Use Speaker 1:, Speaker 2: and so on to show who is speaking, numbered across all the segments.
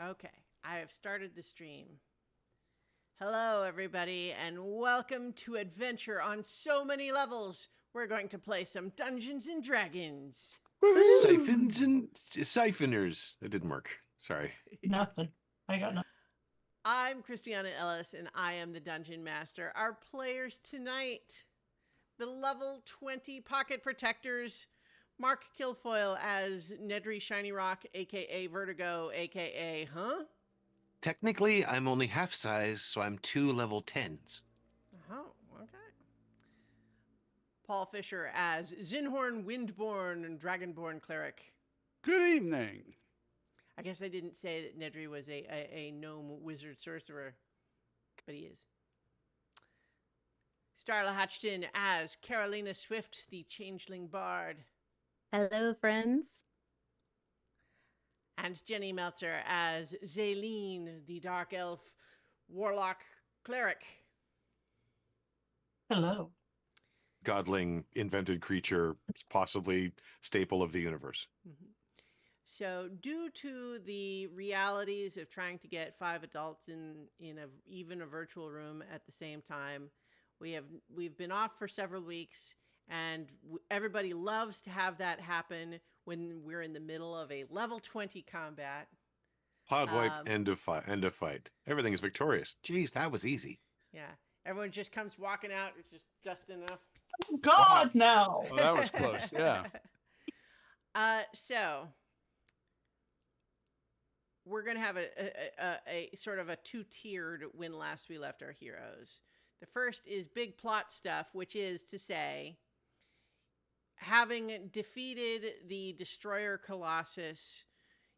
Speaker 1: Okay, I have started the stream. Hello, everybody, and welcome to Adventure on So Many Levels. We're going to play some Dungeons and Dragons.
Speaker 2: Siphons
Speaker 3: Woohoo!
Speaker 2: and siphoners. That didn't work. Sorry.
Speaker 3: Nothing. I got nothing.
Speaker 1: I'm Christiana Ellis, and I am the Dungeon Master. Our players tonight, the level 20 Pocket Protectors, Mark Kilfoyle as Nedry Shiny Rock, aka Vertigo, aka Huh?
Speaker 2: Technically, I'm only half size, so I'm two level 10s.
Speaker 1: Oh, okay. Paul Fisher as Zinhorn Windborn and Dragonborn Cleric.
Speaker 4: Good evening.
Speaker 1: I guess I didn't say that Nedry was a gnome wizard sorcerer, but he is. Starla Hatchton as Carolina Swift, the Changeling Bard.
Speaker 5: Hello, friends.
Speaker 1: And Jenny Meltzer as Zaylene, the Dark Elf Warlock Cleric.
Speaker 3: Hello.
Speaker 2: Godling, invented creature, possibly staple of the universe.
Speaker 1: Mm-hmm. So, due to the realities of trying to get 5 adults in even a virtual room at the same time, we've been off for several weeks, and everybody loves to have that happen when we're in the middle of a level 20 combat.
Speaker 2: Pod wipe, end of fight. Everything is victorious. Jeez, that was easy.
Speaker 1: Yeah, everyone just comes walking out. It's just dusting enough.
Speaker 3: God, now.
Speaker 4: Well, that was close. Yeah.
Speaker 1: So we're going to have a sort of a two-tiered when last we left our heroes. The first is big plot stuff, which is to say, having defeated the Destroyer Colossus,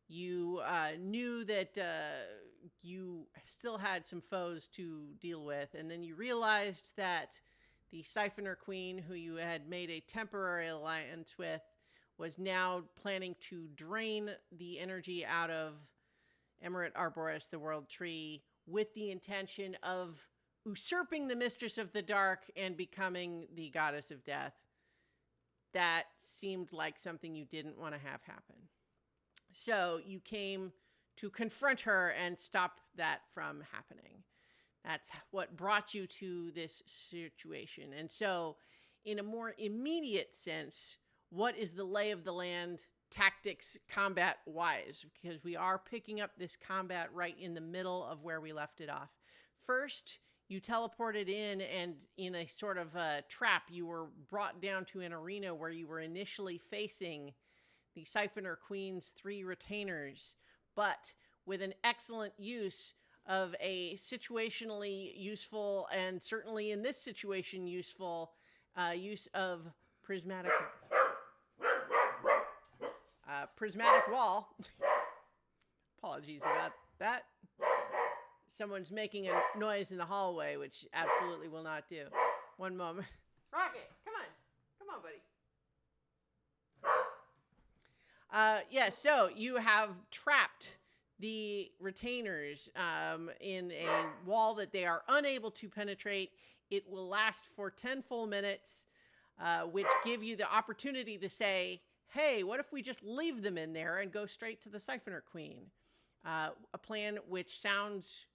Speaker 1: you knew that you still had some foes to deal with, and then you realized that the Siphoner Queen, who you had made a temporary alliance with, was now planning to drain the energy out of Emerald Arboris, the World Tree, with the intention of usurping the Mistress of the Dark and becoming the Goddess of Death. That seemed like something you didn't want to have happen. So you came to confront her and stop that from happening. That's what brought you to this situation. And so, in a more immediate sense, what is the lay of the land tactics combat wise? Because we are picking up this combat right in the middle of where we left it off. First, you teleported in, and in a sort of a trap, you were brought down to an arena where you were initially facing the Siphoner Queen's 3 retainers, but with an excellent use of a situationally useful, and certainly in this situation useful, use of prismatic wall. Apologies about that. Someone's making a noise in the hallway, which absolutely will not do. One moment. Rocket, come on. Come on, buddy. So you have trapped the retainers in a wall that they are unable to penetrate. It will last for 10 full minutes, which give you the opportunity to say, hey, what if we just leave them in there and go straight to the Siphoner Queen? A plan which sounds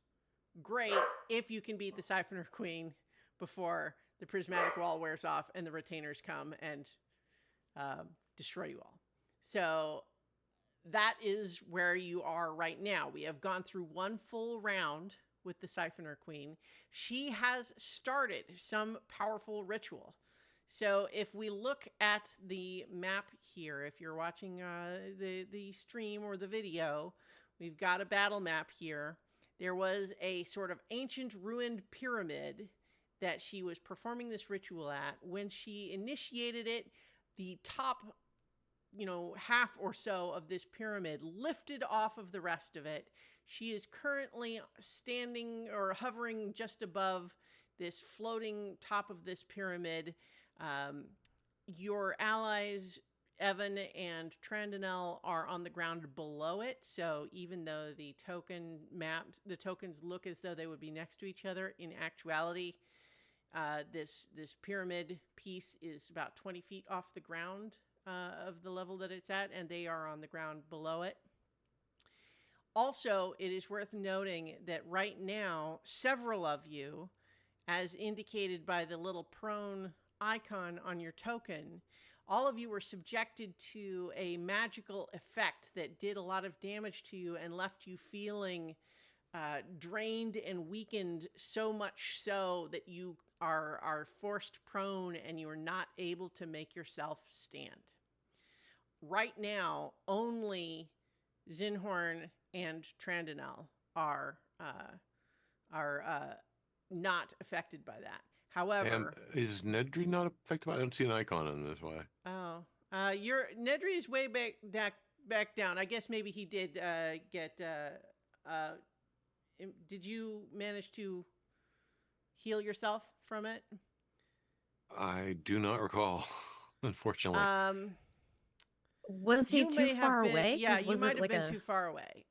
Speaker 1: great if you can beat the Siphoner Queen before the prismatic wall wears off and the retainers come and destroy you all. So that is where you are right now. We have gone through one full round with the Siphoner Queen. She has started some powerful ritual. So if we look at the map here, if you're watching the stream or the video, we've got a battle map here. There was a sort of ancient ruined pyramid that she was performing this ritual at. When she initiated it, the top half or so of this pyramid lifted off of the rest of it. She is currently standing or hovering just above this floating top of this pyramid. Your allies, Evan and Trandonel, are on the ground below it. So even though the tokens look as though they would be next to each other, in actuality, this pyramid piece is about 20 feet off the ground of the level that it's at, and they are on the ground below it. Also, it is worth noting that right now, several of you, as indicated by the little prone icon on your token, all of you were subjected to a magical effect that did a lot of damage to you and left you feeling drained and weakened, so much so that you are forced prone and you are not able to make yourself stand. Right now, only Zinhorn and Trandinel are not affected by that.
Speaker 2: And
Speaker 1: However,
Speaker 2: is Nedry not affected by it? I don't see an icon on this. Why?
Speaker 1: your Nedry is way back down. I guess maybe he did get. Did you manage to heal yourself from it?
Speaker 2: I do not recall, unfortunately.
Speaker 5: Was he
Speaker 1: You may
Speaker 5: too
Speaker 1: have
Speaker 5: far
Speaker 1: been,
Speaker 5: away?
Speaker 1: yeah,
Speaker 5: 'Cause
Speaker 1: you
Speaker 5: was
Speaker 1: might
Speaker 5: it
Speaker 1: have
Speaker 5: like
Speaker 1: been
Speaker 5: a
Speaker 1: too far away.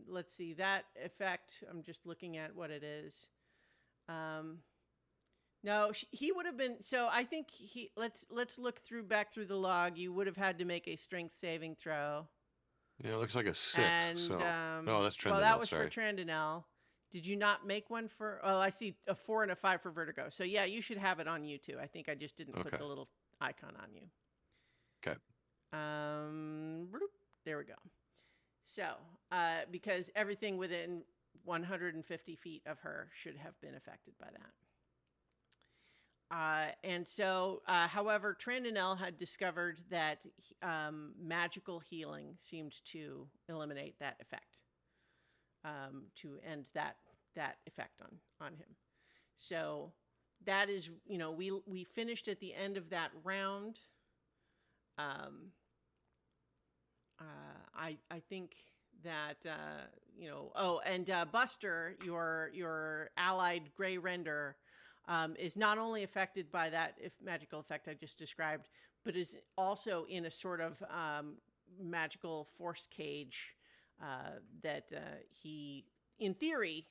Speaker 1: Let's see that effect. I'm just looking at what it is. No, he would have been. So I think let's look back through the log. You would have had to make a strength saving throw.
Speaker 2: Yeah, it looks like a 6.
Speaker 1: And
Speaker 2: So, no, that's
Speaker 1: well, that
Speaker 2: Trendinel.
Speaker 1: was
Speaker 2: Sorry.
Speaker 1: for Trandinel. Did you not make one for? Oh, I see a 4 and a 5 for Vertigo. So yeah, you should have it on you too. I think I just didn't put
Speaker 2: Okay.
Speaker 1: the little icon on you.
Speaker 2: Okay.
Speaker 1: Bloop, there we go. So, because everything within 150 feet of her should have been affected by that. And so, however, Trandinel had discovered that magical healing seemed to eliminate that effect, to end that effect on him. So that is, we finished at the end of that round. I think that and Buster, your allied Gray Render, is not only affected by that magical effect I just described, but is also in a sort of magical force cage that he, in theory,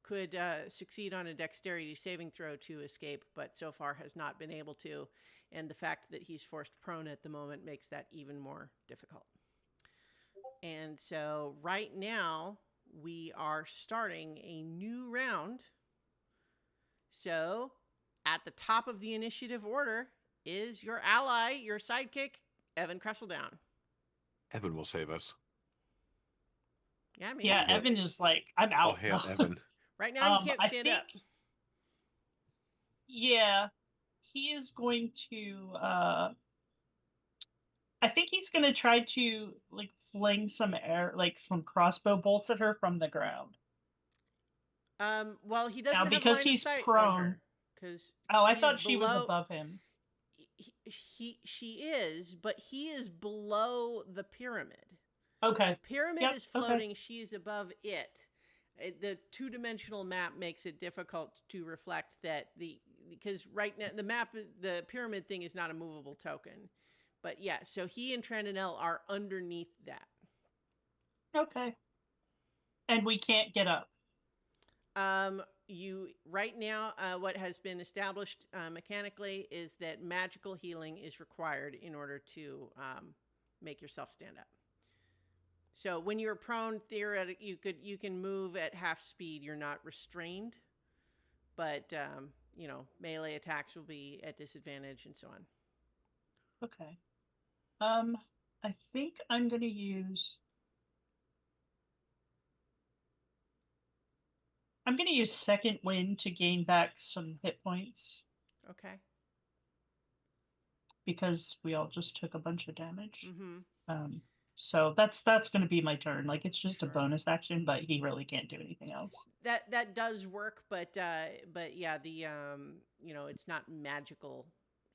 Speaker 1: could succeed on a dexterity saving throw to escape, but so far has not been able to. And the fact that he's forced prone at the moment makes that even more difficult. And so right now we are starting a new round. So at the top of the initiative order is your ally, your sidekick, Evan Cresseldown.
Speaker 2: Evan will save us.
Speaker 1: Yeah, maybe.
Speaker 3: Yeah, Evan is like, I'm
Speaker 2: All
Speaker 3: out.
Speaker 2: hail Evan.
Speaker 1: Right now you can't
Speaker 3: I
Speaker 1: stand
Speaker 3: think,
Speaker 1: up.
Speaker 3: yeah, he is going to. I think he's going to try to like fling some some crossbow bolts at her from the ground.
Speaker 1: Well, he doesn't
Speaker 3: Now,
Speaker 1: have
Speaker 3: because
Speaker 1: line
Speaker 3: he's
Speaker 1: of sight
Speaker 3: prone.
Speaker 1: on her. Because
Speaker 3: Oh, I thought she was above him.
Speaker 1: She is, but he is below the pyramid.
Speaker 3: Okay.
Speaker 1: The pyramid
Speaker 3: Yep,
Speaker 1: is floating.
Speaker 3: okay.
Speaker 1: She is above it. The two-dimensional map makes it difficult to reflect that because right now the pyramid thing is not a movable token. But yeah, so he and Trandinel are underneath that.
Speaker 3: Okay. And we can't get up.
Speaker 1: You right now, what has been established mechanically is that magical healing is required in order to make yourself stand up. So when you're prone, theoretically, you can move at half speed. You're not restrained, but melee attacks will be at disadvantage and so on.
Speaker 3: Okay. I think I'm gonna use. I'm gonna use Second Wind to gain back some hit points
Speaker 1: Okay.
Speaker 3: because we all just took a bunch of damage.
Speaker 1: Mm-hmm.
Speaker 3: So that's gonna be my turn. Like it's just a
Speaker 1: Sure.
Speaker 3: bonus action, but he really can't do anything else.
Speaker 1: That does work, but yeah, the it's not magical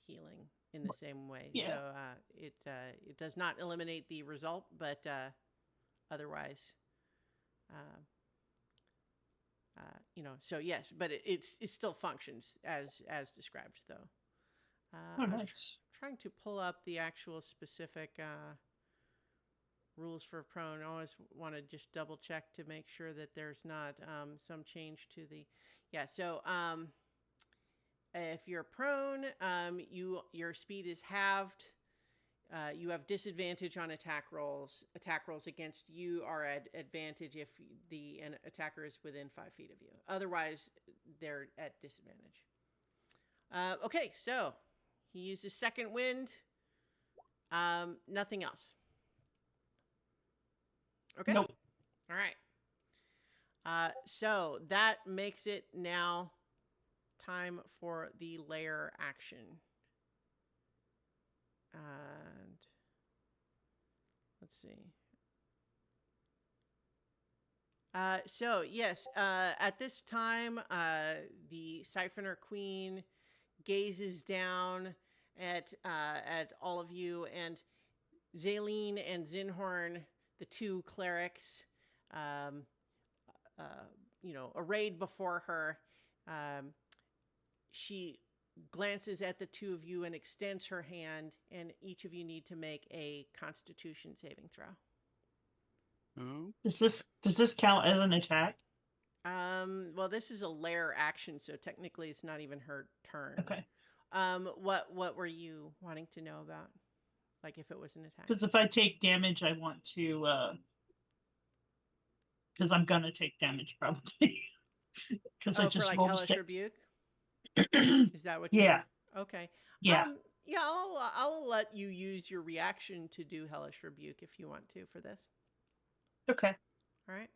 Speaker 1: healing in the same way.
Speaker 3: Yeah.
Speaker 1: So it does not eliminate the result, but otherwise, so yes, but it still functions as described though.
Speaker 3: Oh,
Speaker 1: I was
Speaker 3: nice.
Speaker 1: trying to pull up the actual specific rules for prone. I always want to just double check to make sure that there's not some change to the. Yeah, so if you're prone, your speed is halved. You have disadvantage on attack rolls. Attack rolls against you are at advantage if the attacker is within 5 feet of you. Otherwise, they're at disadvantage. Okay, so he uses second wind. Nothing else. Okay.
Speaker 3: Nope.
Speaker 1: All right. So that makes it now time for the lair action. And let's see. So yes, at this time, the Siphoner Queen gazes down at all of you, and Zaleen and Zinhorn, the two clerics, arrayed before her. She glances at the two of you and extends her hand, and each of you need to make a Constitution saving throw.
Speaker 4: Oh,
Speaker 3: Does this count as an attack?
Speaker 1: Well, this is a lair action, so technically it's not even her turn.
Speaker 3: Okay.
Speaker 1: What were you wanting to know about? Like if it was an attack?
Speaker 3: Because if I take damage, I want to. Because I'm gonna take damage probably. Because I
Speaker 1: for
Speaker 3: just
Speaker 1: like
Speaker 3: rolled a
Speaker 1: hellish
Speaker 3: 6.
Speaker 1: rebuke. Is that what?
Speaker 3: Yeah.
Speaker 1: Okay.
Speaker 3: Yeah.
Speaker 1: Yeah. I'll let you use your reaction to do hellish rebuke if you want to for this.
Speaker 3: Okay.
Speaker 1: All right.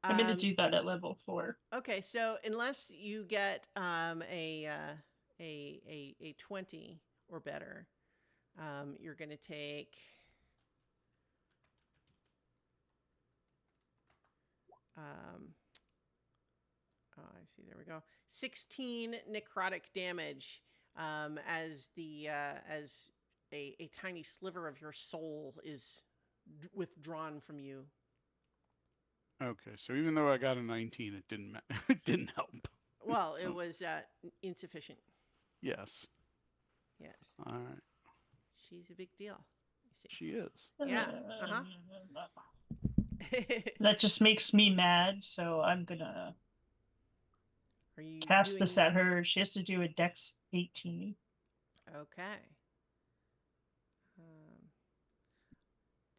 Speaker 3: I'm gonna do that at level 4.
Speaker 1: Okay, so unless you get a 20 or better, you're going to take I see. There we go. 16 necrotic damage as a tiny sliver of your soul is withdrawn from you.
Speaker 4: okay. So even though I got a 19, it didn't it didn't help.
Speaker 1: Well, it was insufficient.
Speaker 4: Yes.
Speaker 1: Yes.
Speaker 4: All right.
Speaker 1: She's a big deal. You see.
Speaker 4: She is.
Speaker 1: Yeah, uh-huh.
Speaker 3: That just makes me mad, so I'm gonna
Speaker 1: Are you
Speaker 3: cast this
Speaker 1: doing...
Speaker 3: at her. She has to do a Dex 18.
Speaker 1: Okay.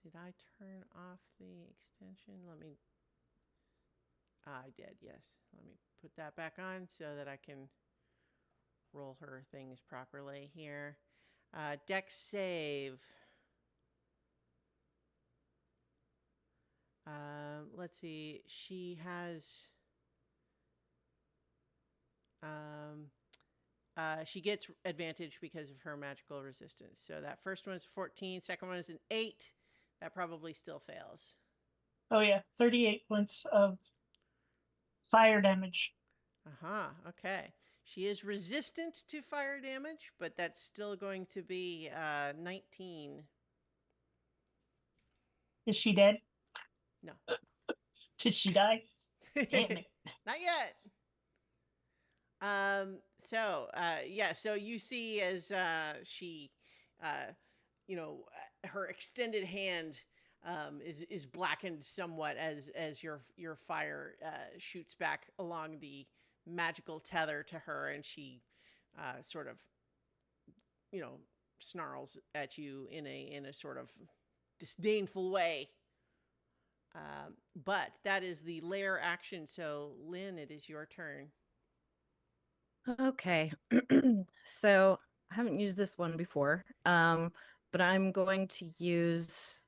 Speaker 1: Did I turn off the extension? Let me... I did, yes. Let me put that back on so that I can roll her things properly here. Dex save. Let's see. She has... she gets advantage because of her magical resistance. So that first one is 14. Second one is an 8. That probably still fails.
Speaker 3: Oh yeah, 38 points of fire damage.
Speaker 1: Okay. She is resistant to fire damage, but that's still going to be 19.
Speaker 3: Is she dead?
Speaker 1: No.
Speaker 3: Did she die? Damn it.
Speaker 1: Not yet. So you see as she, her extended hand is blackened somewhat as your fire shoots back along the magical tether to her, and she sort of, snarls at you in a sort of disdainful way. But that is the lair action. So Lynn, it is your turn.
Speaker 5: Okay. So I haven't used this one before. But I'm going to use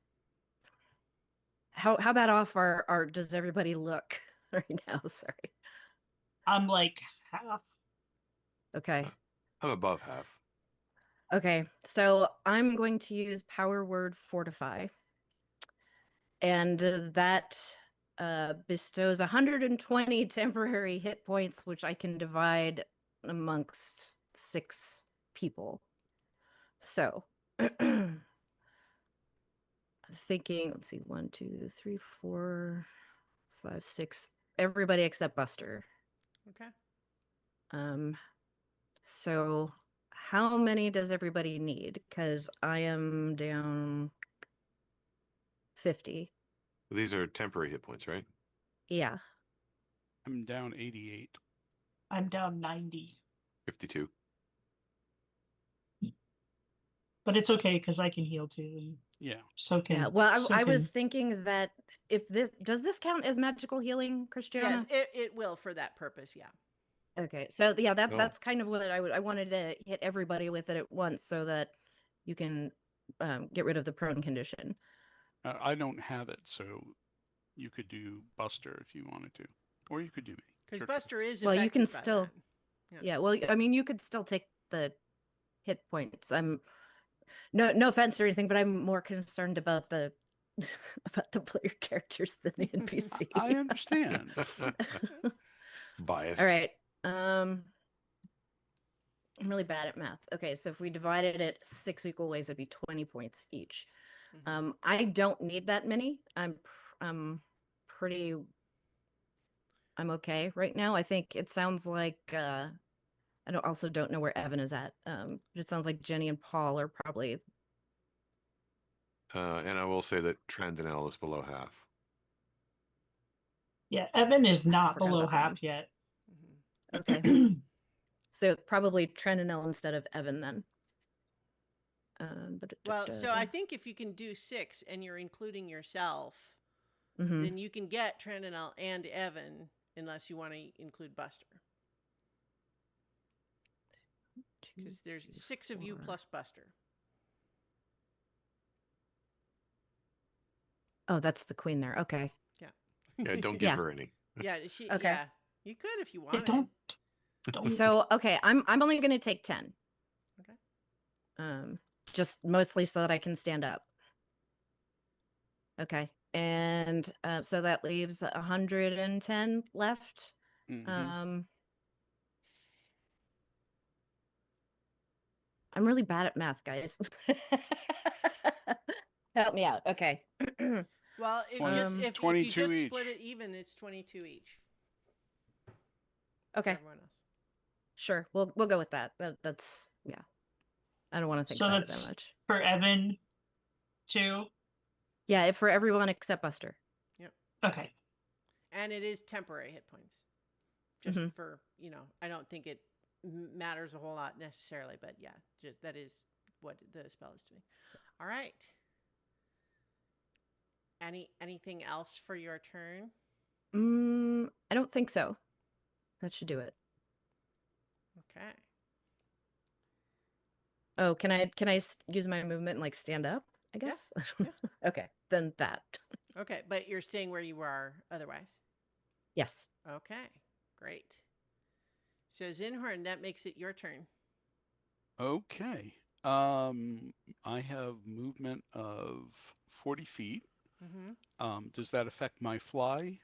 Speaker 5: how bad off are does everybody look right now? Sorry.
Speaker 3: I'm like half.
Speaker 5: Okay.
Speaker 2: I'm above half.
Speaker 5: Okay. So I'm going to use power word fortify. And that bestows 120 temporary hit points, which I can divide amongst 6 people. So thinking, let's see, 1, 2, 3, 4, 5, 6, everybody except Buster.
Speaker 1: Okay.
Speaker 5: So how many does everybody need? Because I am down 50.
Speaker 2: These are temporary hit points, right?
Speaker 5: Yeah.
Speaker 4: I'm down 88.
Speaker 3: I'm down 90.
Speaker 2: 52.
Speaker 3: but it's okay because I can heal too, and
Speaker 4: Yeah.
Speaker 3: so can
Speaker 5: Yeah. Well,
Speaker 3: so
Speaker 5: I was
Speaker 3: can-
Speaker 5: thinking that if does this count as magical healing,
Speaker 1: Yeah,
Speaker 5: Christiana?
Speaker 1: it will for that purpose. Yeah.
Speaker 5: Okay. So yeah,
Speaker 2: Oh.
Speaker 5: that's kind of what I wanted to hit everybody with it at once so that you can get rid of the prone condition.
Speaker 4: I don't have it, so you could do Buster if you wanted to, or you could do me.
Speaker 1: Because
Speaker 4: Your
Speaker 1: Buster
Speaker 4: choice.
Speaker 1: is
Speaker 5: Well, you can
Speaker 1: affected by
Speaker 5: still
Speaker 1: that.
Speaker 5: yeah. Well, I mean, you could still take the hit points. I'm no offense or anything, but I'm more concerned about the about the player characters than the NPC.
Speaker 4: I understand.
Speaker 2: Biased.
Speaker 5: All right. I'm really bad at math. Okay, so if we divided it 6 equal ways, it'd be 20 points each.
Speaker 1: Mhm.
Speaker 5: I don't need that many. Pretty. I'm okay right now. I think it sounds like also don't know where Evan is at. It sounds like Jenny and Paul are probably.
Speaker 2: And I will say that Trandinel is below half.
Speaker 3: Yeah, Evan is
Speaker 5: I
Speaker 3: not
Speaker 5: forgot
Speaker 3: below
Speaker 5: about them.
Speaker 3: half yet.
Speaker 1: Mhm.
Speaker 5: Okay, so probably Trendanel instead of Evan then.
Speaker 1: Well, so I think if you can do 6 and you're including yourself,
Speaker 5: Mhm.
Speaker 1: then you can get Trandinel and Evan, unless you want to include Buster. Because there's 6 of you plus Buster.
Speaker 5: Oh, that's the queen there. Okay.
Speaker 2: Yeah, don't give
Speaker 5: Yeah.
Speaker 2: her any.
Speaker 1: Yeah, she.
Speaker 5: Okay.
Speaker 1: Yeah, you could if you
Speaker 3: Yeah,
Speaker 1: wanted.
Speaker 3: don't.
Speaker 5: So okay, I'm only going to take 10.
Speaker 1: Okay.
Speaker 5: Just mostly so that I can stand up. Okay, and so that leaves 110 left.
Speaker 4: Mhm.
Speaker 5: I'm really bad at math, guys. Help me out. Okay.
Speaker 1: Well, if
Speaker 4: 20
Speaker 1: just if you
Speaker 4: 22
Speaker 1: just
Speaker 4: each.
Speaker 1: split it even, it's 22 each.
Speaker 5: Okay.
Speaker 1: For everyone else.
Speaker 5: Sure. We'll go with that. That's yeah. I don't want to think
Speaker 3: So
Speaker 5: about it that
Speaker 3: that's
Speaker 5: much.
Speaker 3: for Evan too.
Speaker 5: Yeah, for everyone except Buster.
Speaker 3: Okay.
Speaker 1: And it is temporary hit points. Just
Speaker 5: Mhm.
Speaker 1: for, I don't think it matters a whole lot necessarily, but yeah, just that is what the spell is doing. All right. Anything else for your turn?
Speaker 5: I don't think so. That should do it.
Speaker 1: Okay.
Speaker 5: Oh, can I use my movement and like stand up? I guess.
Speaker 1: Yeah.
Speaker 5: Okay, then that.
Speaker 1: Okay, but you're staying where you are otherwise.
Speaker 5: Yes.
Speaker 1: Okay, great. So Zinhorn, that makes it your turn.
Speaker 4: Okay. I have movement of 40 feet.
Speaker 1: Mm-hmm.
Speaker 4: Does that affect my fly?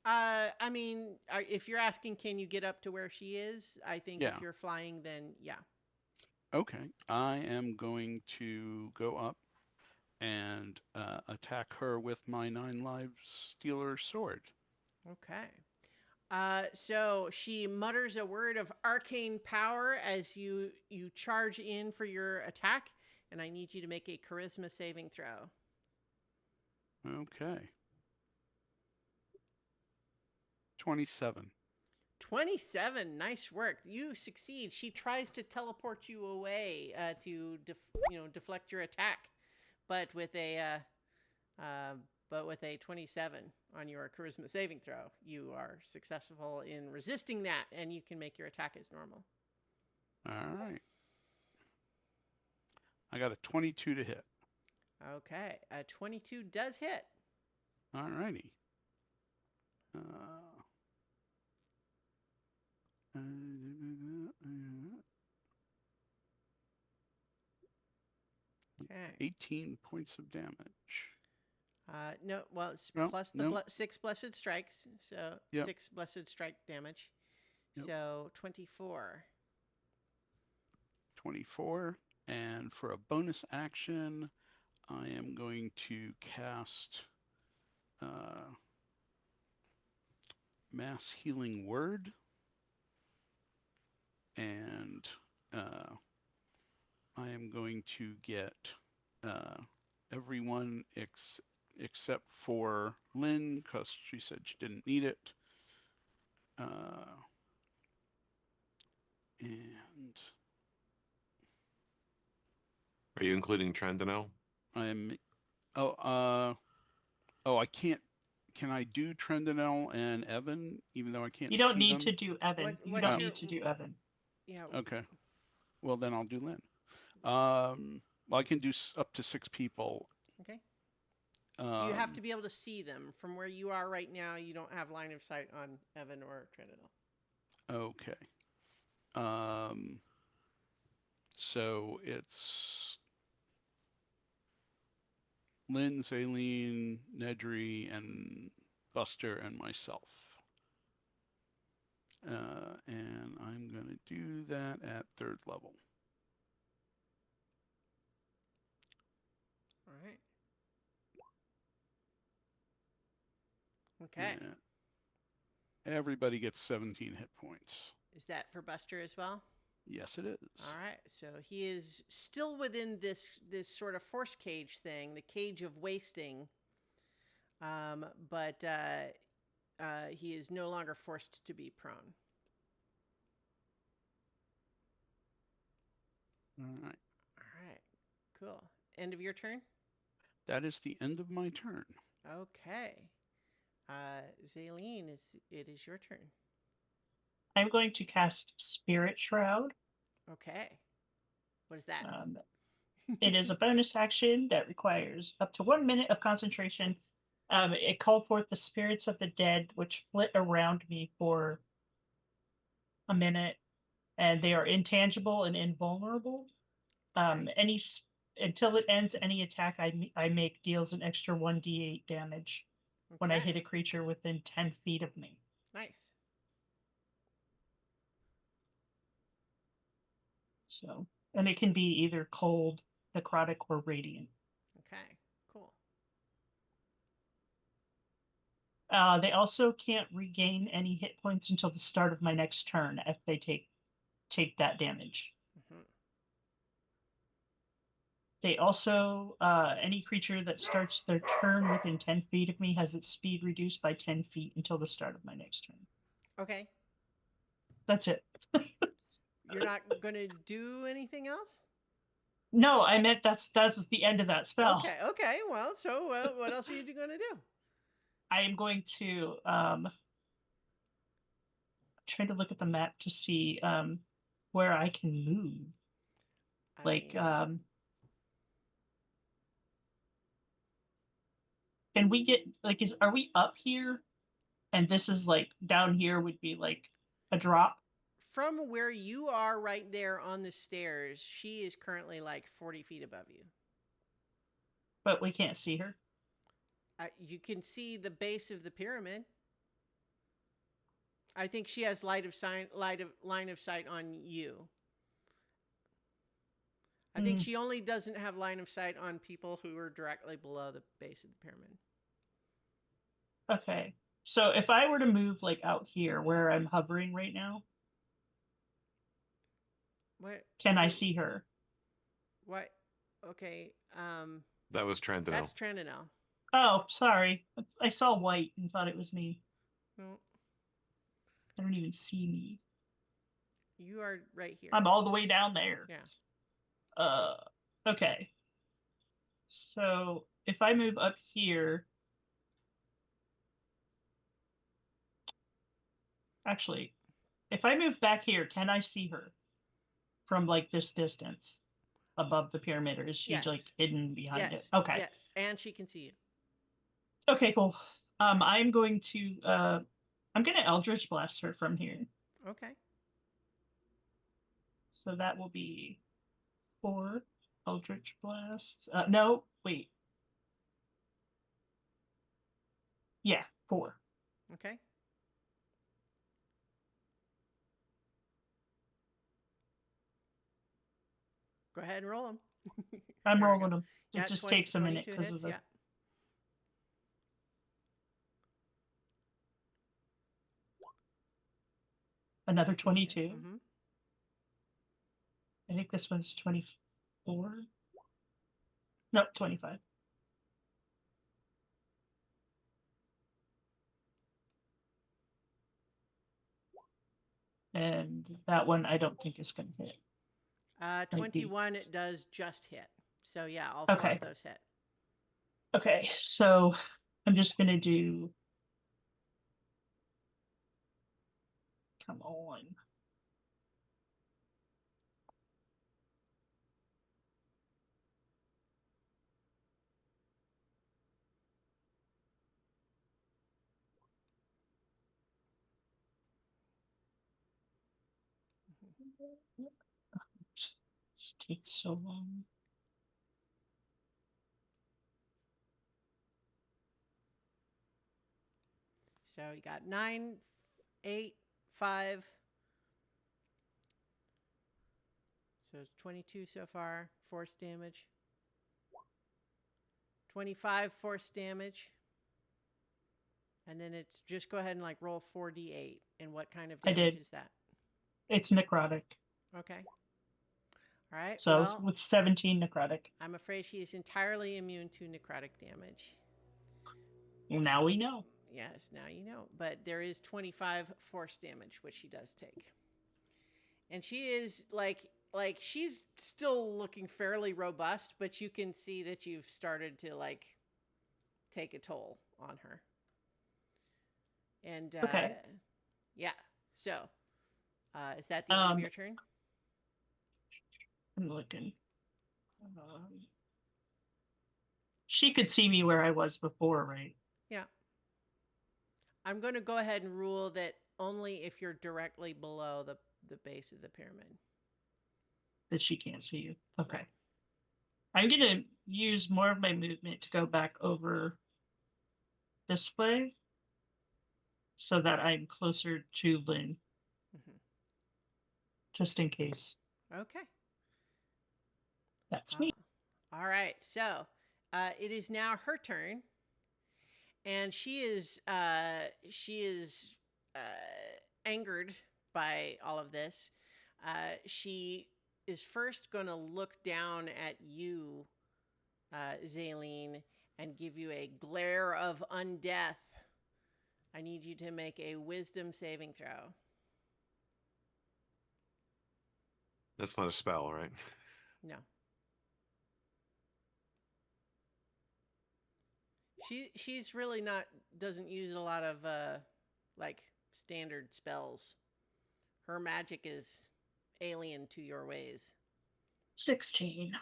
Speaker 1: I mean, if you're asking, can you get up to where she is? I think
Speaker 4: Yeah.
Speaker 1: if you're flying, then yeah.
Speaker 4: Okay. I am going to go up and attack her with my 9 lives stealer sword.
Speaker 1: Okay. So she mutters a word of arcane power as you charge in for your attack, and I need you to make a charisma saving throw.
Speaker 4: Okay. 27.
Speaker 1: 27. Nice work. You succeed. She tries to teleport you away to deflect your attack, but with a 27 on your charisma saving throw, you are successful in resisting that, and you can make your attack as normal.
Speaker 4: All right. I got a 22 to hit.
Speaker 1: Okay, a 22 does hit.
Speaker 4: All righty.
Speaker 1: Okay.
Speaker 4: 18 points of damage.
Speaker 1: No, well, it's
Speaker 4: No,
Speaker 1: plus the
Speaker 4: no.
Speaker 1: 6 blessed strikes, so
Speaker 4: Yep.
Speaker 1: 6 blessed strike damage.
Speaker 4: Yep.
Speaker 1: So 24.
Speaker 4: 24. And for a bonus action, I am going to cast Mass Healing Word. And I am going to get everyone except for Lynn, because she said she didn't need it. And
Speaker 2: Are you including Trendano?
Speaker 4: I'm. I can't. Can I do Trendano and Evan, even though I can't
Speaker 3: You don't
Speaker 4: see
Speaker 3: need
Speaker 4: them?
Speaker 3: to do Evan. You
Speaker 1: what's
Speaker 3: don't
Speaker 1: your-
Speaker 3: need to do Evan.
Speaker 1: Yeah.
Speaker 4: Okay. Well, then I'll do Lynn. Well, I can do up to 6 people.
Speaker 1: Okay. You have to
Speaker 4: Um,
Speaker 1: be able to see them from where you are right now. You don't have line of sight on Evan or Trinidad.
Speaker 4: Okay. Um, so it's Lynn, Zaleen, Nedry, and Buster, and myself. And I'm going to do that at 3rd level.
Speaker 1: All right. Okay.
Speaker 4: And everybody gets 17 hit points.
Speaker 1: Is that for Buster as well?
Speaker 4: Yes, it is.
Speaker 1: All right. So he is still within this sort of force cage thing, the cage of wasting. But he is no longer forced to be prone.
Speaker 4: All right.
Speaker 1: All right. Cool. End of your turn?
Speaker 4: That is the end of my turn.
Speaker 1: Okay. Zaleen, it is your turn.
Speaker 3: I'm going to cast Spirit Shroud.
Speaker 1: Okay. What is that?
Speaker 3: It is a bonus action that requires up to 1 minute of concentration. It called forth the spirits of the dead, which flit around me for a minute, and they are intangible and invulnerable.
Speaker 1: Okay.
Speaker 3: Until it ends, any attack I make deals an extra 1d8 damage when I
Speaker 1: Okay.
Speaker 3: hit a creature within 10 feet of me.
Speaker 1: Nice.
Speaker 3: So, and it can be either cold, necrotic, or radiant.
Speaker 1: Okay. Cool.
Speaker 3: They also can't regain any hit points until the start of my next turn if they take that damage.
Speaker 1: Mm-hmm.
Speaker 3: They also, any creature that starts their turn within 10 feet of me has its speed reduced by 10 feet until the start of my next turn.
Speaker 1: Okay.
Speaker 3: That's it.
Speaker 1: You're not going to do anything else?
Speaker 3: No, I meant that was the end of that spell.
Speaker 1: Okay. Okay. Well, so what else are you going to do?
Speaker 3: I am going to try to look at the map to see where I can move.
Speaker 1: I
Speaker 3: Like,
Speaker 1: mean,
Speaker 3: can we get like are we up here? And this is like down here would be like a drop.
Speaker 1: from where you are right there on the stairs, she is currently like 40 feet above you.
Speaker 3: But we can't see her.
Speaker 1: You can see the base of the pyramid. I think she has line of sight on you. I think she only doesn't have line of sight on people who are directly below the base of the pyramid.
Speaker 3: Okay. So if I were to move like out here where I'm hovering right now,
Speaker 1: What?
Speaker 3: can I see her?
Speaker 1: What? Okay.
Speaker 2: That was Trendano.
Speaker 1: That's Trendano.
Speaker 3: Oh, sorry. I saw white and thought it was me.
Speaker 1: No,
Speaker 3: I don't even see me.
Speaker 1: you are right here.
Speaker 3: I'm all the way down there.
Speaker 1: Yeah.
Speaker 3: Okay. So if I move up here, actually, if I move back here, can I see her from like this distance above the pyramid, or is she
Speaker 1: Yes.
Speaker 3: like hidden behind
Speaker 1: Yes.
Speaker 3: it? Okay.
Speaker 1: Yeah. And she can see you.
Speaker 3: Okay, cool. I'm going to Eldritch Blast her from here.
Speaker 1: Okay.
Speaker 3: So that will be 4 Eldritch Blasts. No, wait. Yeah, 4.
Speaker 1: Okay. Go ahead and roll them.
Speaker 3: I'm rolling them. It
Speaker 1: Yeah,
Speaker 3: just takes a minute
Speaker 1: 22
Speaker 3: because of
Speaker 1: hits,
Speaker 3: the.
Speaker 1: yeah.
Speaker 3: Another 22.
Speaker 1: Mm-hmm.
Speaker 3: I think this one's 24. No, 25. And that one I don't think is going to hit.
Speaker 1: 21, it does just hit. So yeah, all 4
Speaker 3: Okay.
Speaker 1: of those hit.
Speaker 3: Okay, so I'm just gonna do. Come on. This takes so long.
Speaker 1: So you got 9, 8, 5. So it's 22 so far, force damage. 25 force damage. And then it's just go ahead and like roll 4d8. And what kind of
Speaker 3: I
Speaker 1: damage
Speaker 3: did.
Speaker 1: is that?
Speaker 3: It's necrotic.
Speaker 1: Okay. All right.
Speaker 3: So
Speaker 1: Well,
Speaker 3: with 17 necrotic.
Speaker 1: I'm afraid she is entirely immune to necrotic damage.
Speaker 3: Well, now we know.
Speaker 1: Yes, now you know. But there is 25 force damage, which she does take. And she is like she's still looking fairly robust, but you can see that you've started to like take a toll on her. And
Speaker 3: Okay.
Speaker 1: yeah. So, is that the end of your turn?
Speaker 3: I'm looking. She could see me where I was before, right?
Speaker 1: Yeah. I'm going to go ahead and rule that only if you're directly below the base of the pyramid.
Speaker 3: That she can't see you. Okay.
Speaker 1: Right.
Speaker 3: I'm gonna use more of my movement to go back over this way so that I'm closer to Lynn.
Speaker 1: Mm-hmm.
Speaker 3: Just in case.
Speaker 1: Okay.
Speaker 3: That's me.
Speaker 1: All right. So, it is now her turn, and she is angered by all of this. She is first going to look down at you, Zaleen, and give you a glare of undeath. I need you to make a wisdom saving throw.
Speaker 2: That's not a spell, right?
Speaker 1: No. She's really doesn't use a lot of like standard spells. Her magic is alien to your ways.
Speaker 3: 16.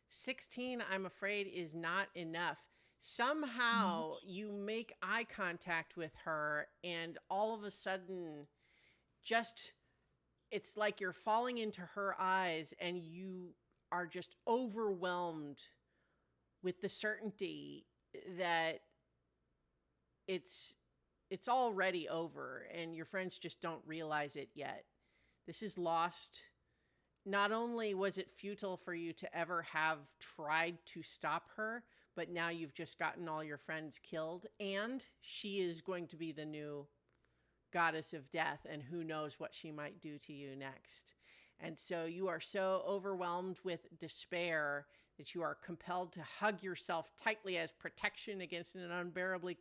Speaker 1: 16, I'm afraid, is not enough. Somehow you make eye contact with her, and all of a sudden, it's like you're falling into her eyes, and you are just overwhelmed with the certainty that it's already over, and your friends just don't realize it yet. This is lost. Not only was it futile for you to ever have tried to stop her, but now you've just gotten all your friends killed, and she is going to be the new goddess of death, and who knows what she might do to you next. And so you are so overwhelmed with despair that you are compelled to hug yourself tightly as protection against an unbearably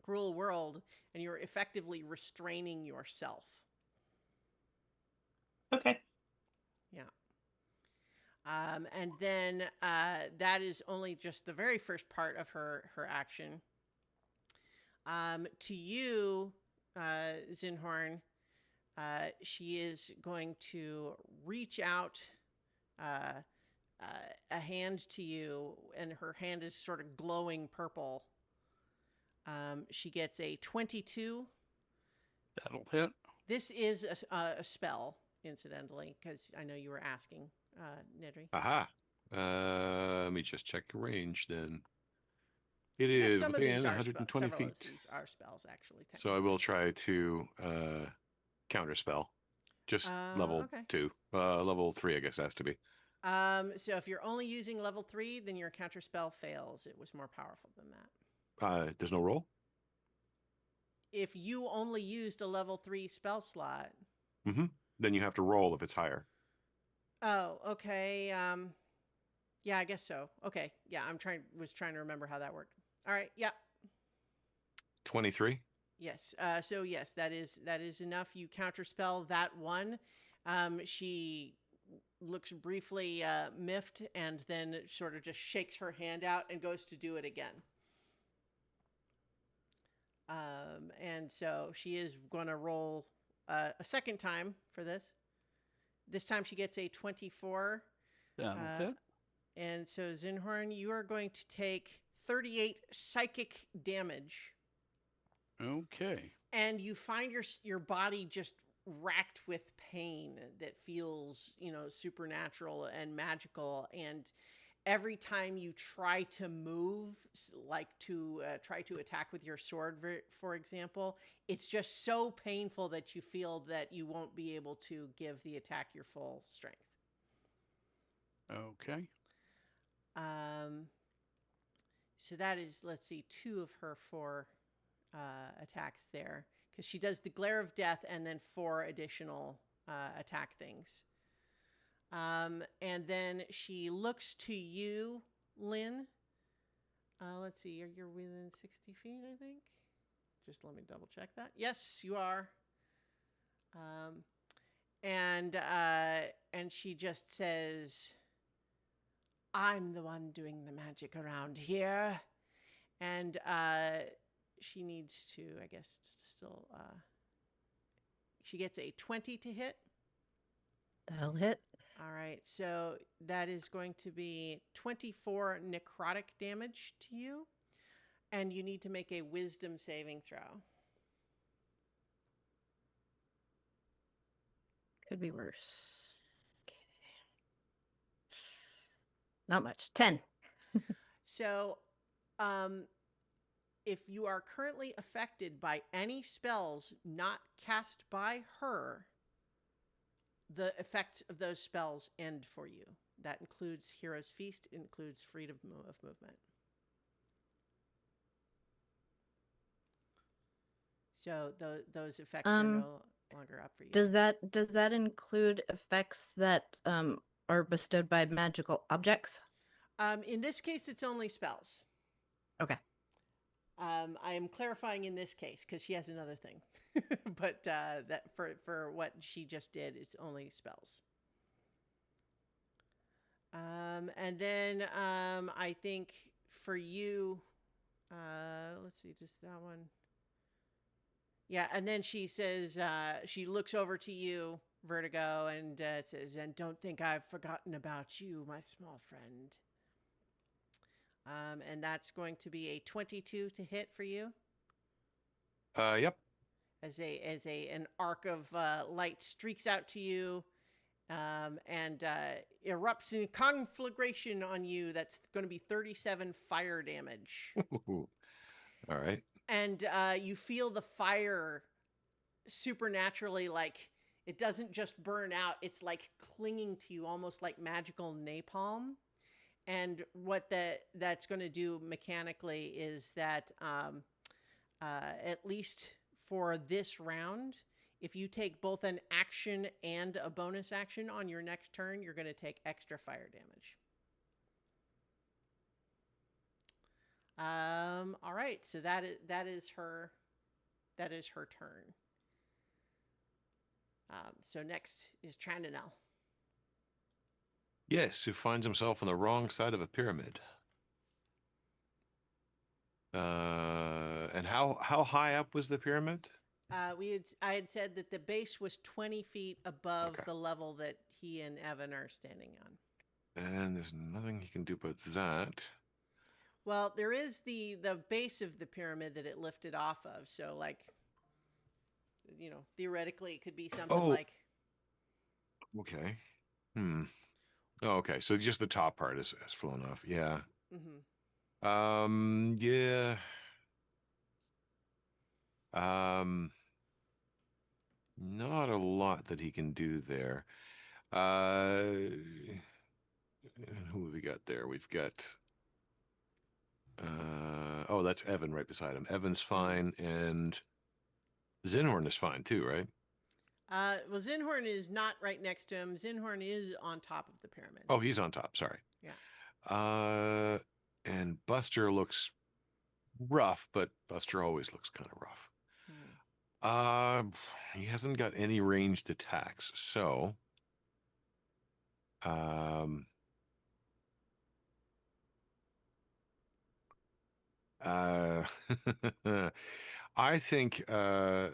Speaker 1: cruel world, and you're effectively restraining yourself.
Speaker 3: Okay.
Speaker 1: Yeah. And then that is only just the very first part of her action. To you, Zinhorn, she is going to reach out a hand to you, and her hand is sort of glowing purple. She gets a 22.
Speaker 4: That'll hit.
Speaker 1: This is a spell, incidentally, because I know you were asking, Nedry.
Speaker 2: Aha. Let me just check the range then. It
Speaker 1: Yeah,
Speaker 2: is
Speaker 1: some of
Speaker 2: within
Speaker 1: these are
Speaker 2: 120
Speaker 1: several
Speaker 2: feet.
Speaker 1: of these are spells, actually.
Speaker 2: So I will try to counterspell. Just level
Speaker 1: Okay.
Speaker 2: 2. Level 3, I guess, has to be.
Speaker 1: So if you're only using level 3, then your counterspell fails. It was more powerful than that.
Speaker 2: There's no roll?
Speaker 1: If you only used a level 3 spell slot.
Speaker 2: Mm-hmm. Then you have to roll if it's higher.
Speaker 1: Oh, okay. Yeah, I guess so. Okay. Yeah, was trying to remember how that worked. All right. Yeah.
Speaker 2: 23.
Speaker 1: Yes. So yes, that is enough. You counterspell that one. She looks briefly miffed and then sort of just shakes her hand out and goes to do it again. And so she is going to roll a second time for this. This time she gets a 24.
Speaker 4: That'll hit.
Speaker 1: And so, Zinhorn, you are going to take 38 psychic damage.
Speaker 4: Okay.
Speaker 1: And you find your body just racked with pain that feels, supernatural and magical. And every time you try to move, like to try to attack with your sword, for example, it's just so painful that you feel that you won't be able to give the attack your full strength.
Speaker 4: Okay.
Speaker 1: So that is, let's see, 2 of her 4 attacks there, because she does the Glare of Death and then 4 additional attack things. And then she looks to you, Lynn. Let's see, you're within 60 feet, I think. Just let me double check that. Yes, you are. And she just says, I'm the one doing the magic around here. And she needs to, I guess, still... she gets a 20 to hit.
Speaker 5: That'll hit.
Speaker 1: All right, so that is going to be 24 necrotic damage to you. And you need to make a wisdom saving throw.
Speaker 5: Could be worse. Okay. Not much. 10.
Speaker 1: So, if you are currently affected by any spells not cast by her, the effects of those spells end for you. That includes Hero's Feast, includes freedom of movement. So those effects are no longer up for you.
Speaker 5: Does that include effects that are bestowed by magical objects?
Speaker 1: In this case, it's only spells.
Speaker 5: Okay.
Speaker 1: I am clarifying in this case because she has another thing, but that for what she just did, it's only spells. And then I think for you, let's see, just that one. Yeah, and then she says, she looks over to you, Vertigo, and says, and don't think I've forgotten about you, my small friend. And that's going to be a 22 to hit for you.
Speaker 2: Yep.
Speaker 1: As an arc of light streaks out to you, and erupts in conflagration on you. That's going to be 37 fire damage.
Speaker 2: All right.
Speaker 1: And you feel the fire supernaturally, like it doesn't just burn out, it's like clinging to you, almost like magical napalm. And what that's going to do mechanically is that at least for this round, if you take both an action and a bonus action on your next turn, you're going to take extra fire damage. All right, so that is her turn. So next is Trandonel.
Speaker 2: Yes, who finds himself on the wrong side of a pyramid. And how high up was the pyramid?
Speaker 1: I had said that the base was 20 feet above
Speaker 2: Okay.
Speaker 1: the level that he and Evan are standing on.
Speaker 2: And there's nothing he can do about that.
Speaker 1: Well, there is the base of the pyramid that it lifted off of. So, like, theoretically, it could be something like...
Speaker 2: Okay. Oh, okay. So just the top part has flown off. Yeah.
Speaker 1: Mm-hmm.
Speaker 2: Yeah. Not a lot that he can do there. Who have we got there? We've got... oh, that's Evan right beside him. Evan's fine, and Zinhorn is fine too, right?
Speaker 1: Well, Zinhorn is not right next to him. Zinhorn is on top of the pyramid.
Speaker 2: Oh, he's on top. Sorry.
Speaker 1: Yeah.
Speaker 2: And Buster looks rough, but Buster always looks kind of rough. He hasn't got any ranged attacks, so Um, uh, I think, and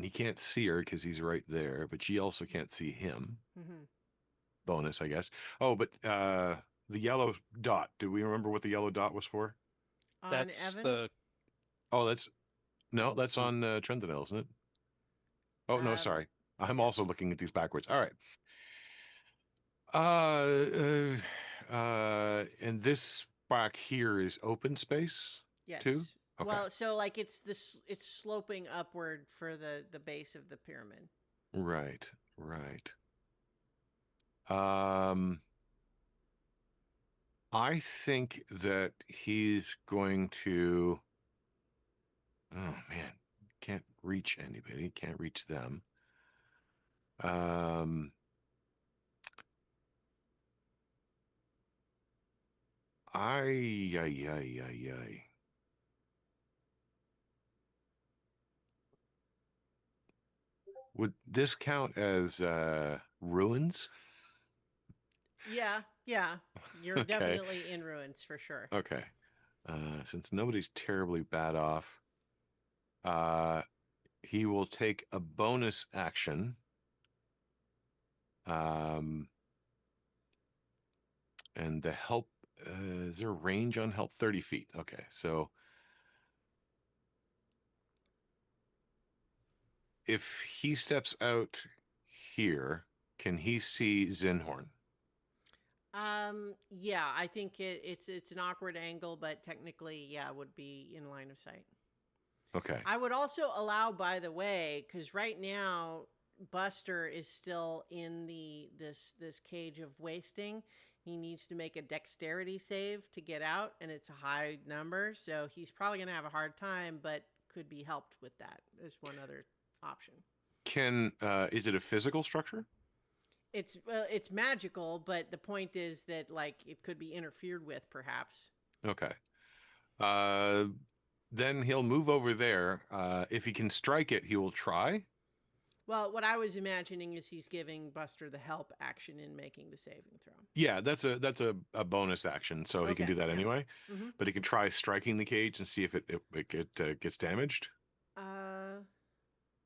Speaker 2: he can't see her because he's right there, but she also can't see him.
Speaker 1: Mhm.
Speaker 2: Bonus, I guess. Oh, but the yellow dot. Do we remember what the yellow dot was for?
Speaker 1: On
Speaker 4: That's
Speaker 1: Evan.
Speaker 4: the
Speaker 2: Oh, that's
Speaker 4: Oh.
Speaker 2: on Trendinel, isn't it? Oh no,
Speaker 1: Um,
Speaker 2: sorry. I'm
Speaker 1: yeah.
Speaker 2: also looking at these backwards. All right. And this back here is open space too.
Speaker 1: Yes.
Speaker 2: Okay.
Speaker 1: Well, so like it's sloping upward for the base of the pyramid.
Speaker 2: Right. Right. Um, I think that he's going to. Oh man, can't reach anybody. Can't reach them. Um, ay. Would this count as ruins?
Speaker 1: Yeah, yeah. You're
Speaker 2: Okay.
Speaker 1: definitely in ruins for sure.
Speaker 2: Okay. Since nobody's terribly bad off, he will take a bonus action. And the help, is there a range on help? 30 feet. Okay, so if he steps out here, can he see Zinhorn?
Speaker 1: Yeah, I think it's an awkward angle, but technically, yeah, would be in line of sight.
Speaker 2: Okay.
Speaker 1: I would also allow, by the way, because right now Buster is still in this cage of wasting. He needs to make a dexterity save to get out, and it's a high number, so he's probably gonna have a hard time, but could be helped with that. There's one other option.
Speaker 2: Is it a physical structure?
Speaker 1: It's magical, but the point is that like it could be interfered with, perhaps.
Speaker 2: Okay. Uh, then he'll move over there. If he can strike it, he will try.
Speaker 1: Well, what I was imagining is he's giving Buster the help action in making the saving throw.
Speaker 2: Yeah, that's a bonus action, so he can
Speaker 1: Okay,
Speaker 2: do that
Speaker 1: yeah.
Speaker 2: anyway.
Speaker 1: Mm-hmm.
Speaker 2: But he can try striking the cage and see if it gets damaged.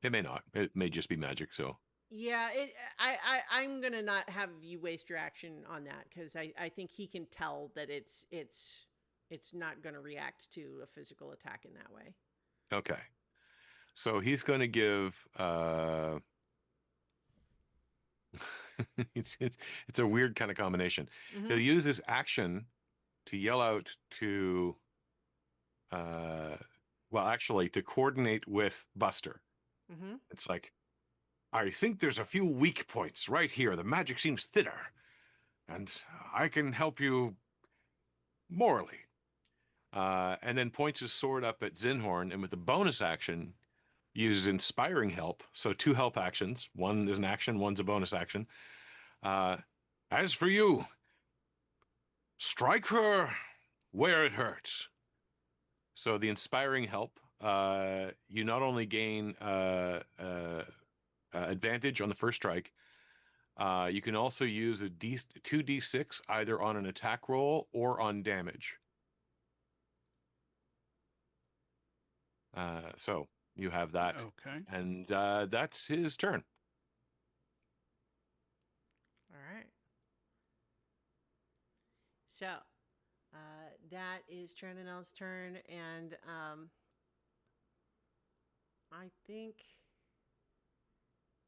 Speaker 2: It may not. It may just be magic. So
Speaker 1: Yeah, I'm gonna not have you waste your action on that because I think he can tell that it's not gonna react to a physical attack in that way.
Speaker 2: okay. So he's going to give. It's a weird kind of combination.
Speaker 1: Mm-hmm.
Speaker 2: He'll use his action to yell out to. Well, actually, to coordinate with Buster.
Speaker 1: Mm-hmm.
Speaker 2: It's like, I think there's a few weak points right here. The magic seems thinner, and I can help you morally. And then points his sword up at Zinhorn, and with a bonus action, uses inspiring help. So 2 help actions. One is an action, one's a bonus action. As for you, strike her where it hurts. So the inspiring help, you not only gain advantage on the first strike, you can also use a 2d6 either on an attack roll or on damage. So you have that.
Speaker 4: Okay.
Speaker 2: And that's his turn.
Speaker 1: All right. So that is Trendinel's turn, and I think,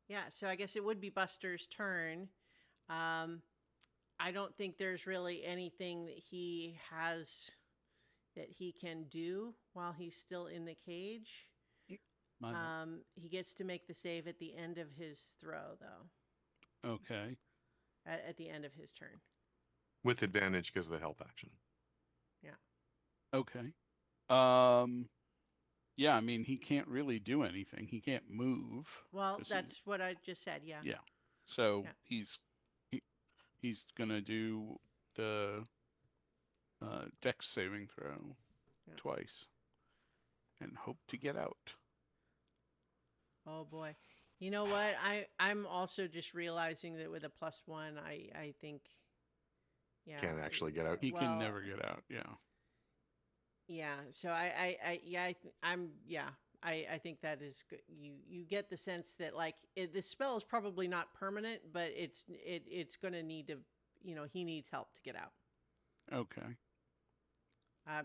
Speaker 1: yeah. So I guess it would be Buster's turn. I don't think there's really anything that he has that he can do while he's still in the cage.
Speaker 4: My bad.
Speaker 1: He gets to make the save at the end of his throw, though.
Speaker 4: Okay.
Speaker 1: At the end of his turn.
Speaker 2: With advantage because of the help action.
Speaker 1: Yeah.
Speaker 4: Okay. Yeah, I mean, he can't really do anything. He can't move.
Speaker 1: Well,
Speaker 4: 'cause
Speaker 1: that's what I just said. Yeah.
Speaker 4: Yeah. So
Speaker 1: Yeah.
Speaker 4: he's gonna do the dex saving throw twice and hope to get out.
Speaker 1: Oh boy. You know what? I'm also just realizing that with a +1, I think, yeah,
Speaker 2: Can't actually get out.
Speaker 4: He can
Speaker 1: well,
Speaker 4: never get out. Yeah.
Speaker 1: yeah. So yeah, I think that is good. You get the sense that like the spell is probably not permanent, but it's going to need to, he needs help to get out.
Speaker 4: Okay.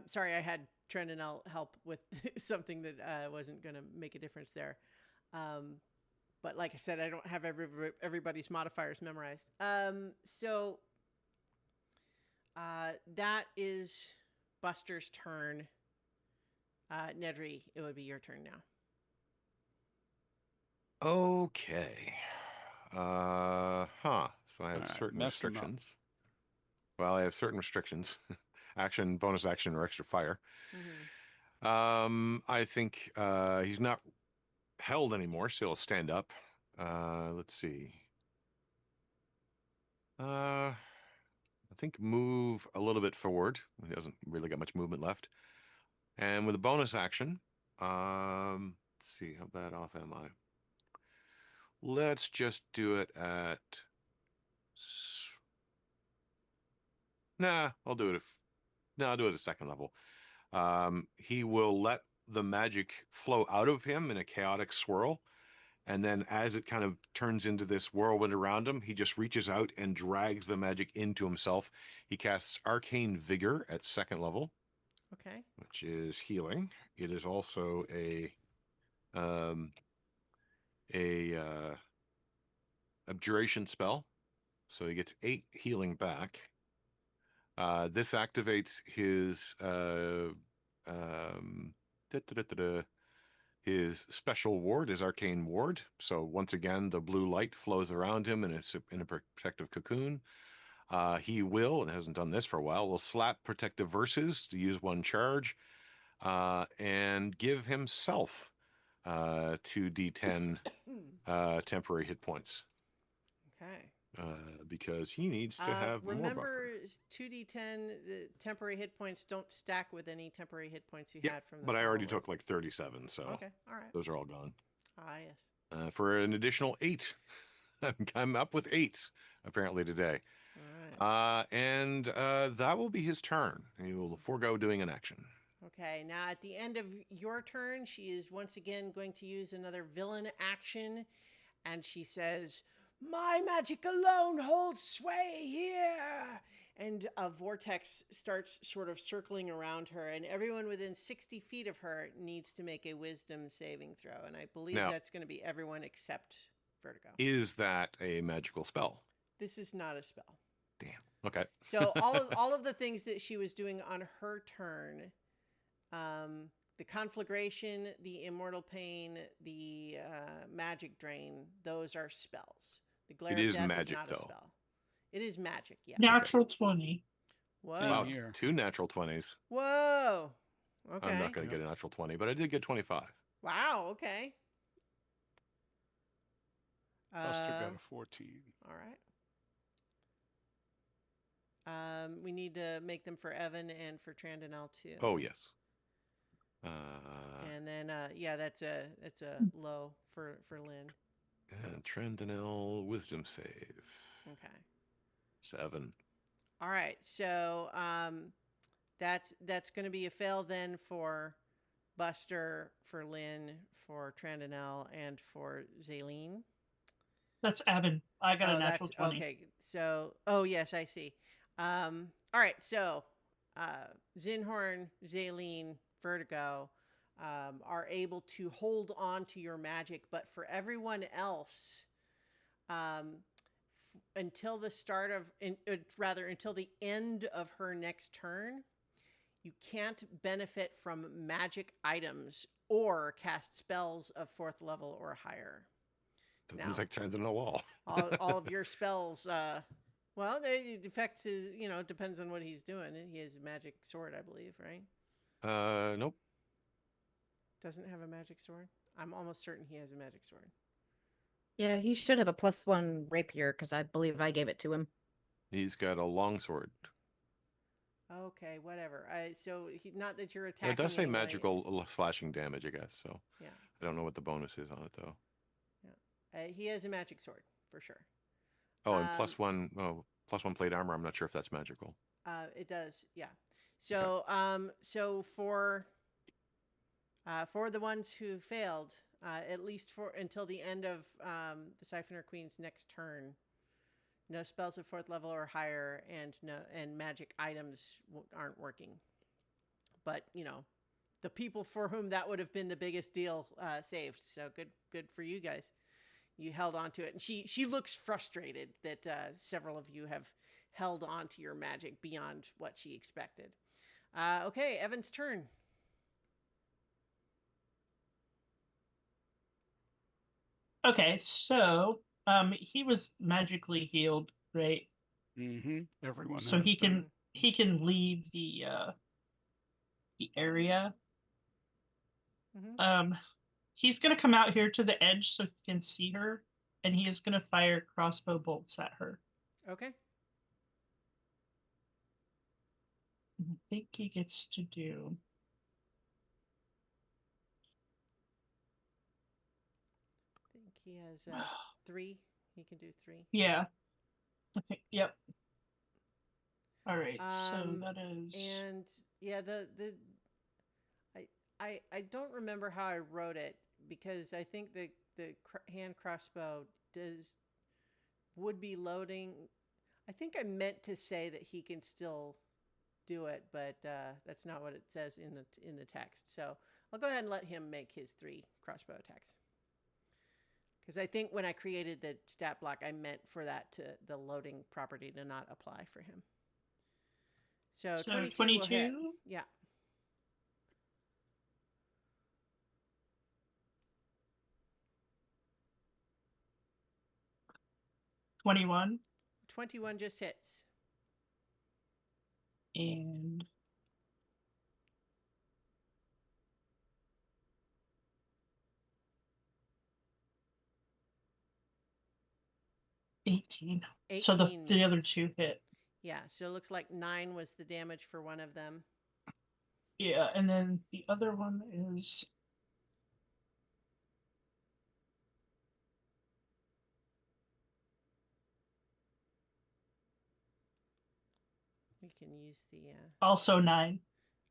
Speaker 1: Sorry, I had Trendinel help with something that wasn't going to make a difference there. But like I said, I don't have everybody's modifiers memorized. So that is Buster's turn. Nedry, it would be your turn now.
Speaker 2: Okay. So I have
Speaker 4: Alright,
Speaker 2: certain
Speaker 4: mess 'em up.
Speaker 2: restrictions. Well, I have certain restrictions. Action, bonus action, or extra fire. I think he's not held anymore, so he'll stand up. Let's see. I think move a little bit forward. He doesn't really got much movement left. And with a bonus action, let's see, how bad off am I? Let's just do it at. Nah, I'll do it I'll do it at second level. He will let the magic flow out of him in a chaotic swirl. And then as it kind of turns into this whirlwind around him, he just reaches out and drags the magic into himself. He casts Arcane Vigor at second level.
Speaker 1: Okay.
Speaker 2: Which is healing. It is also a abjuration spell. So he gets 8 healing back. This activates his his special ward, his arcane ward. So once again, the blue light flows around him in a protective cocoon. He will, and hasn't done this for a while, will slap protective verses to use 1 charge, and give himself 2d10 temporary hit points.
Speaker 1: Okay.
Speaker 2: Because he needs to have more
Speaker 1: remember,
Speaker 2: buffer.
Speaker 1: 2d10 the temporary hit points don't stack with any temporary hit points you
Speaker 2: Yeah,
Speaker 1: had from the
Speaker 2: but I already
Speaker 1: forward.
Speaker 2: took like 37, so
Speaker 1: Okay, all right.
Speaker 2: those are all gone.
Speaker 1: Ah, yes.
Speaker 2: For an additional 8. I'm up with 8 apparently today.
Speaker 1: All right.
Speaker 2: And that will be his turn. He will forego doing an action.
Speaker 1: Okay, now at the end of your turn, she is once again going to use another villain action, and she says, "My magic alone holds sway here!" And a vortex starts sort of circling around her, and everyone within 60 feet of her needs to make a wisdom saving throw. And I believe
Speaker 2: Now,
Speaker 1: that's going to be everyone except Vertigo.
Speaker 2: Is that a magical spell?
Speaker 1: This is not a spell.
Speaker 2: Damn. Okay.
Speaker 1: So all of the things that she was doing on her turn, the conflagration, the immortal pain, the magic drain, those are spells. The glare
Speaker 2: It
Speaker 1: of
Speaker 2: is
Speaker 1: death
Speaker 2: magic,
Speaker 1: is not
Speaker 2: though.
Speaker 1: a spell. It is magic, yeah.
Speaker 3: Natural 20.
Speaker 1: Whoa.
Speaker 4: Same
Speaker 2: Wow,
Speaker 4: here.
Speaker 2: 2 natural 20s.
Speaker 1: Whoa. Okay.
Speaker 2: I'm not going to
Speaker 4: Yep.
Speaker 2: get a natural 20, but I did get 25.
Speaker 1: Wow, okay.
Speaker 4: Buster got a 14.
Speaker 1: All right. We need to make them for Evan and for Trandonel too.
Speaker 2: Oh, yes.
Speaker 1: And then yeah, that's a low for Lynn.
Speaker 2: And Trandonel wisdom save.
Speaker 1: Okay.
Speaker 2: 7.
Speaker 1: All right. So that's going to be a fail then for Buster, for Lynn, for Trandonel, and for Zaleen.
Speaker 3: That's Evan. I got a natural 20.
Speaker 1: Okay. So, oh yes, I see. All right. So, Zinhorn, Zaleen, Vertigo are able to hold on to your magic, but for everyone else, until the start of, until the end of her next turn, you can't benefit from magic items or cast spells of 4th level or higher.
Speaker 2: Doesn't
Speaker 1: Now,
Speaker 2: affect Trandonel at all.
Speaker 1: all of your spells, well, it affects his, depends on what he's doing. He has a magic sword, I believe, right?
Speaker 2: Nope.
Speaker 1: Doesn't have a magic sword? I'm almost certain he has a magic sword.
Speaker 5: Yeah, he should have a +1 rapier because I believe I gave it to him.
Speaker 2: He's got a longsword.
Speaker 1: Okay, whatever. So not that you're attacking.
Speaker 2: It does say
Speaker 1: anybody.
Speaker 2: magical slashing damage, I guess. So
Speaker 1: Yeah.
Speaker 2: I don't know what the bonus is on it though.
Speaker 1: He has a magic sword for sure.
Speaker 2: Oh, and
Speaker 1: Um,
Speaker 2: +1 plate armor. I'm not sure if that's magical.
Speaker 1: It does, yeah. So, so for the ones who failed, at least for until the end of the Siphoner Queen's next turn, no spells of 4th level or higher, and magic items aren't working. But the people for whom that would have been the biggest deal saved. So good for you guys. You held on to it, and she looks frustrated that several of you have held on to your magic beyond what she expected. Okay, Evan's turn.
Speaker 3: Okay, so he was magically healed, right?
Speaker 4: Mm-hmm. Everyone
Speaker 3: So
Speaker 4: has
Speaker 3: he
Speaker 4: been.
Speaker 3: can leave the area.
Speaker 1: Mm-hmm.
Speaker 3: He's gonna come out here to the edge so he can see her, and he is gonna fire crossbow bolts at her.
Speaker 1: Okay.
Speaker 3: I think he gets to do.
Speaker 1: I think he has 3. He can do 3.
Speaker 3: Yeah. Okay. Yep. All right. So that is.
Speaker 1: And yeah, I don't remember how I wrote it, because I think the hand crossbow would be loading. I think I meant to say that he can still do it, but that's not what it says in the text. So I'll go ahead and let him make his 3 crossbow attacks, because I think when I created the stat block, I meant for the loading property to not apply for him. So 22 will hit.
Speaker 3: 22.
Speaker 1: Yeah.
Speaker 3: 21
Speaker 1: 21 just hits.
Speaker 3: and 18. So
Speaker 1: 18
Speaker 3: the other
Speaker 1: misses.
Speaker 3: 2 hit.
Speaker 1: Yeah, so it looks like 9 was the damage for one of them.
Speaker 3: Yeah, and then the other one is
Speaker 1: We can use the
Speaker 3: also 9.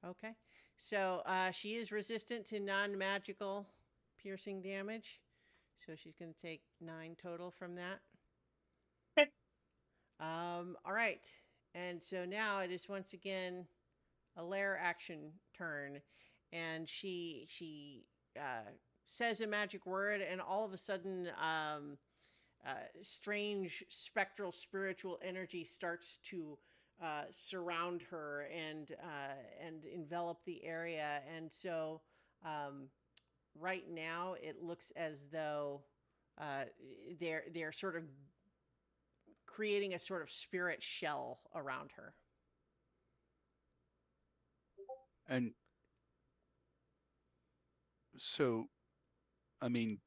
Speaker 1: okay. So she is resistant to non-magical piercing damage, so she's going to take 9 total from that.
Speaker 3: Okay.
Speaker 1: All right, and so now it is once again a lair action turn, and she says a magic word, and all of a sudden strange spectral spiritual energy starts to surround her and envelop the area. And so right now it looks as though they're sort of creating a sort of spirit shell around her.
Speaker 4: And so, I mean,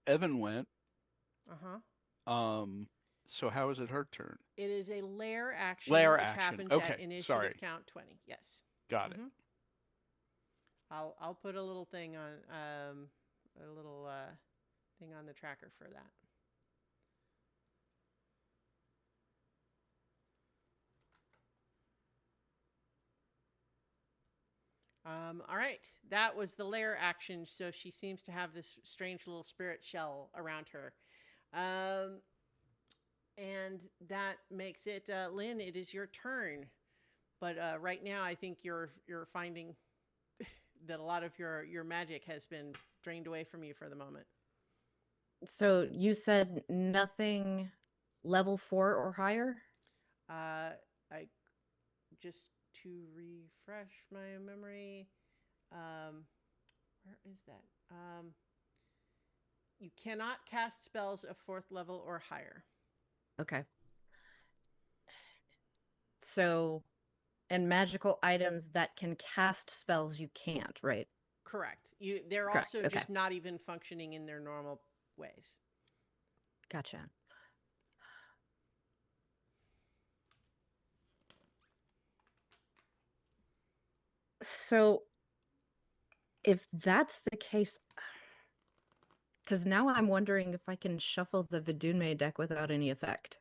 Speaker 4: Evan went.
Speaker 1: Uh-huh.
Speaker 4: So how is it her turn?
Speaker 1: It is a lair action,
Speaker 4: Lair
Speaker 1: which
Speaker 4: action.
Speaker 1: happens
Speaker 4: Okay,
Speaker 1: at initiative
Speaker 4: sorry.
Speaker 1: count 20. Yes.
Speaker 4: Got it.
Speaker 1: I'll put a little thing on a little thing on the tracker for that. All right, that was the lair action. So she seems to have this strange little spirit shell around her, and that makes it Lynn. It is your turn, but right now I think you're finding that a lot of your magic has been drained away from you for the moment.
Speaker 5: So you said nothing level 4 or higher?
Speaker 1: I just to refresh my memory. Where is that? You cannot cast spells of 4th level or higher.
Speaker 5: Okay. So, and magical items that can cast spells you can't, right?
Speaker 1: Correct. They're
Speaker 5: Correct,
Speaker 1: also
Speaker 5: okay.
Speaker 1: just not even functioning in their normal ways.
Speaker 5: Gotcha. So, if that's the case, Because now I'm wondering if I can shuffle the Vidunme deck without any effect.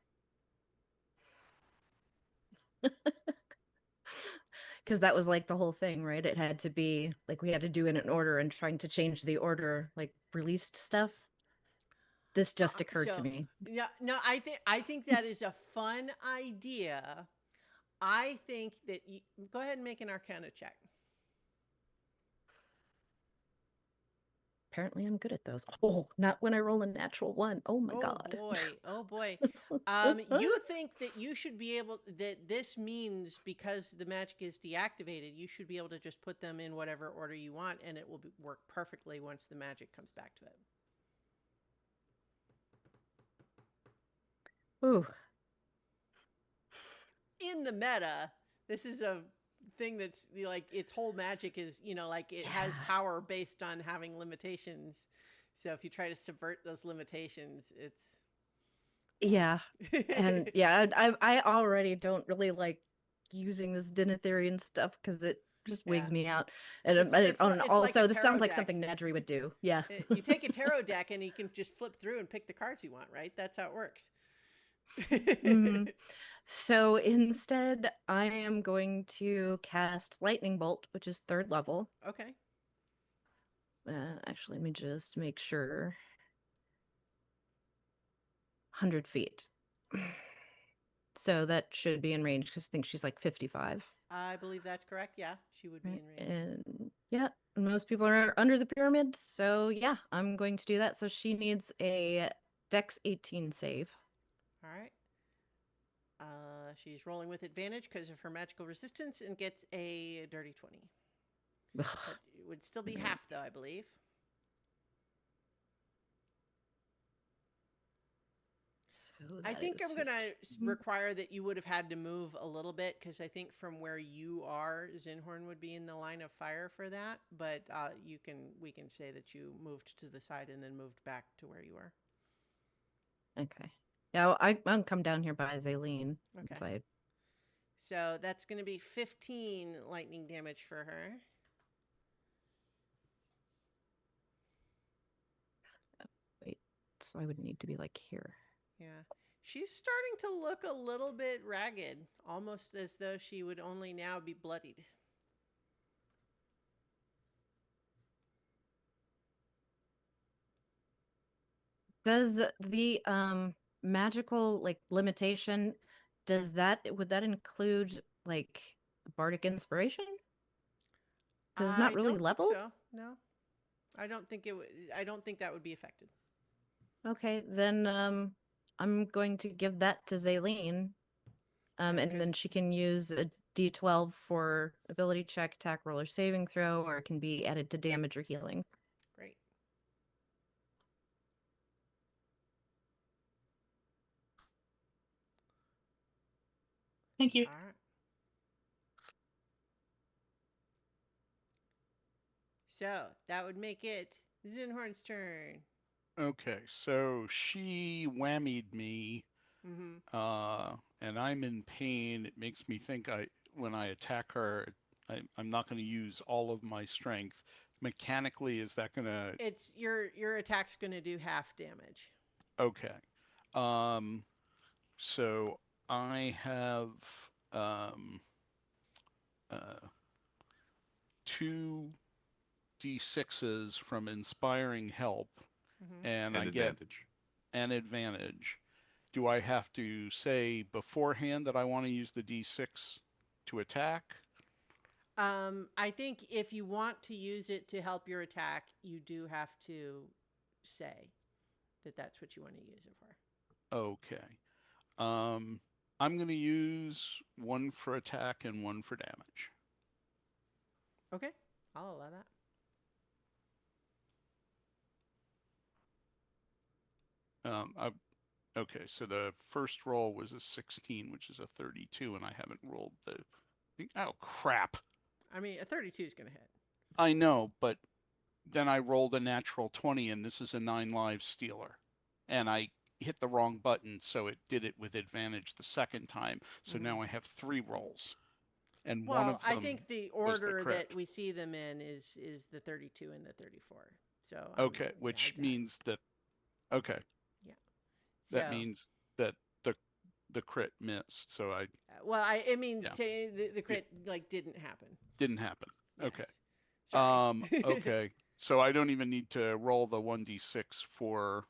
Speaker 5: Because that was like the whole thing, right? It had to be like we had to do it in an order, and trying to change the order like released stuff. This just occurred to
Speaker 1: So,
Speaker 5: me.
Speaker 1: yeah, no, I think that is a fun idea. I think that you go ahead and make an Arcana check.
Speaker 5: Apparently, I'm good at those. Oh, not when I roll a natural one. Oh my
Speaker 1: Oh
Speaker 5: god.
Speaker 1: boy, oh boy. You think that you should be able that this means because the magic is deactivated, you should be able to just put them in whatever order you want, and it will work perfectly once the magic comes back to it.
Speaker 5: Ooh.
Speaker 1: In the meta, this is a thing that's like its whole magic is, like it has
Speaker 5: Yeah.
Speaker 1: power based on having limitations. So if you try to subvert those limitations, it's
Speaker 5: Yeah. And yeah, I already don't really like using this Denetherian stuff because it just wigs
Speaker 1: yeah.
Speaker 5: me out. And,
Speaker 1: It's like
Speaker 5: also,
Speaker 1: a
Speaker 5: this
Speaker 1: tarot
Speaker 5: sounds like
Speaker 1: deck.
Speaker 5: something Nedry would do. Yeah.
Speaker 1: You take a tarot deck and you can just flip through and pick the cards you want, right? That's how it works.
Speaker 5: Mhm. So instead, I am going to cast Lightning Bolt, which is 3rd level.
Speaker 1: Okay.
Speaker 5: Actually, let me just make sure. 100 feet. So that should be in range because I think she's like 55.
Speaker 1: I believe that's correct. Yeah, she would be
Speaker 5: Right?
Speaker 1: in range.
Speaker 5: And yeah, most people are under the pyramid. So yeah, I'm going to do that. So she needs a Dex 18 save.
Speaker 1: All right. She's rolling with advantage because of her magical resistance and gets a dirty 20. But it would still be half, though, I believe.
Speaker 5: So
Speaker 1: I
Speaker 5: that
Speaker 1: think
Speaker 5: is
Speaker 1: I'm going to
Speaker 5: 15.
Speaker 1: require that you would have had to move a little bit because I think from where you are, Zinhorn would be in the line of fire for that. But we can say that you moved to the side and then moved back to where you were.
Speaker 5: Okay. Yeah, I'll come down here by Zaleen.
Speaker 1: Okay.
Speaker 5: Inside.
Speaker 1: So that's going to be 15 lightning damage for her.
Speaker 5: Wait, so I would need to be like here.
Speaker 1: Yeah. She's starting to look a little bit ragged, almost as though she would only now be bloodied.
Speaker 5: Does the magical like limitation would that include like bardic inspiration? Because it's not
Speaker 1: I
Speaker 5: really
Speaker 1: don't think
Speaker 5: leveled?
Speaker 1: so. No. I don't think I don't think that would be affected.
Speaker 5: Okay, then I'm going to give that to Zaleen.
Speaker 1: Yeah,
Speaker 5: And
Speaker 1: 'cause-
Speaker 5: then she can use a D12 for ability check, attack roll, or saving throw, or it can be added to damage or healing.
Speaker 1: Great.
Speaker 3: Thank you.
Speaker 1: All right. So that would make it Zinhorn's turn.
Speaker 4: Okay, so she whammied me,
Speaker 1: Mm-hmm.
Speaker 4: and I'm in pain. It makes me think when I attack her, I'm not going to use all of my strength. Mechanically, is that going to...
Speaker 1: It's your attack's going to do half damage.
Speaker 4: Okay. So I have uh, 2d6s from Inspiring Help,
Speaker 1: Mm-hmm.
Speaker 4: and I
Speaker 2: And
Speaker 4: get
Speaker 2: advantage.
Speaker 4: an advantage. Do I have to say beforehand that I want to use the d6 to attack?
Speaker 1: I think if you want to use it to help your attack, you do have to say that that's what you want to use it for.
Speaker 4: Okay. I'm going to use one for attack and one for damage.
Speaker 1: Okay, I'll allow that.
Speaker 4: Okay, so the first roll was a 16, which is a 32, and I haven't rolled the... Oh, crap.
Speaker 1: I mean, a 32 is going to hit.
Speaker 4: I know, but then I rolled a natural 20, and this is a 9 lives stealer. And I hit the wrong button, so it did it with advantage the second time. So
Speaker 1: Mhm.
Speaker 4: now I have 3 rolls. and one
Speaker 1: Well,
Speaker 4: of
Speaker 1: I
Speaker 4: them
Speaker 1: think the
Speaker 4: was the
Speaker 1: order
Speaker 4: crit.
Speaker 1: that we see them in is the 32 and the 34. So
Speaker 4: Okay,
Speaker 1: yeah,
Speaker 4: which
Speaker 1: I got it.
Speaker 4: means that okay,
Speaker 1: Yeah.
Speaker 4: that
Speaker 1: So,
Speaker 4: means that the crit missed. So
Speaker 1: well, it means
Speaker 4: yeah,
Speaker 1: the
Speaker 4: it
Speaker 1: crit like didn't happen.
Speaker 4: didn't happen. Okay.
Speaker 1: Yes. Sorry.
Speaker 4: Okay. So I don't even need to roll the 1d6 for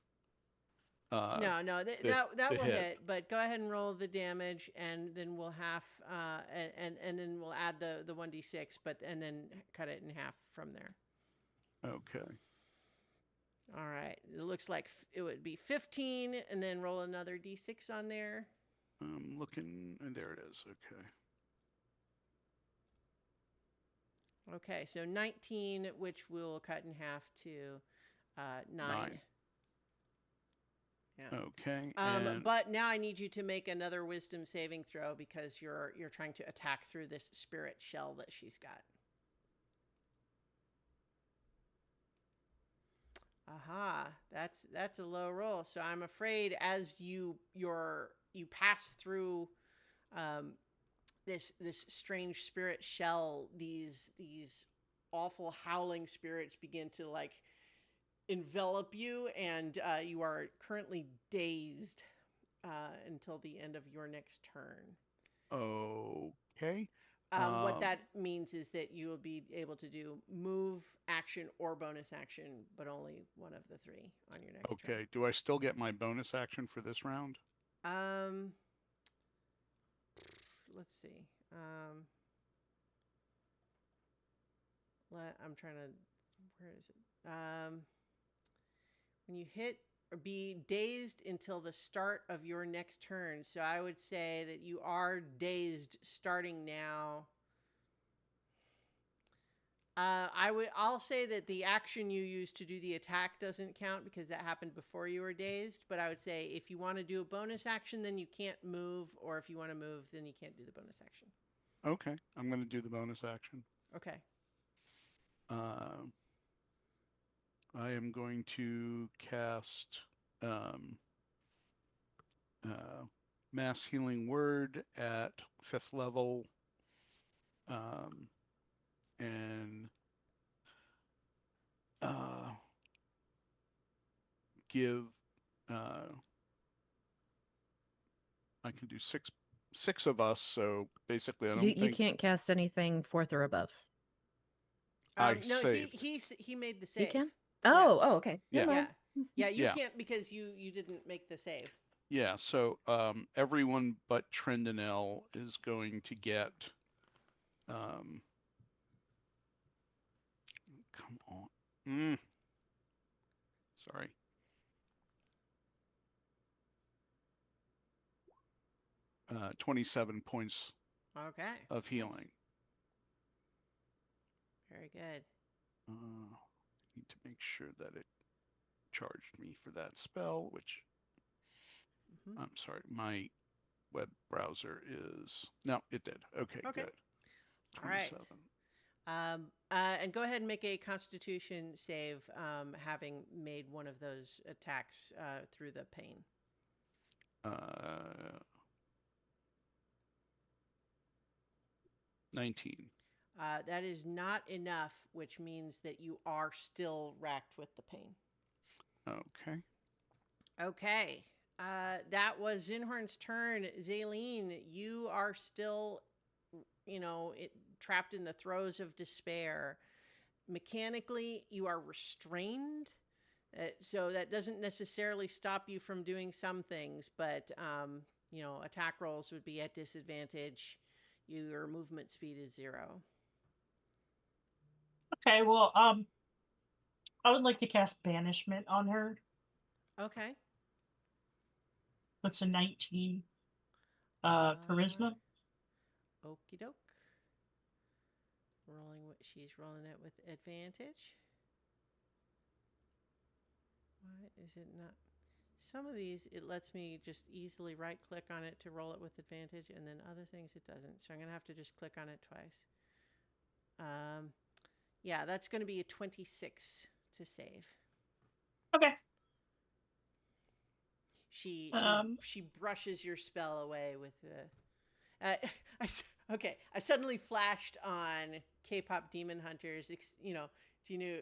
Speaker 1: No,
Speaker 4: the
Speaker 1: that
Speaker 4: the
Speaker 1: will
Speaker 4: hit.
Speaker 1: hit. But go ahead and roll the damage, and then we'll and then we'll add the 1d6, and then cut it in half from there.
Speaker 4: Okay.
Speaker 1: All right. It looks like it would be 15, and then roll another d6 on there.
Speaker 4: I'm looking, and there it is. Okay.
Speaker 1: Okay, so 19, which we'll cut in half to 9. Yeah.
Speaker 4: Okay. And
Speaker 1: But now I need you to make another wisdom saving throw because you're trying to attack through this spirit shell that she's got. Aha, that's a low roll. So I'm afraid as you pass through this strange spirit shell, these awful howling spirits begin to like envelop you, and you are currently dazed until the end of your next turn.
Speaker 4: okay.
Speaker 1: What that means is that you will be able to do move, action, or bonus action, but only one of the 3 on your next turn.
Speaker 4: Okay. Do I still get my bonus action for this round?
Speaker 1: Let's see. I'm trying to. Where is it? When you hit or be dazed until the start of your next turn. So I would say that you are dazed starting now. I'll say that the action you use to do the attack doesn't count because that happened before you were dazed. But I would say if you want to do a bonus action, then you can't move, or if you want to move, then you can't do the bonus action.
Speaker 4: Okay. I'm going to do the bonus action.
Speaker 1: Okay.
Speaker 4: I am going to cast Mass Healing Word at 5th level, and give. I can do six of us. So basically, I don't
Speaker 5: You
Speaker 4: think
Speaker 5: can't cast anything 4th or above.
Speaker 4: I
Speaker 1: No,
Speaker 4: saved.
Speaker 1: he made the
Speaker 5: You
Speaker 1: save.
Speaker 5: can? Oh, okay.
Speaker 4: Yeah.
Speaker 5: Never
Speaker 1: Yeah.
Speaker 5: mind.
Speaker 1: Yeah, you
Speaker 4: Yeah.
Speaker 1: can't because you didn't make the save.
Speaker 4: Yeah, so everyone but Trendinel is going to get come on. Sorry. Uh, 27 points
Speaker 1: Okay.
Speaker 4: of healing.
Speaker 1: Very good.
Speaker 4: Need to make sure that it charged me for that spell, which I'm sorry, my web browser is no, it did. Okay. Good. 27.
Speaker 1: All right. And go ahead and make a Constitution save, having made one of those attacks through the pain.
Speaker 4: 19.
Speaker 1: That is not enough, which means that you are still racked with the pain.
Speaker 4: Okay.
Speaker 1: Okay. That was Zinhorn's turn. Zaleen, you are still, trapped in the throes of despair. Mechanically, you are restrained. So that doesn't necessarily stop you from doing some things, but, attack rolls would be at disadvantage. Your movement speed is 0.
Speaker 3: Okay, well, I would like to cast Banishment on her.
Speaker 1: Okay.
Speaker 3: That's a 19 charisma.
Speaker 1: Okie doke. She's rolling it with advantage. Why is it not? Some of these, it lets me just easily right click on it to roll it with advantage, and then other things it doesn't. So I'm going to have to just click on it twice. Yeah, that's going to be a 26 to save.
Speaker 3: Okay.
Speaker 1: She brushes your spell away with the. Okay, I suddenly flashed on K-pop Demon Hunters,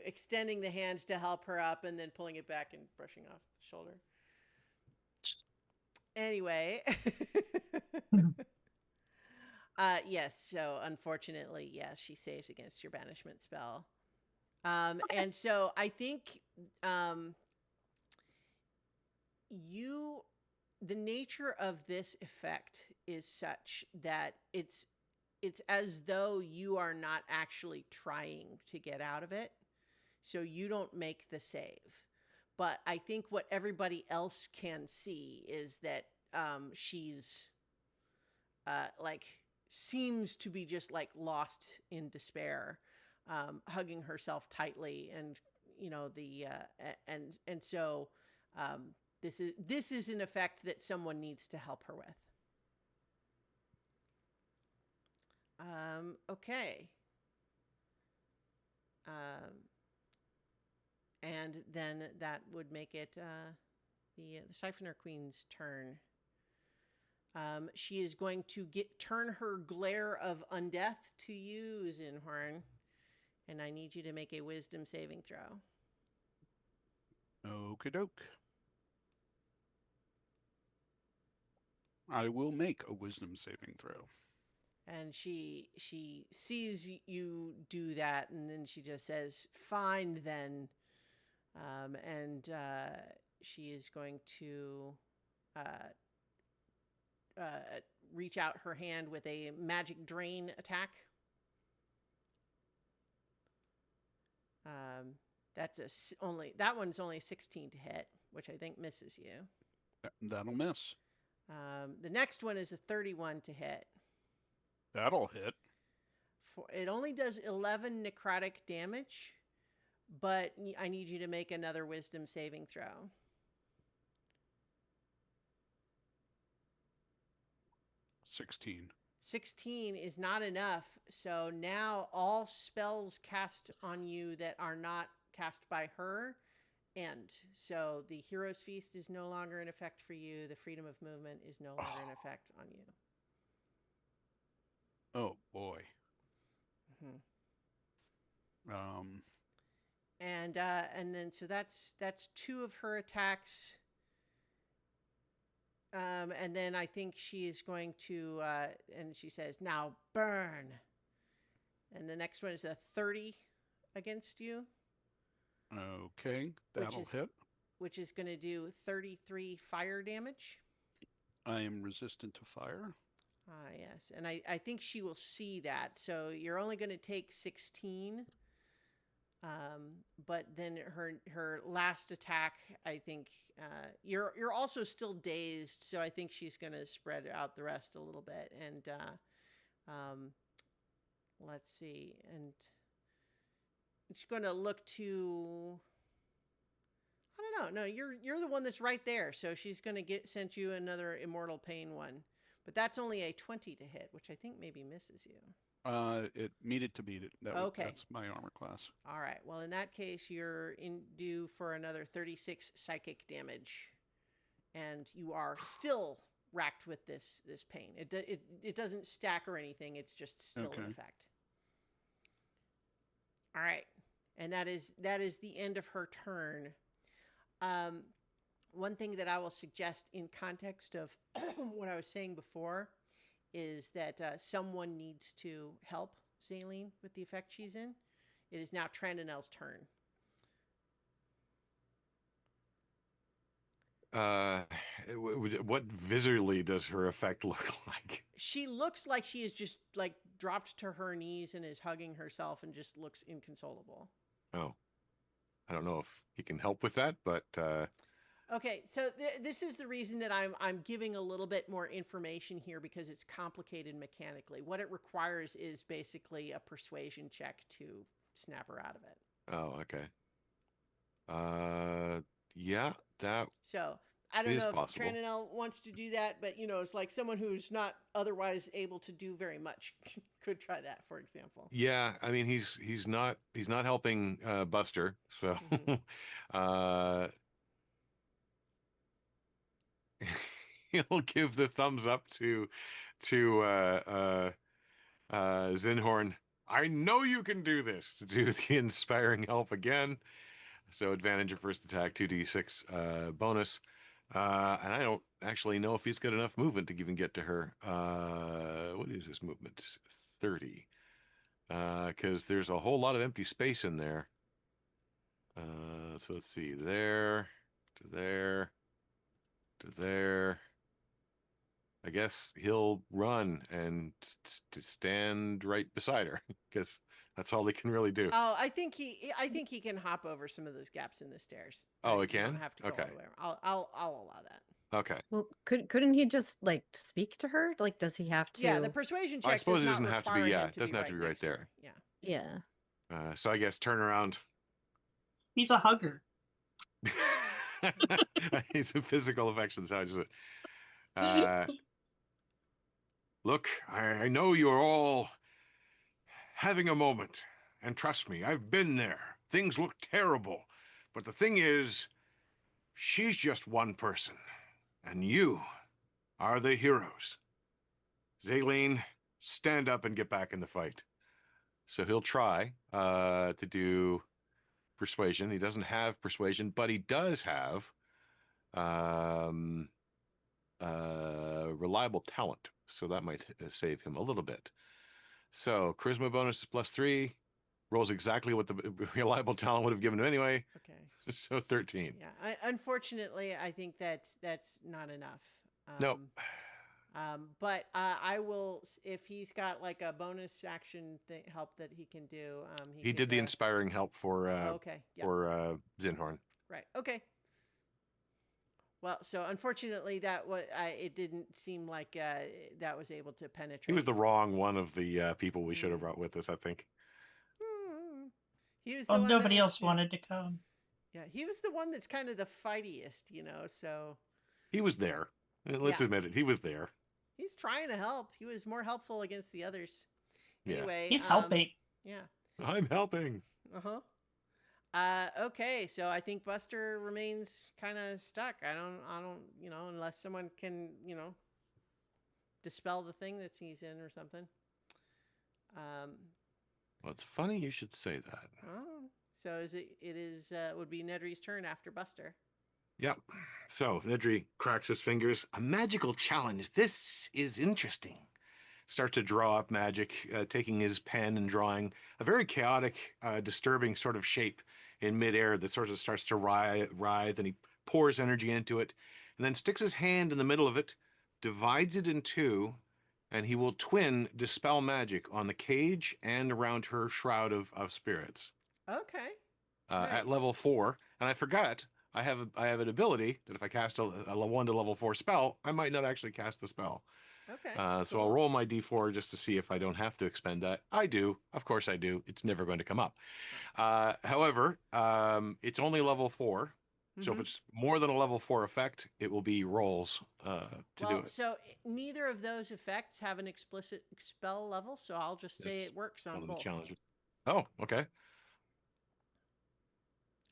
Speaker 1: extending the hand to help her up and then pulling it back and brushing off the shoulder. Anyway, yes, so unfortunately, yes, she saves against your banishment spell. And so I think the nature of this effect is such that it's as though you are not actually trying to get out of it, so you don't make the save. But I think what everybody else can see is that she's like seems to be just like lost in despair, hugging herself tightly, and and so this is an effect that someone needs to help her with. Okay. And then that would make it the Siphoner Queen's turn. She is going to turn her glare of undeath to you, Zinhorn, and I need you to make a wisdom saving throw.
Speaker 4: Okie doke. I will make a wisdom saving throw.
Speaker 1: And she sees you do that, and then she just says, "Fine, then." And she is going to reach out her hand with a magic drain attack. That one's only 16 to hit, which I think misses you.
Speaker 4: That'll miss.
Speaker 1: The next one is a 31 to hit.
Speaker 4: That'll hit.
Speaker 1: It only does 11 necrotic damage, but I need you to make another wisdom saving throw.
Speaker 4: 16.
Speaker 1: 16 is not enough, so now all spells cast on you that are not cast by her end. So the Hero's Feast is no longer in effect for you. The Freedom of Movement is no longer in effect on you.
Speaker 4: Oh, boy.
Speaker 1: Mm-hmm. And then so that's 2 of her attacks. And then I think she is going to and she says, "Now burn." And the next one is a 30 against you.
Speaker 4: Okay, that'll hit.
Speaker 1: Which is going to do 33 fire damage.
Speaker 4: I am resistant to fire.
Speaker 1: Yes. And I think she will see that. So you're only going to take 16. But then her last attack, I think you're also still dazed, so I think she's going to spread out the rest a little bit. And let's see, and it's going to look to. I don't know. No, you're the one that's right there, so she's going to sent you another Immortal Pain one, but that's only a 20 to hit, which I think maybe misses you.
Speaker 4: It needed to beat it.
Speaker 1: Okay.
Speaker 4: That's my armor class.
Speaker 1: All right. Well, in that case, you're due for another 36 psychic damage, and you are still racked with this pain. It doesn't stack or anything. It's just still in effect. All right, and that is the end of her turn. One thing that I will suggest in context of what I was saying before is that someone needs to help Zaleen with the effect she's in. It is now Trandanel's turn.
Speaker 2: What visually does her effect look like?
Speaker 1: She looks like she is just like dropped to her knees and is hugging herself and just looks inconsolable.
Speaker 2: Oh, I don't know if he can help with that, but
Speaker 1: okay, so this is the reason that I'm giving a little bit more information here, because it's complicated mechanically. What it requires is basically a persuasion check to snap her out of it.
Speaker 2: Oh, okay. Yeah, that.
Speaker 1: So I don't know if
Speaker 2: possible.
Speaker 1: Trandanel wants to do that, but it's like someone who's not otherwise able to do very much could try that, for example.
Speaker 2: Yeah, I mean he's not helping Buster, so he'll give the thumbs up to Zinhorn, I know you can do this, to do the inspiring help again. So advantage of first attack, 2d6 bonus. And I don't actually know if he's got enough movement to even get to her. What is his movement? 30. Because there's a whole lot of empty space in there. So let's see. There, to there, to there. I guess he'll run and stand right beside her because that's all he can really do.
Speaker 1: Oh, I think he can hop over some of those gaps in the stairs.
Speaker 2: Oh, he
Speaker 1: You
Speaker 2: can?
Speaker 1: don't have to go
Speaker 2: Okay.
Speaker 1: all the way around. I'll allow that.
Speaker 2: Okay.
Speaker 5: Well, couldn't he just like speak to her? Like, does he have to?
Speaker 1: Yeah, the persuasion check
Speaker 2: I suppose
Speaker 1: does
Speaker 2: it
Speaker 1: not
Speaker 2: doesn't have to be.
Speaker 1: require
Speaker 2: Yeah,
Speaker 1: him
Speaker 2: it doesn't have to be right
Speaker 1: next to
Speaker 2: there.
Speaker 1: her. Yeah.
Speaker 5: Yeah.
Speaker 2: So I guess turn around.
Speaker 3: He's a hugger.
Speaker 2: He's a physical affection. So I just. Look, I know you're all having a moment, and trust me, I've been there. Things look terrible, but the thing is, she's just one person, and you are the heroes. Zaylene, stand up and get back in the fight. So he'll try to do persuasion. He doesn't have persuasion, but he does have reliable talent. So that might save him a little bit. So charisma bonus is +3. Rolls exactly what the reliable talent would have given him anyway.
Speaker 1: Okay.
Speaker 2: So 13.
Speaker 1: Yeah. Unfortunately, I think that's not enough.
Speaker 2: Nope.
Speaker 1: But I will, if he's got like a bonus action help that he can do.
Speaker 2: He did the inspiring help for
Speaker 1: okay. Yep.
Speaker 2: for Zinhorn.
Speaker 1: Right. Okay. Well, so unfortunately, that was it didn't seem like that was able to penetrate.
Speaker 2: He was the wrong one of the people we should have brought with us, I think.
Speaker 1: He was.
Speaker 3: Well, nobody else wanted to come.
Speaker 1: Yeah, he was the one that's kind of the fightiest, so.
Speaker 2: He was there. Let's admit it. He was there.
Speaker 1: He's trying to help. He was more helpful against the others.
Speaker 2: Yeah.
Speaker 1: Anyway,
Speaker 3: he's helping.
Speaker 1: Yeah.
Speaker 2: I'm helping.
Speaker 1: Okay, so I think Buster remains kind of stuck. I don't, unless someone can, dispel the thing that he's in or something.
Speaker 2: Well, it's funny you should say that.
Speaker 1: Oh, so would be Nedry's turn after Buster.
Speaker 2: Yep. So Nedry cracks his fingers. A magical challenge. This is interesting. Starts to draw up magic, taking his pen and drawing a very chaotic, disturbing sort of shape in midair that sort of starts to writhe, and he pours energy into it, and then sticks his hand in the middle of it, divides it in two, and he will twin dispel magic on the cage and around her shroud of spirits.
Speaker 1: Okay.
Speaker 2: At
Speaker 1: Nice.
Speaker 2: level 4, and I forgot. I have an ability that if I cast a 1 to level 4 spell, I might not actually cast the spell.
Speaker 1: Okay.
Speaker 2: So I'll roll my d4 just to see if I don't have to expend that. I do. Of course I do. It's never going to come up. However, it's only level 4. So if it's more than a level 4 effect, it will be rolls to do it.
Speaker 1: So neither of those effects have an explicit spell level, so I'll just say
Speaker 2: That's
Speaker 1: it works on
Speaker 2: one of the
Speaker 1: both.
Speaker 2: challenges. Oh, okay.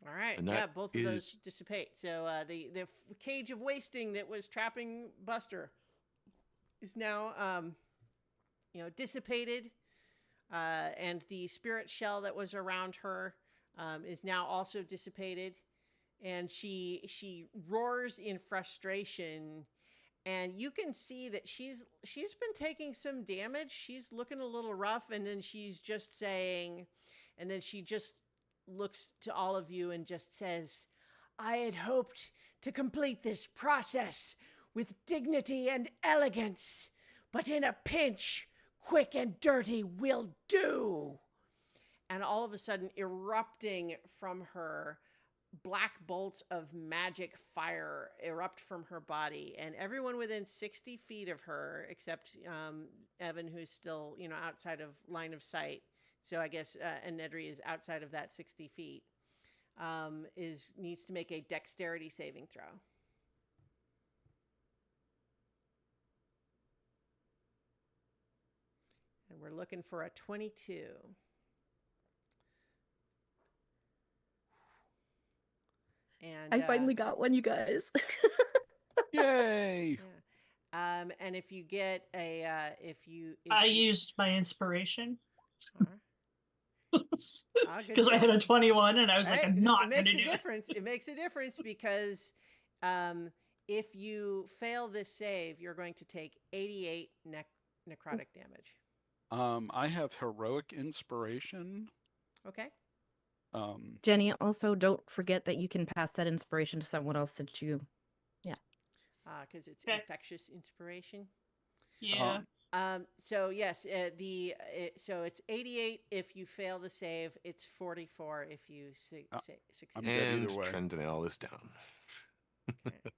Speaker 1: All right.
Speaker 2: And
Speaker 1: Yeah,
Speaker 2: that
Speaker 1: both of those dissipate. So the cage of wasting that was trapping Buster is now dissipated, and the spirit shell that was around her is now also dissipated, and she roars in frustration, and you can see that she's been taking some damage. She's looking a little rough, and then she's just saying, and then she just looks to all of you and just says, "I had hoped to complete this process with dignity and elegance, but in a pinch, quick and dirty will do." And all of a sudden, erupting from her, black bolts of magic fire erupt from her body, and everyone within 60 feet of her, except Evan, who's still, outside of line of sight. So I guess, and Nedry is outside of that 60 feet, needs to make a dexterity saving throw. And we're looking for a 22. And
Speaker 5: I finally got one, you guys.
Speaker 4: Yay!
Speaker 1: And if you get a, if
Speaker 3: I
Speaker 1: you,
Speaker 3: used my inspiration
Speaker 1: good
Speaker 3: because I had
Speaker 1: deal.
Speaker 3: a 21 and I was like,
Speaker 1: Right?
Speaker 3: I'm
Speaker 1: It
Speaker 3: not going
Speaker 1: makes
Speaker 3: to
Speaker 1: a
Speaker 3: do it.
Speaker 1: difference. It makes a difference because if you fail this save, you're going to take 88 necrotic damage.
Speaker 4: I have heroic inspiration.
Speaker 1: Okay.
Speaker 5: Jenny, also don't forget that you can pass that inspiration to someone else that you.
Speaker 1: Because it's
Speaker 3: Okay.
Speaker 1: infectious inspiration.
Speaker 3: Yeah.
Speaker 1: So yes, so it's 88 if you fail the save. It's 44 if you succeed.
Speaker 4: I'm dead
Speaker 2: And
Speaker 4: either way.
Speaker 2: Trendinel is down.
Speaker 1: Okay.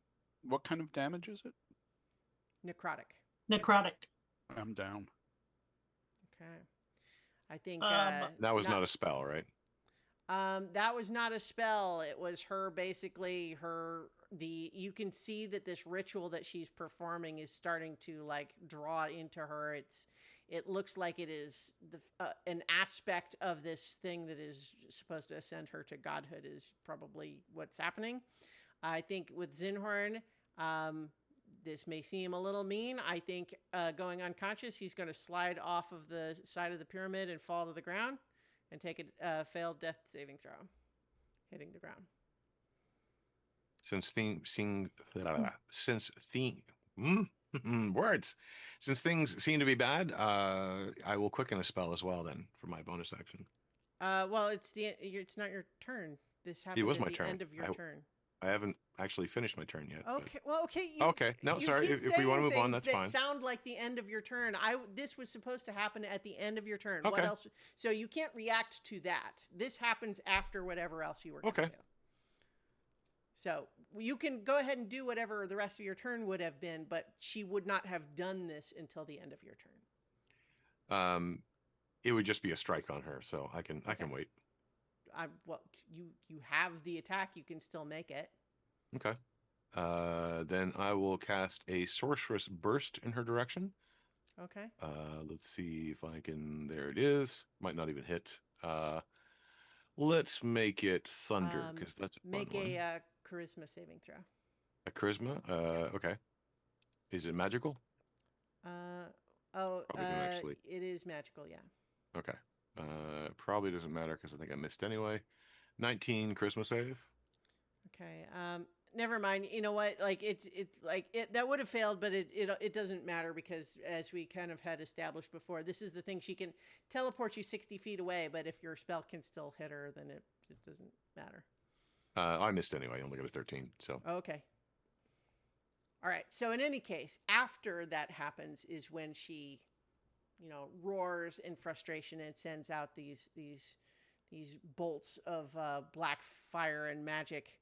Speaker 4: What kind of damage is it?
Speaker 1: Necrotic.
Speaker 3: Necrotic.
Speaker 4: I'm down.
Speaker 1: Okay. I think
Speaker 2: That was not a spell, right?
Speaker 1: that was not a spell. It was her basically you can see that this ritual that she's performing is starting to like draw into her. It looks like it is an aspect of this thing that is supposed to ascend her to godhood is probably what's happening. I think with Zinhorn, this may seem a little mean. I think going unconscious, he's going to slide off of the side of the pyramid and fall to the ground and take a failed death saving throw, hitting the ground.
Speaker 2: Since things seem to be bad, I will quicken a spell as well then for my bonus action.
Speaker 1: Well, it's not your turn. This happened
Speaker 2: was
Speaker 1: at
Speaker 2: my
Speaker 1: the
Speaker 2: turn.
Speaker 1: end of your turn.
Speaker 2: I haven't actually finished my turn yet.
Speaker 1: Okay. Well, okay.
Speaker 2: Okay. No, sorry.
Speaker 1: Keep
Speaker 2: If we want to
Speaker 1: saying
Speaker 2: move on,
Speaker 1: things
Speaker 2: that's fine.
Speaker 1: sound like the end of your turn. This was supposed to happen at the end of your turn.
Speaker 2: Okay.
Speaker 1: What else? So you can't react to that. This happens after whatever else you were going to do. So you can go ahead and do whatever the rest of your turn would have been, but she would not have done this until the end of your turn.
Speaker 2: It would just be a strike on her, so I can wait.
Speaker 1: Well, you have the attack. You can still make it.
Speaker 2: Okay. Then I will cast a sorceress burst in her direction.
Speaker 1: Okay.
Speaker 2: Let's see if I can. There it is. Might not even hit. Let's make it thunder because that's a
Speaker 1: make
Speaker 2: fun one.
Speaker 1: a charisma saving throw.
Speaker 2: A charisma. Okay. Is it magical?
Speaker 1: It is magical. Yeah.
Speaker 2: Okay. Probably doesn't matter because I think I missed anyway. 19 charisma save.
Speaker 1: Okay. Never mind. You know what? Like that would have failed, but it doesn't matter because as we kind of had established before, this is the thing. She can teleport you 60 feet away, but if your spell can still hit her, then it doesn't matter.
Speaker 2: I missed anyway. I only got a 13. So.
Speaker 1: Okay. All right. So in any case, after that happens is when she, roars in frustration and sends out these bolts of black fire and magic.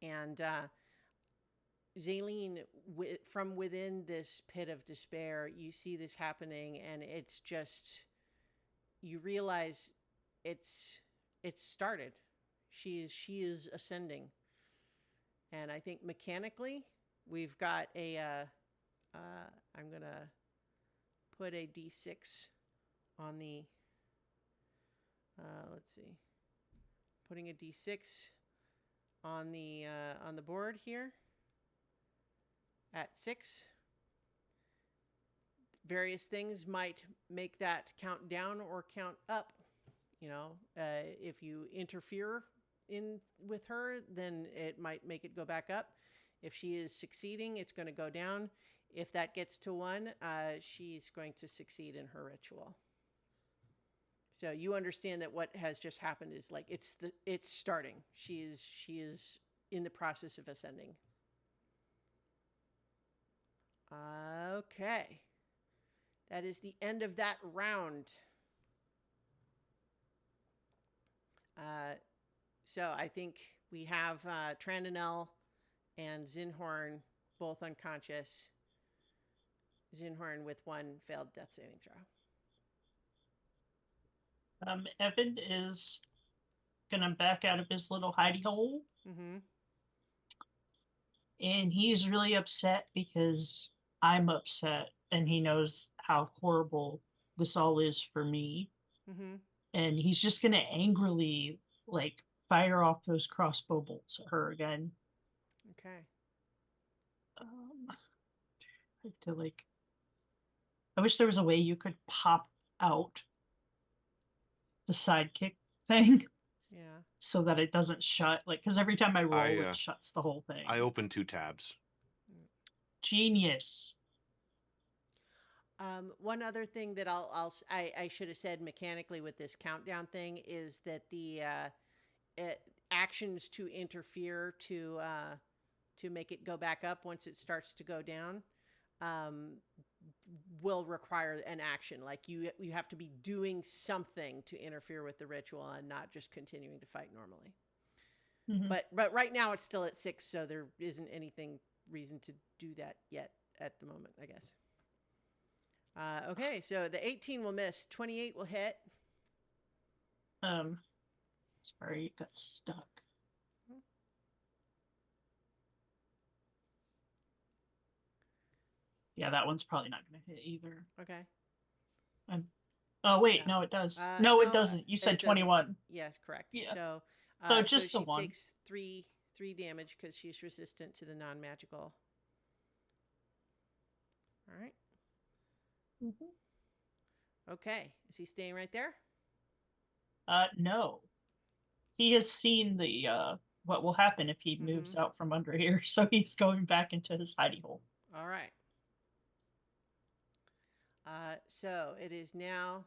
Speaker 1: And Zaylene, from within this pit of despair, you see this happening, and it's just, you realize it's started. She is ascending, and I think mechanically we've got I'm gonna put a D6 on the. Let's see, putting a D6 on the board here at 6. Various things might make that count down or count up. If you interfere with her, then it might make it go back up. If she is succeeding, it's going to go down. If that gets to 1, she's going to succeed in her ritual. So you understand that what has just happened is like it's starting. She is in the process of ascending. Okay. That is the end of that round. So I think we have Trandinel and Zinhorn both unconscious. Zinhorn with 1 failed death saving throw.
Speaker 3: Evan is gonna back out of his little hidey hole.
Speaker 1: Mm-hmm.
Speaker 3: And he's really upset because I'm upset, and he knows how horrible this all is for me.
Speaker 1: Mm-hmm.
Speaker 3: And he's just gonna angrily fire off those crossbow bolts at her again.
Speaker 1: Okay.
Speaker 3: to like. I wish there was a way you could pop out the sidekick thing
Speaker 1: Yeah.
Speaker 3: so that it doesn't shut. Like, because every time I roll,
Speaker 2: I,
Speaker 3: it shuts the whole thing.
Speaker 2: I opened 2 tabs.
Speaker 3: Genius.
Speaker 1: One other thing that I should have said mechanically with this countdown thing is that the actions to interfere to make it go back up once it starts to go down will require an action. Like you have to be doing something to interfere with the ritual and not just continuing to fight normally.
Speaker 3: Mhm.
Speaker 1: But right now it's still at 6, so there isn't anything reason to do that yet at the moment, I guess. Okay, so the 18 will miss, 28 will hit.
Speaker 3: Sorry, it got stuck. Yeah, that one's probably not going to hit either.
Speaker 1: Okay.
Speaker 3: Oh wait,
Speaker 1: Yeah.
Speaker 3: no, it does.
Speaker 1: No,
Speaker 3: No, it doesn't. You said
Speaker 1: it doesn't.
Speaker 3: 21.
Speaker 1: Yes, correct.
Speaker 3: Yeah.
Speaker 1: So,
Speaker 3: So just the
Speaker 1: she
Speaker 3: one.
Speaker 1: takes three damage because she's resistant to the non-magical. All right. Okay. Is he staying right there?
Speaker 3: No. He has seen the what will happen if he moves out from under here, so he's going back into his hidey hole.
Speaker 1: All right. So it is now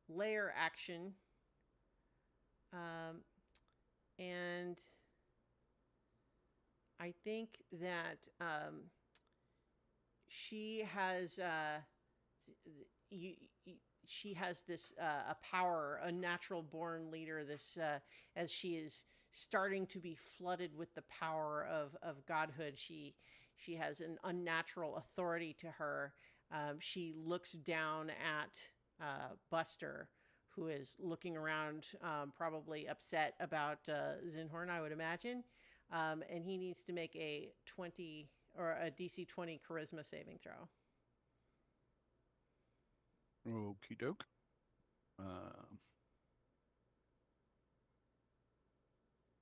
Speaker 1: layer action. And I think that she has she has this a power, a natural born leader. This as she is starting to be flooded with the power of godhood, she has an unnatural authority to her. She looks down at Buster, who is looking around, probably upset about Zinhorn, I would imagine. And he needs to make a 20 or a DC 20 charisma saving throw.
Speaker 4: Okie doke.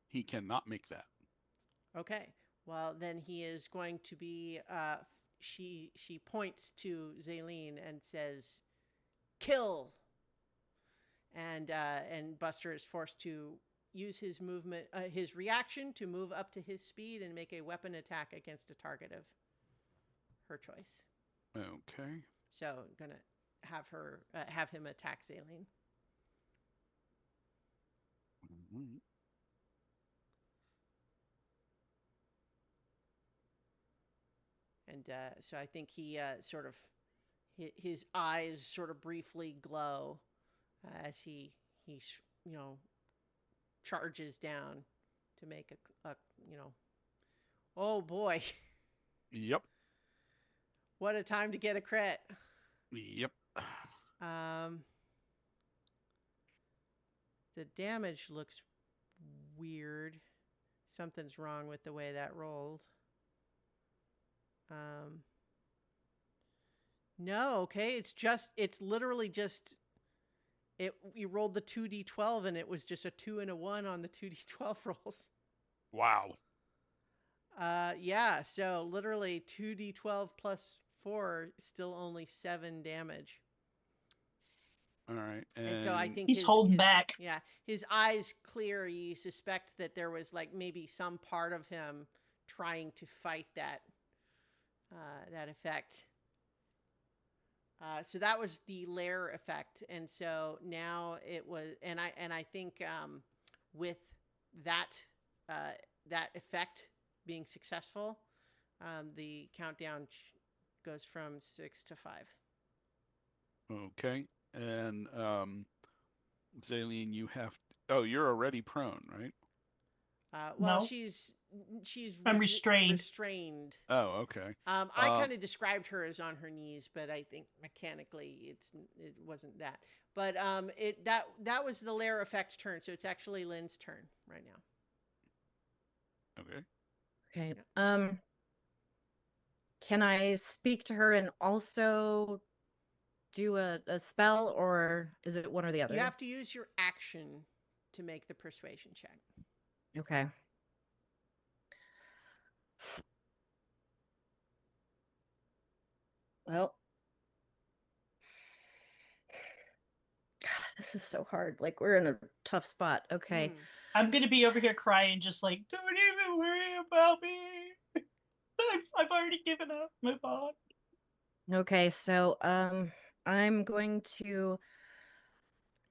Speaker 4: He cannot make that.
Speaker 1: Okay. Well, then he is going to be. She points to Zaylene and says, "Kill." And Buster is forced to use his movement, his reaction to move up to his speed and make a weapon attack against a target of her choice.
Speaker 4: Okay.
Speaker 1: So I'm gonna have him attack Zaylene.
Speaker 4: Mm-hmm.
Speaker 1: And so I think he sort of his eyes sort of briefly glow as he charges down to make a oh boy.
Speaker 4: Yep.
Speaker 1: What a time to get a crit.
Speaker 4: Yep.
Speaker 1: The damage looks weird. Something's wrong with the way that rolled. No, okay. It's literally just you rolled the 2d12 and it was just a 2 and a 1 on the 2d12 rolls.
Speaker 4: Wow.
Speaker 1: Yeah, so literally 2d12 plus 4, still only 7 damage.
Speaker 4: All right.
Speaker 1: And so I think
Speaker 3: he's holding back.
Speaker 1: Yeah, his eyes clear. You suspect that there was like maybe some part of him trying to fight that effect. So that was the lair effect, and so now it was, and I think with that effect being successful, the countdown goes from 6 to 5.
Speaker 4: Okay, and Zaylene, you have. You're already prone, right?
Speaker 1: Well,
Speaker 3: No.
Speaker 1: she's
Speaker 3: I'm restrained.
Speaker 1: Restrained.
Speaker 4: Oh, okay.
Speaker 1: I kind of described her as on her knees, but I think mechanically it wasn't that. But that was the lair effect turn, so it's actually Lynn's turn right now.
Speaker 4: Okay.
Speaker 5: Okay. Can I speak to her and also do a spell, or is it one or the other?
Speaker 1: You have to use your action to make the persuasion check.
Speaker 5: Okay. Well, God, this is so hard. Like, we're in a tough spot. Okay.
Speaker 1: Hmm.
Speaker 3: I'm gonna be over here crying, just like, don't even worry about me. I've already given up. Move on.
Speaker 5: Okay, so I'm going to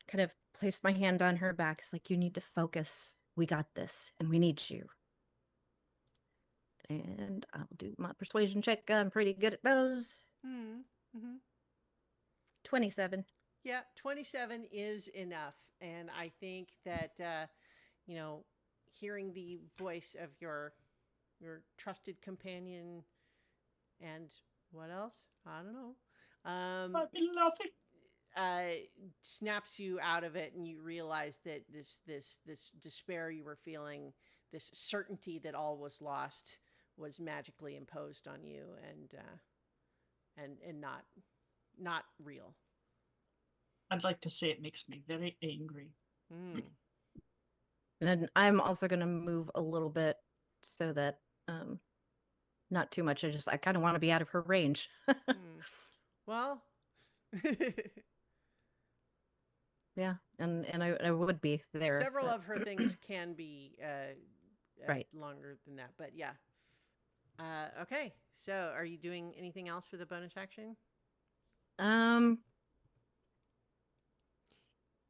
Speaker 5: kind of place my hand on her back. It's like, you need to focus. We got this, and we need you. And I'll do my persuasion check. I'm pretty good at those.
Speaker 1: Hmm. Hmm.
Speaker 5: 27.
Speaker 1: Yeah, 27 is enough. And I think that, you know, hearing the voice of your trusted companion and what else? I don't know.
Speaker 3: I've been laughing.
Speaker 1: Uh, snaps you out of it, and you realize that this despair you were feeling, this certainty that all was lost, was magically imposed on you, and not real.
Speaker 3: I'd like to say it makes me very angry.
Speaker 1: Mm.
Speaker 5: And then I'm also going to move a little bit so that not too much. I kind of want to be out of her range.
Speaker 1: Mm. Well,
Speaker 5: Yeah, and I would be there.
Speaker 1: several
Speaker 5: but-
Speaker 1: of her things can be
Speaker 5: Right.
Speaker 1: longer than that, but yeah. Okay, so are you doing anything else for the bonus action?
Speaker 5: Um,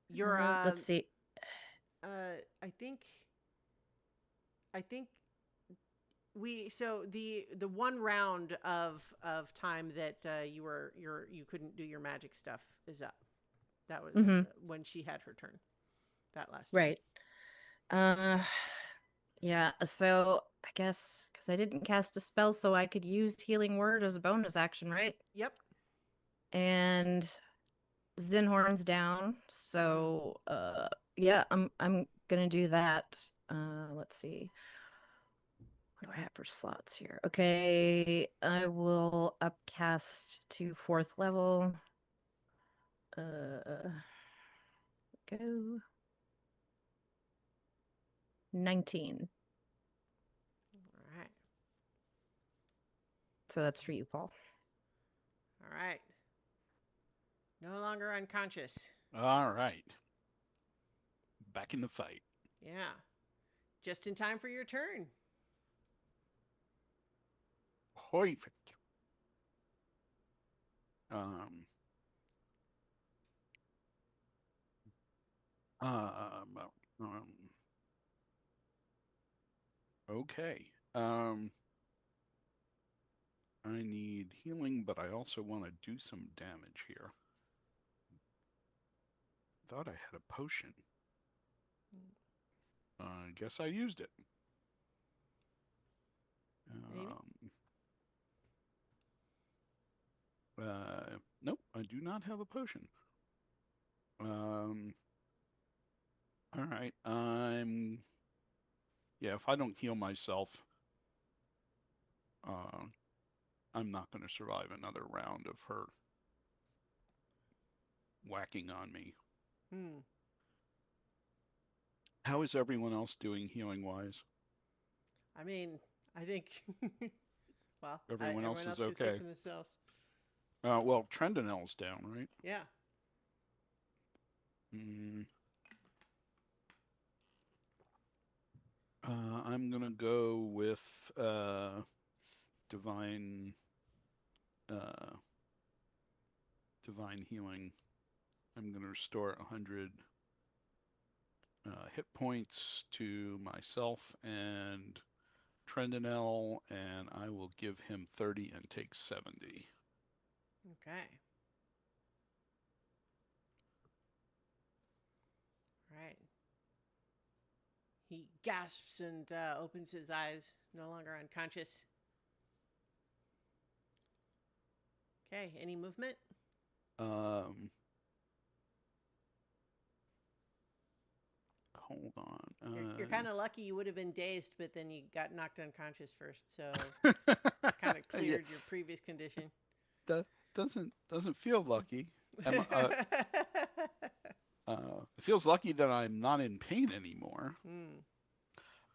Speaker 1: You're
Speaker 5: let's see.
Speaker 1: I think the one round of time that you couldn't do your magic stuff is up. That was
Speaker 5: Mhm.
Speaker 1: when she had her turn. That last turn.
Speaker 5: Right. Yeah, so I guess because I didn't cast a spell, so I could use Healing Word as a bonus action, right?
Speaker 1: Yep.
Speaker 5: And Zinhorn's down, so yeah, I'm gonna do that. Let's see. What do I have for slots here? Okay, I will upcast to 4th level. Go 19.
Speaker 1: All right.
Speaker 5: So that's for you, Paul.
Speaker 1: All right. No longer unconscious.
Speaker 4: All right. Back in the fight.
Speaker 1: Yeah. Just in time for your turn.
Speaker 4: Perfect. Um, um, um, okay. I need healing, but I also want to do some damage here. Thought I had a potion. I guess I used it.
Speaker 1: Maybe.
Speaker 4: Nope, I do not have a potion. All right, yeah, if I don't heal myself, I'm not going to survive another round of her whacking on me.
Speaker 1: Hmm.
Speaker 4: How is everyone else doing healing wise?
Speaker 1: I mean, I think. Well,
Speaker 4: Everyone else is
Speaker 1: can speak
Speaker 4: okay.
Speaker 1: for themselves.
Speaker 4: Well, Trendanel's down, right?
Speaker 1: Yeah.
Speaker 4: I'm gonna go with divine divine healing. I'm gonna restore 100 hit points to myself and Trendanel, and I will give him 30 and take 70.
Speaker 1: Okay. Right. He gasps and opens his eyes, no longer unconscious. Okay, any movement?
Speaker 4: Hold on.
Speaker 1: You're kind of lucky you would have been dazed, but then you got knocked unconscious first, so kind of cleared your previous condition.
Speaker 4: That doesn't feel lucky. It feels lucky that I'm not in pain anymore.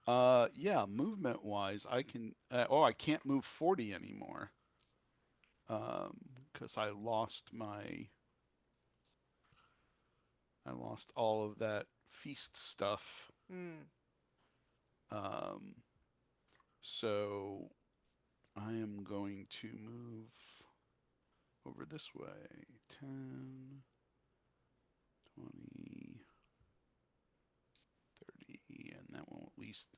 Speaker 4: Yeah, movement wise, I can. I can't move 40 anymore. because I lost all of that feast stuff. So I am going to move over this way. 10, 20, 30, and that will at least,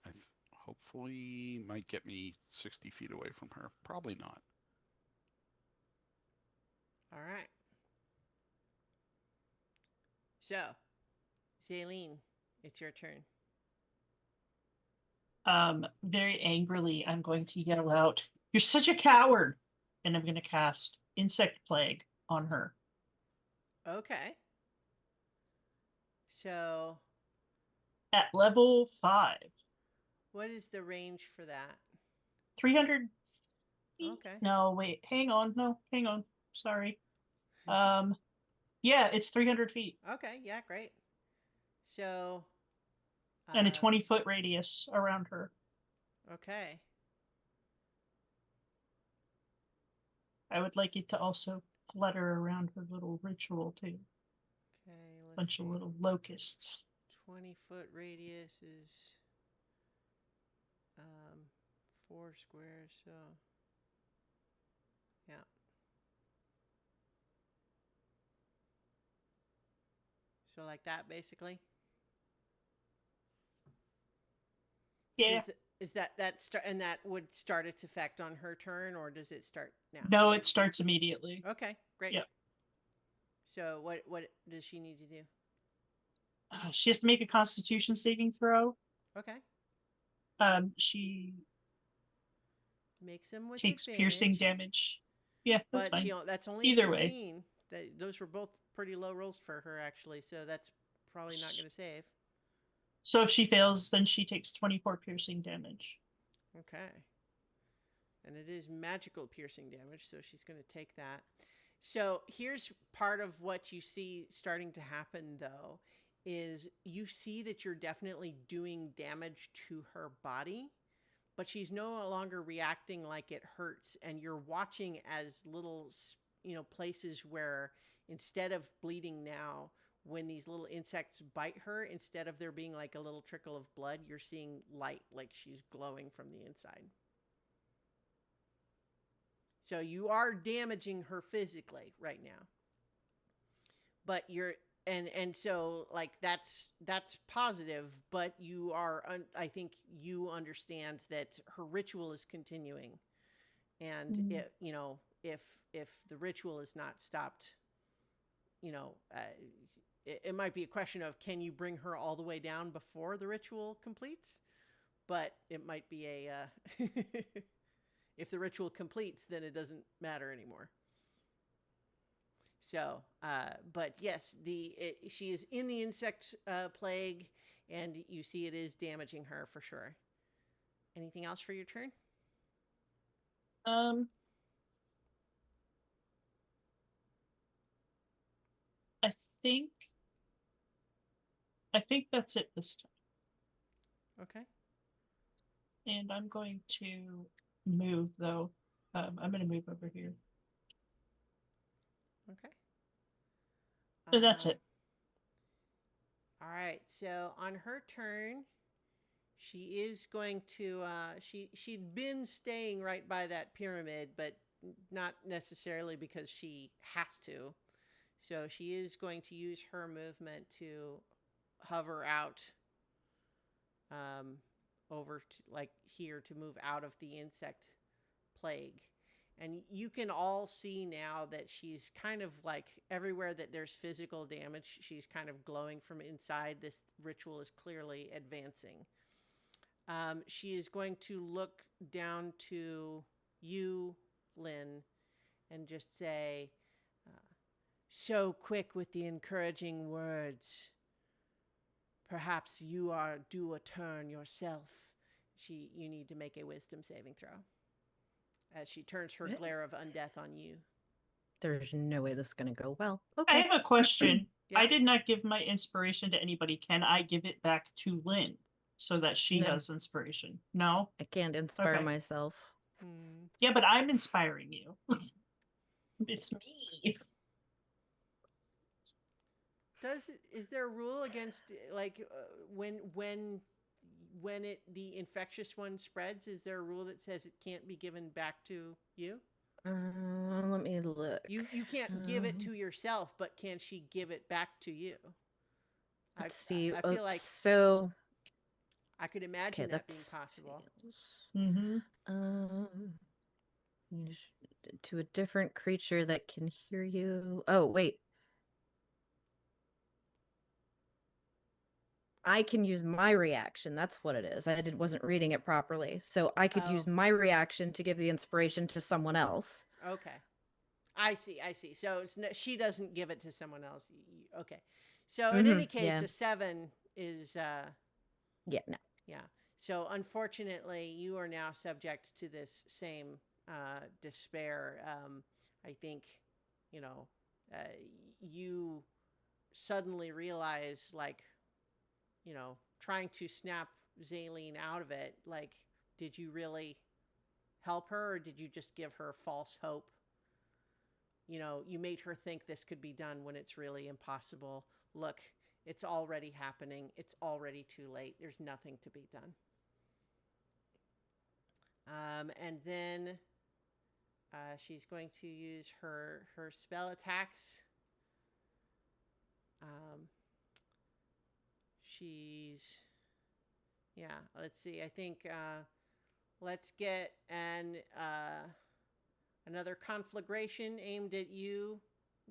Speaker 4: hopefully, might get me 60 feet away from her. Probably not.
Speaker 1: All right. So, Zaylene, it's your turn.
Speaker 3: Very angrily, I'm going to yell out, "You're such a coward!" And I'm going to cast Insect Plague on her.
Speaker 1: Okay. So,
Speaker 3: At level 5.
Speaker 1: what is the range for that?
Speaker 3: 300 feet?
Speaker 1: Okay.
Speaker 3: No, wait, hang on. No, hang on. Sorry. Yeah, it's 300 feet.
Speaker 1: Okay, yeah, great. So,
Speaker 3: And a 20-foot radius around her.
Speaker 1: okay.
Speaker 3: I would like it to also flutter around her little ritual too.
Speaker 1: Okay, let's
Speaker 3: Bunch
Speaker 1: see.
Speaker 3: of little locusts.
Speaker 1: 20-foot radius is 4 squares, so yeah. So like that, basically.
Speaker 3: Yeah.
Speaker 1: Is that start, and that would start its effect on her turn, or does it start now?
Speaker 3: No, it starts immediately.
Speaker 1: Okay, great.
Speaker 3: Yep.
Speaker 1: So what does she need to do?
Speaker 3: She has to make a Constitution saving throw.
Speaker 1: Okay.
Speaker 3: She
Speaker 1: Makes them with
Speaker 3: takes
Speaker 1: advantage.
Speaker 3: piercing damage. Yeah, that's
Speaker 1: But
Speaker 3: fine.
Speaker 1: that's only
Speaker 3: Either
Speaker 1: a
Speaker 3: way.
Speaker 1: 15. Those were both pretty low rolls for her, actually. So that's probably not going to save.
Speaker 3: So if she fails, then she takes 24 piercing damage.
Speaker 1: Okay. And it is magical piercing damage, so she's going to take that. So here's part of what you see starting to happen, though, is you see that you're definitely doing damage to her body, but she's no longer reacting like it hurts. And you're watching as little, places where instead of bleeding now, when these little insects bite her, instead of there being like a little trickle of blood, you're seeing light, like she's glowing from the inside. So you are damaging her physically right now. But you're and so like that's positive, but you are I think you understand that her ritual is continuing. And if the ritual is not stopped, it might be a question of, can you bring her all the way down before the ritual completes? But it might be a if the ritual completes, then it doesn't matter anymore. So, but yes, she is in the insect plague, and you see it is damaging her for sure. Anything else for your turn?
Speaker 3: I think that's it this time.
Speaker 1: Okay.
Speaker 3: And I'm going to move, though. I'm going to move over here.
Speaker 1: Okay.
Speaker 3: So that's it.
Speaker 1: All right. So on her turn, she is going to. She'd been staying right by that pyramid, but not necessarily because she has to. So she is going to use her movement to hover out over to, like here, to move out of the insect plague. And you can all see now that she's kind of like everywhere that there's physical damage, she's kind of glowing from inside. This ritual is clearly advancing. She is going to look down to you, Lynn, and just say, so quick with the encouraging words. Perhaps you are due a turn yourself. You need to make a wisdom saving throw as she turns her glare of undeath on you.
Speaker 5: There's no way this is going to go well.
Speaker 3: I
Speaker 5: Okay.
Speaker 3: have a question.
Speaker 1: Yeah.
Speaker 3: I did not give my inspiration to anybody. Can I give it back to Lynn so that she
Speaker 5: No.
Speaker 3: has inspiration? No?
Speaker 5: I can't inspire
Speaker 3: Okay.
Speaker 5: myself.
Speaker 3: Yeah, but I'm inspiring you. It's me.
Speaker 1: Is there a rule against like when the infectious one spreads? Is there a rule that says it can't be given back to you?
Speaker 5: Let me look.
Speaker 1: You can't give it to yourself, but can she give it back to you?
Speaker 5: Let's see.
Speaker 1: I feel like
Speaker 5: So
Speaker 1: I could
Speaker 5: okay,
Speaker 1: imagine that being
Speaker 5: that's
Speaker 1: possible.
Speaker 3: Mm-hmm.
Speaker 5: Use to a different creature that can hear you. Oh, wait. I can use my reaction. That's what it is. Wasn't reading it properly. So I could use
Speaker 1: Oh.
Speaker 5: my reaction to give the inspiration to someone else.
Speaker 1: Okay. I see. So she doesn't give it to someone else. Okay. So in any case,
Speaker 5: yeah.
Speaker 1: a 7 is
Speaker 5: Yeah, no.
Speaker 1: yeah. So unfortunately, you are now subject to this same despair. I think, you know, you suddenly realize, like, you know, trying to snap Zaleen out of it, like, did you really help her or did you just give her false hope? You know, you made her think this could be done when it's really impossible. Look, it's already happening. It's already too late. There's nothing to be done. And then she's going to use her spell attacks. Yeah, let's see. I think let's get another conflagration aimed at you,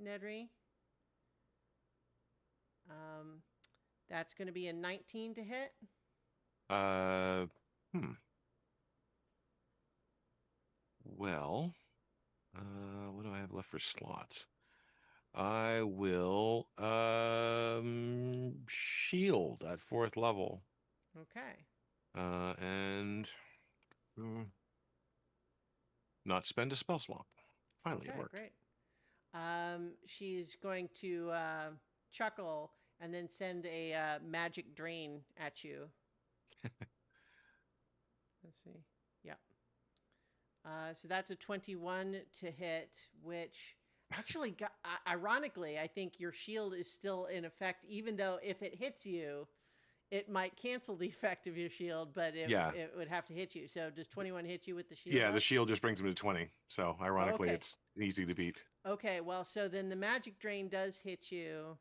Speaker 1: Nedry. That's going to be a 19 to hit.
Speaker 2: Well, what do I have left for slots? I will shield at 4th level.
Speaker 1: Okay.
Speaker 2: And not spend a spell slot. Finally,
Speaker 1: Okay,
Speaker 2: it worked.
Speaker 1: great. She's going to chuckle and then send a magic drain at you. Let's see. Yeah. So that's a 21 to hit, which actually, ironically, I think your shield is still in effect, even though if it hits you, it might cancel the effect of your shield, but it would have to hit you. So does 21 hit you with the shield?
Speaker 2: Yeah, the shield just brings him to 20. So ironically,
Speaker 1: okay.
Speaker 2: It's easy to beat.
Speaker 1: Okay, well, so then the magic drain does hit you.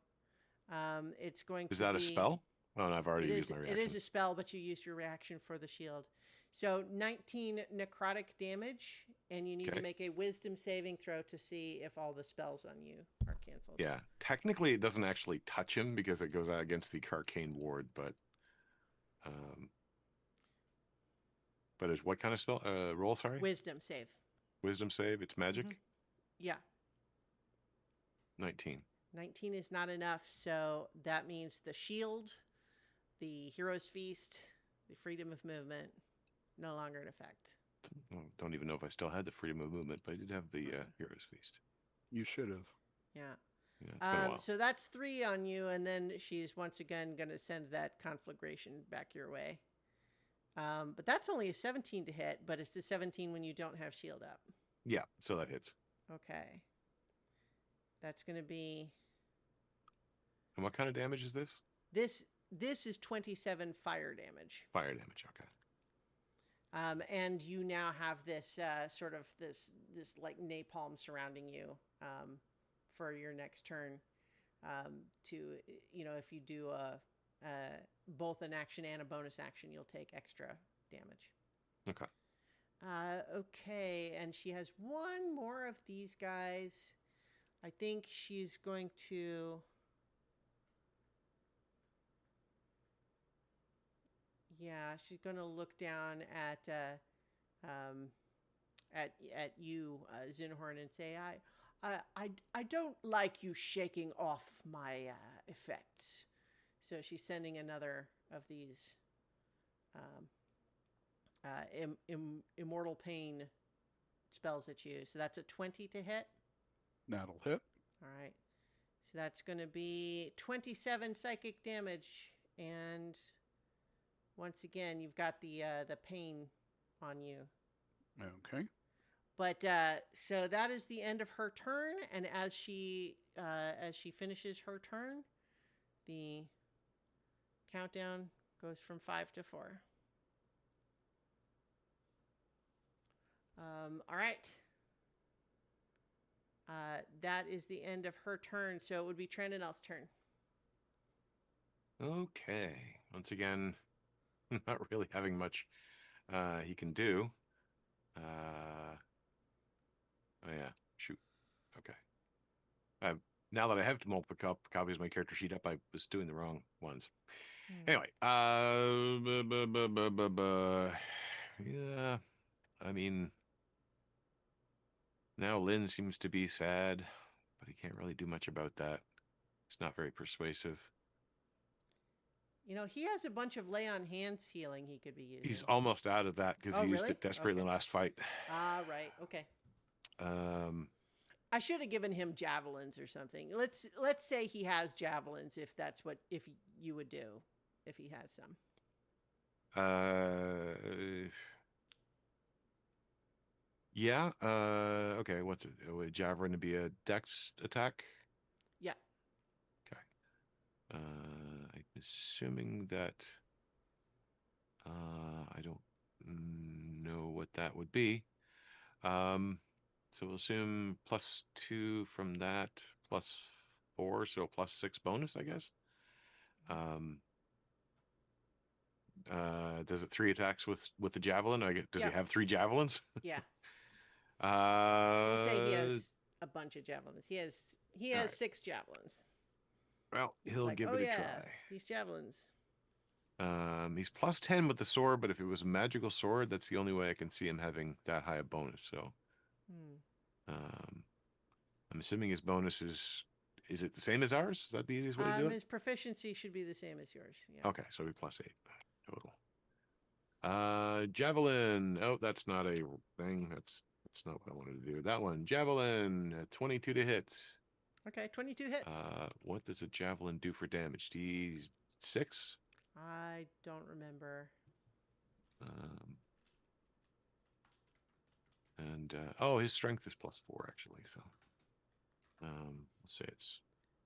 Speaker 1: It's going to be...
Speaker 2: Is that a spell? Oh, no, I've already used my reaction.
Speaker 1: It is a spell, but you used your reaction for the shield. So 19 necrotic damage, and you need to make a wisdom saving throw to see if all the spells on you are canceled.
Speaker 2: Yeah, technically it doesn't actually touch him because it goes out against the arcane ward, but it's what kind of spell? Roll, sorry?
Speaker 1: Wisdom save.
Speaker 2: Wisdom save, it's magic?
Speaker 1: Mm-hmm. Yeah.
Speaker 2: 19.
Speaker 1: 19 is not enough, so that means the shield, the hero's feast, the freedom of movement, no longer in effect.
Speaker 2: Don't even know if I still had the freedom of movement, but I did have the hero's feast.
Speaker 4: You should have.
Speaker 1: Yeah.
Speaker 2: Yeah, it's been a while.
Speaker 1: So that's 3 on you, and then she's once again going to send that conflagration back your way. But that's only a 17 to hit, but it's a 17 when you don't have shield up.
Speaker 2: Yeah, so that hits.
Speaker 1: Okay. That's going to be...
Speaker 2: And what kind of damage is this?
Speaker 1: This is 27 fire damage.
Speaker 2: Fire damage, okay.
Speaker 1: And you now have this sort of this like napalm surrounding you for your next turn. To, you know, if you do both an action and a bonus action, you'll take extra damage.
Speaker 2: Okay.
Speaker 1: Okay, and she has one more of these guys. I think she's going to... Yeah, she's going to look down at you, Zinhorn, and say, I don't like you shaking off my effects. So she's sending another of these immortal pain spells at you. So that's a 20 to hit.
Speaker 4: That'll hit.
Speaker 1: All right. So that's going to be 27 psychic damage, and once again, you've got the pain on you.
Speaker 4: Okay.
Speaker 1: But so that is the end of her turn, and as she finishes her turn, the countdown goes from 5 to 4. All right. That is the end of her turn, so it would be Trandonel's turn.
Speaker 2: Okay. Once again, not really having much he can do. Oh yeah, shoot. Okay. Now that I have multiple copies of my character sheet up, I was doing the wrong ones. Anyway, yeah. I mean, now Lynn seems to be sad, but he can't really do much about that. It's not very persuasive.
Speaker 1: You know, he has a bunch of lay on hands healing he could be using.
Speaker 2: He's almost out of that because
Speaker 1: Oh,
Speaker 2: he used
Speaker 1: really?
Speaker 2: it desperately in the last fight.
Speaker 1: Ah, right. Okay.
Speaker 2: Um,
Speaker 1: I should have given him javelins or something. Let's say he has javelins, if you would do, if he has some.
Speaker 2: Yeah. Okay. What's it? Would javelin to be a dex attack?
Speaker 1: Yeah.
Speaker 2: Okay. I'm assuming that. I don't know what that would be. So we'll assume +2 from that, +4, so +6 bonus, I guess. Does it 3 attacks with the javelin? Does he have 3 javelins?
Speaker 1: Yeah.
Speaker 2: We'll
Speaker 1: say he has a bunch of javelins. He has
Speaker 2: right.
Speaker 1: 6 javelins.
Speaker 2: Well,
Speaker 1: He's
Speaker 2: he'll
Speaker 1: like,
Speaker 2: give it a try.
Speaker 1: These javelins.
Speaker 2: He's +10 with the sword, but if it was a magical sword, that's the only way I can see him having that high a bonus. So, I'm assuming his bonus is it the same as ours? Is that the easiest way to do it?
Speaker 1: His proficiency should be the same as yours. Yeah.
Speaker 2: Okay, so we +8 total. Javelin. Oh, that's not a thing. That's not what I wanted to do. That one, javelin, 22 to hit.
Speaker 1: Okay, 22 hits.
Speaker 2: What does a javelin do for damage? D6?
Speaker 1: I don't remember.
Speaker 2: His strength is +4 actually. So, let's say it's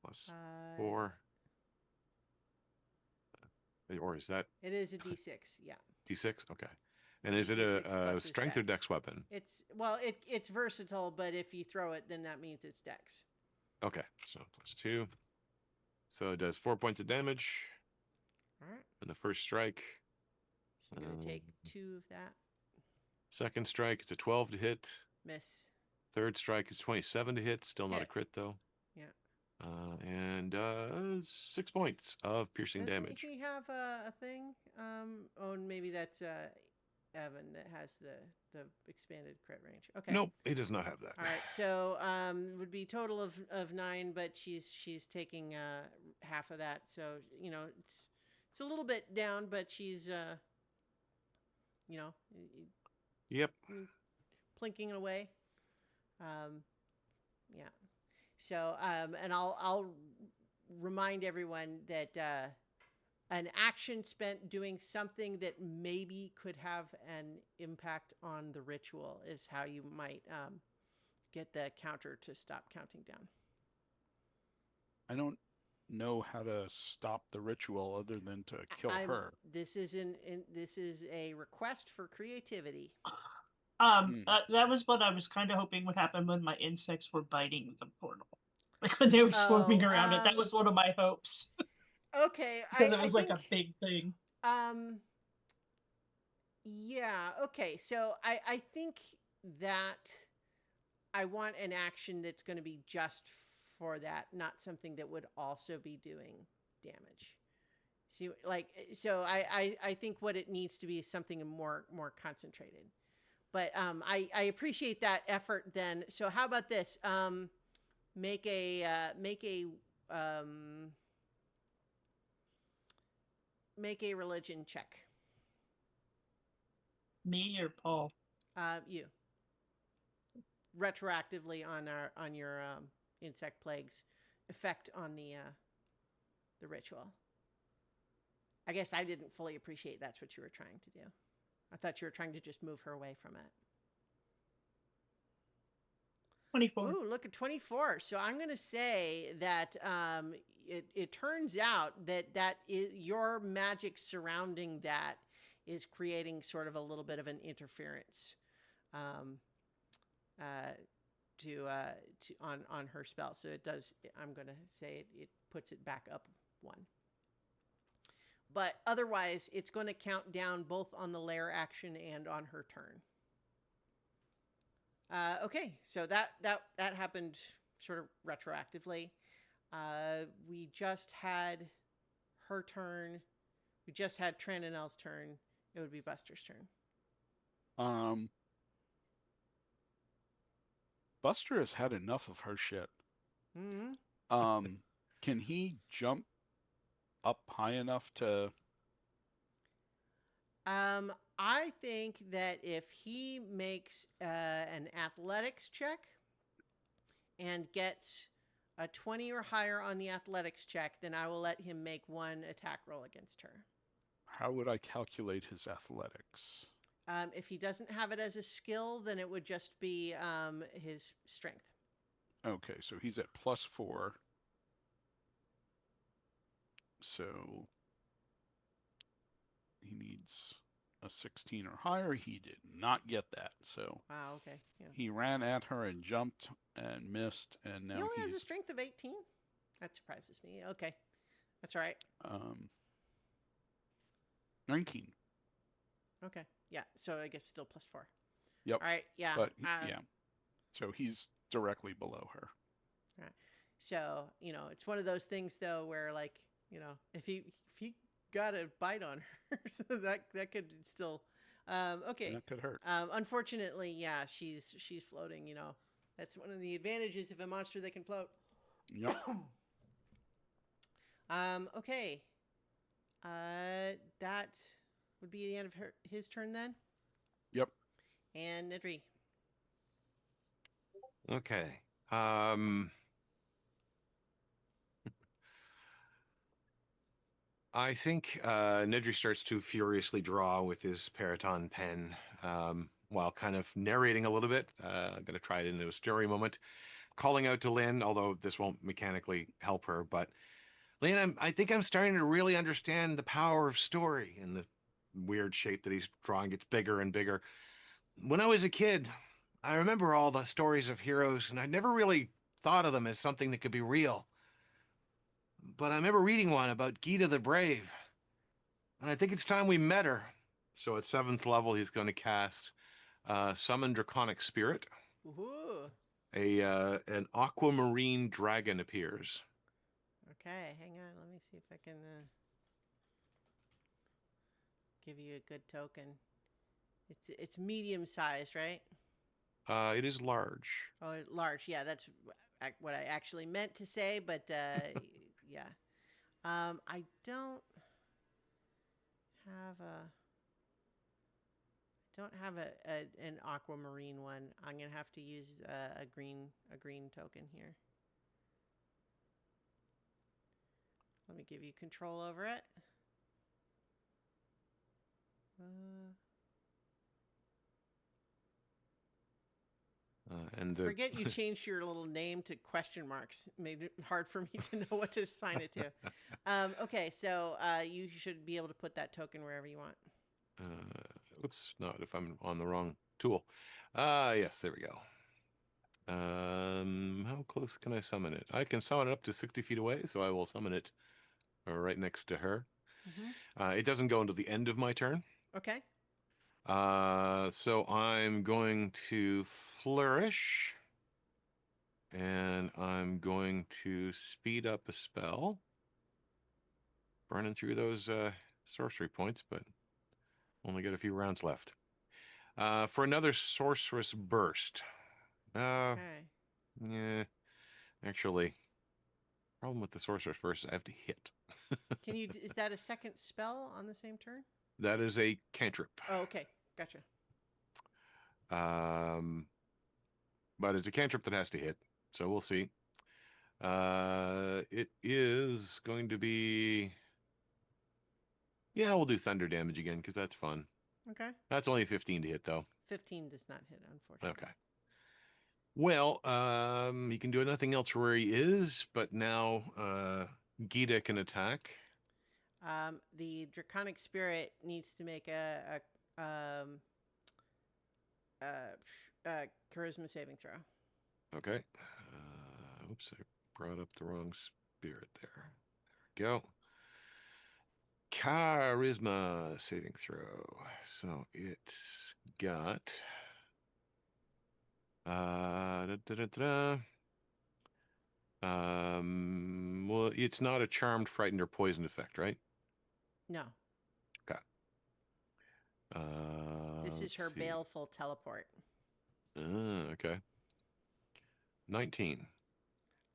Speaker 2: +4. Or is that?
Speaker 1: It is a D6. Yeah.
Speaker 2: D6. Okay. And is it a strength or dex weapon?
Speaker 1: It's versatile, but if you throw it, then that means it's dex.
Speaker 2: Okay, so +2. So it does 4 points of damage.
Speaker 1: All right.
Speaker 2: And the first strike.
Speaker 1: I'm going to take 2 of that.
Speaker 2: Second strike, it's a 12 to hit.
Speaker 1: Miss.
Speaker 2: Third strike is 27 to hit. Still not a
Speaker 1: Hit.
Speaker 2: crit, though.
Speaker 1: Yeah.
Speaker 2: And 6 points of piercing damage.
Speaker 1: Does he have a thing? And maybe that's Evan that has the expanded crit range. Okay.
Speaker 2: Nope, he does not have that.
Speaker 1: All right. So would be total of 9, but she's taking half of that. So it's a little bit down, but she's
Speaker 2: Yep.
Speaker 1: plinking away. Yeah. So and I'll remind everyone that an action spent doing something that maybe could have an impact on the ritual is how you might get the counter to stop counting down.
Speaker 4: I don't know how to stop the ritual other than to kill her.
Speaker 1: This is a request for creativity.
Speaker 3: That was what I was kind of hoping would happen when my insects were biting the portal. Like when they were swarming around it. That was one of my hopes.
Speaker 1: Okay.
Speaker 3: Because it was like a big thing.
Speaker 1: Yeah, okay. So I think that I want an action that's going to be just for that, not something that would also be doing damage. See, so I think what it needs to be is something more concentrated. But I appreciate that effort then. So how about this? Make a religion check.
Speaker 3: Me or Paul?
Speaker 1: You. Retroactively on your insect plagues effect on the ritual. I guess I didn't fully appreciate that's what you were trying to do. I thought you were trying to just move her away from it.
Speaker 3: 24.
Speaker 1: Ooh, look at 24. So I'm going to say that it turns out that your magic surrounding that is creating sort of a little bit of an interference um, to on her spell. So it does. I'm going to say it puts it back up 1. But otherwise, it's going to count down both on the lair action and on her turn. Okay, so that happened sort of retroactively. We just had her turn. We just had Trananel's turn. It would be Buster's turn.
Speaker 4: Buster has had enough of her shit.
Speaker 1: Mm-hmm.
Speaker 4: Can he jump up high enough to?
Speaker 1: I think that if he makes an athletics check and gets a 20 or higher on the athletics check, then I will let him make 1 attack roll against her.
Speaker 4: How would I calculate his athletics?
Speaker 1: If he doesn't have it as a skill, then it would just be his strength.
Speaker 4: Okay, so he's at +4. So he needs a 16 or higher. He did not get that. So
Speaker 1: Wow, okay. Yeah.
Speaker 4: he ran at her and jumped and missed, and now
Speaker 1: He only has
Speaker 4: he's
Speaker 1: a strength of 18? That surprises me. Okay. That's all right.
Speaker 4: 19.
Speaker 1: Okay. Yeah. So I guess still +4.
Speaker 4: Yep.
Speaker 1: All right. Yeah.
Speaker 4: But yeah. So he's directly below her.
Speaker 1: All right. So, it's one of those things though where like, if he got a bite on her, so that could still okay.
Speaker 4: That could hurt.
Speaker 1: Unfortunately, yeah, she's floating, That's one of the advantages of a monster that can float.
Speaker 4: Yep.
Speaker 1: Okay. That would be the end of his turn then.
Speaker 4: Yep.
Speaker 1: And Nedry.
Speaker 2: Okay. I think Nedry starts to furiously draw with his Periton pen while kind of narrating a little bit. I'm going to try it into a story moment. Calling out to Lynn, although this won't mechanically help her. But Lynn, I think I'm starting to really understand the power of story, and the weird shape that he's drawing gets bigger and bigger. When I was a kid, I remember all the stories of heroes, and I never really thought of them as something that could be real. But I remember reading one about Gita the Brave, and I think it's time we met her. So at 7th level, he's going to cast Summon Draconic Spirit.
Speaker 1: Woohoo.
Speaker 2: An aquamarine dragon appears.
Speaker 1: Okay, hang on. Let me see if I can give you a good token. It's medium sized, right?
Speaker 2: It is large.
Speaker 1: Oh, large. Yeah, that's what I actually meant to say, but yeah. I don't have an aquamarine one. I'm gonna have to use a green token here. Let me give you control over it. Forget you changed your little name to question marks. Made it hard for me to know what to assign it to. Okay, so you should be able to put that token wherever you want.
Speaker 2: Oops, not if I'm on the wrong tool. Yes, there we go. How close can I summon it? I can summon it up to 60 feet away, so I will summon it right next to her.
Speaker 1: Mm-hmm.
Speaker 2: It doesn't go until the end of my turn.
Speaker 1: Okay.
Speaker 2: So I'm going to flourish, and I'm going to speed up a spell. Burning through those sorcery points, but only got a few rounds left. For another sorceress burst.
Speaker 1: Okay.
Speaker 2: Yeah, actually, problem with the sorceress burst is I have to hit.
Speaker 1: Can you? Is that a second spell on the same turn?
Speaker 2: That is a cantrip.
Speaker 1: Oh, okay. Gotcha.
Speaker 2: But it's a cantrip that has to hit, so we'll see. It is going to be... Yeah, we'll do thunder damage again, because that's fun.
Speaker 1: Okay.
Speaker 2: That's only 15 to hit, though.
Speaker 1: 15 does not hit, unfortunately.
Speaker 2: Okay. Well, he can do nothing else where he is, but now Gita can attack.
Speaker 1: The draconic spirit needs to make a charisma saving throw.
Speaker 2: Okay. Oops, I brought up the wrong spirit there. There we go. Charisma saving throw. So it's got well, it's not a charmed, frightened, or poisoned effect, right?
Speaker 1: No,
Speaker 2: Okay.
Speaker 1: this is
Speaker 2: Let's
Speaker 1: her
Speaker 2: see.
Speaker 1: baleful teleport.
Speaker 2: Okay. 19.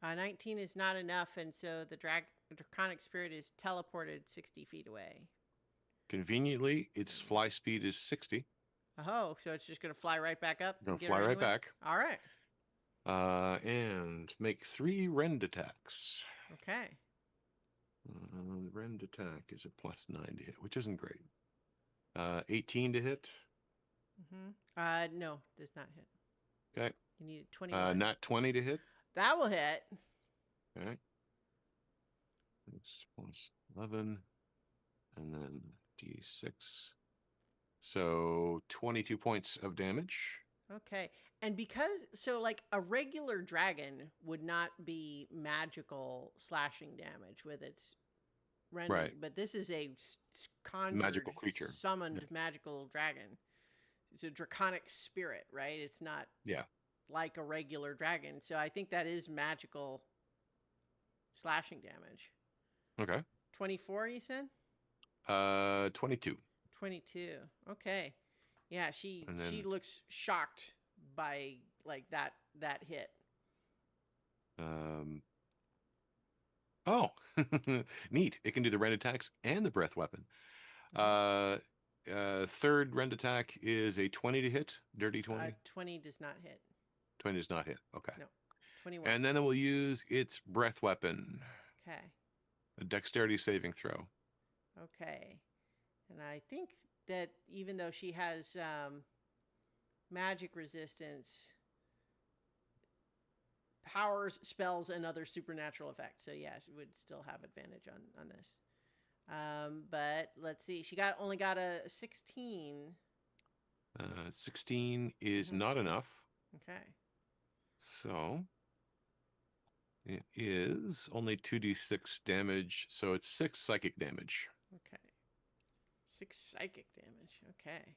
Speaker 1: 19 is not enough, and so the draconic spirit is teleported 60 feet away.
Speaker 2: Conveniently, its fly speed is 60.
Speaker 1: Oh, so it's just going to fly right back up?
Speaker 2: Gonna
Speaker 1: and get
Speaker 2: fly
Speaker 1: her
Speaker 2: right
Speaker 1: anyway?
Speaker 2: back.
Speaker 1: All right.
Speaker 2: And make 3 rend attacks.
Speaker 1: Okay.
Speaker 2: The rend attack is a +9 to hit, which isn't great. 18 to hit.
Speaker 1: No, does not hit.
Speaker 2: Okay.
Speaker 1: You need a 21.
Speaker 2: Not 20 to hit.
Speaker 1: That will hit.
Speaker 2: Okay. 6 + 11, and then d6. So 22 points of damage.
Speaker 1: Okay. And because, so like a regular dragon would not be magical slashing damage with its rending,
Speaker 2: Right.
Speaker 1: but this is a conjured,
Speaker 2: Magical creature.
Speaker 1: summoned
Speaker 2: Yeah.
Speaker 1: magical dragon. It's a draconic spirit, right? It's not
Speaker 2: Yeah.
Speaker 1: like a regular dragon. So I think that is magical slashing damage.
Speaker 2: Okay.
Speaker 1: 24, you said?
Speaker 2: 22.
Speaker 1: 22. Okay. Yeah, she
Speaker 2: And then-
Speaker 1: looks shocked by like that hit.
Speaker 2: Oh, neat. It can do the rend attacks and the breath weapon. Third rend attack is a 20 to hit. Dirty 20.
Speaker 1: 20 does not hit.
Speaker 2: 20 does not hit. Okay.
Speaker 1: No. 21.
Speaker 2: And then it will use its breath weapon.
Speaker 1: Okay.
Speaker 2: A dexterity saving throw.
Speaker 1: Okay. And I think that even though she has magic resistance, powers, spells, and other supernatural effects. So yeah, she would still have advantage on this. But let's see. She only got a 16.
Speaker 2: 16 is not enough.
Speaker 1: Okay.
Speaker 2: So it is only 2d6 damage. So it's 6 psychic damage.
Speaker 1: Okay. 6 psychic damage. Okay.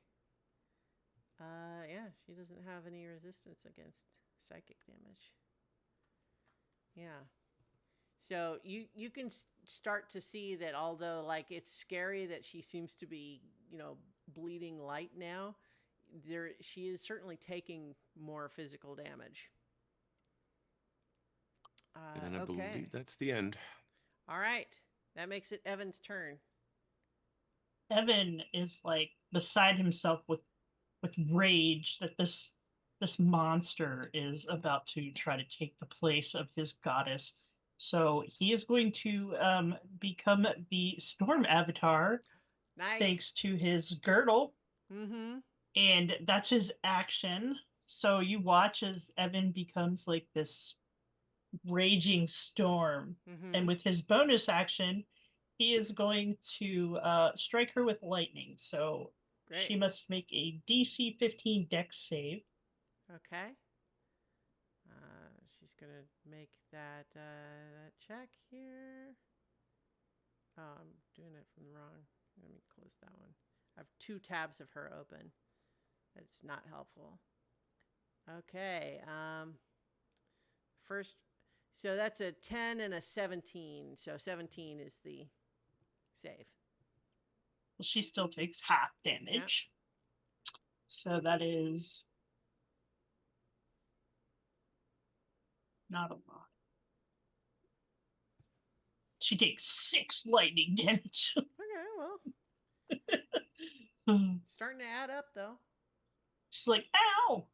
Speaker 1: Yeah, she doesn't have any resistance against psychic damage. Yeah. So you can start to see that although like it's scary that she seems to be, bleeding light now, she is certainly taking more physical damage.
Speaker 2: And I
Speaker 1: okay.
Speaker 2: believe that's the end.
Speaker 1: All right. That makes it Evan's turn.
Speaker 3: Evan is like beside himself with rage that this monster is about to try to take the place of his goddess. So he is going to become the storm avatar.
Speaker 1: Nice.
Speaker 3: Thanks to his girdle.
Speaker 1: Mm-hmm.
Speaker 3: And that's his action. So you watch as Evan becomes like this raging storm.
Speaker 1: Mm-hmm.
Speaker 3: And with his bonus action, he is going to strike her with lightning. So
Speaker 1: Great.
Speaker 3: she must make a DC 15 dex save.
Speaker 1: Okay. She's going to make that check here. Oh, I'm doing it from the wrong. Let me close that one. I have 2 tabs of her open. That's not helpful. Okay. First, so that's a 10 and a 17. So 17 is the save.
Speaker 3: Well, she still takes half damage. Yep. So that is not a lot. She takes 6 lightning damage.
Speaker 1: Okay, well. Starting to add up, though.
Speaker 3: She's like, ow!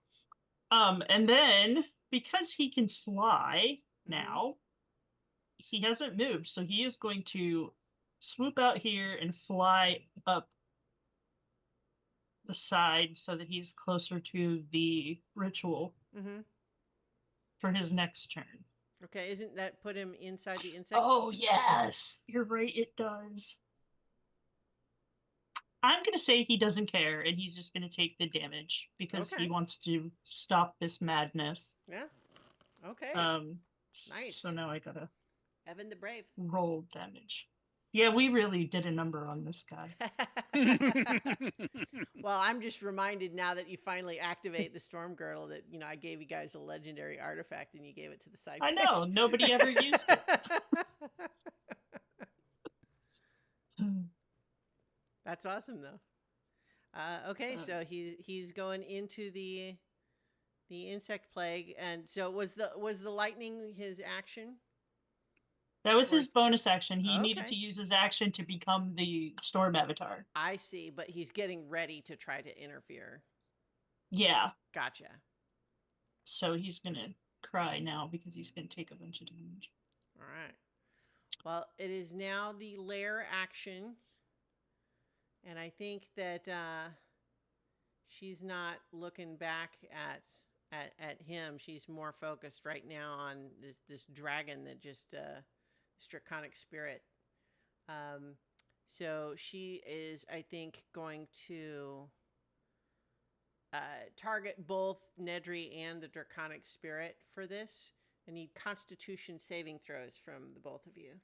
Speaker 3: And then, because he can fly now, he hasn't moved, so he is going to swoop out here and fly up the side so that he's closer to the ritual.
Speaker 1: Mm-hmm.
Speaker 3: for his next turn.
Speaker 1: Okay, isn't that put him inside the insect?
Speaker 3: Oh, yes. You're right, it does. I'm going to say he doesn't care, and he's just going to take the damage because
Speaker 1: Okay.
Speaker 3: he wants to stop this madness.
Speaker 1: Yeah. Okay. Nice.
Speaker 3: So now I gotta
Speaker 1: Evan the Brave.
Speaker 3: roll damage. Yeah, we really did a number on this guy.
Speaker 1: Well, I'm just reminded now that you finally activate the Storm Girdle that, you know, I gave you guys a legendary artifact and you gave it to the sidekick.
Speaker 3: I know, nobody ever used it.
Speaker 1: That's awesome, though. Okay, so he's going into the insect plague, and so was the lightning his action?
Speaker 3: That was his bonus action. He
Speaker 1: Okay.
Speaker 3: needed to use his action to become the storm avatar.
Speaker 1: I see, but he's getting ready to try to interfere.
Speaker 3: Yeah.
Speaker 1: Gotcha.
Speaker 3: So he's gonna cry now because he's gonna take a bunch of damage.
Speaker 1: All right. Well, it is now the lair action, and I think that she's not looking back at him. She's more focused right now on this dragon that just this draconic spirit. So she is, I think, going to target both Nedry and the draconic spirit for this. I need Constitution saving throws from the both of you.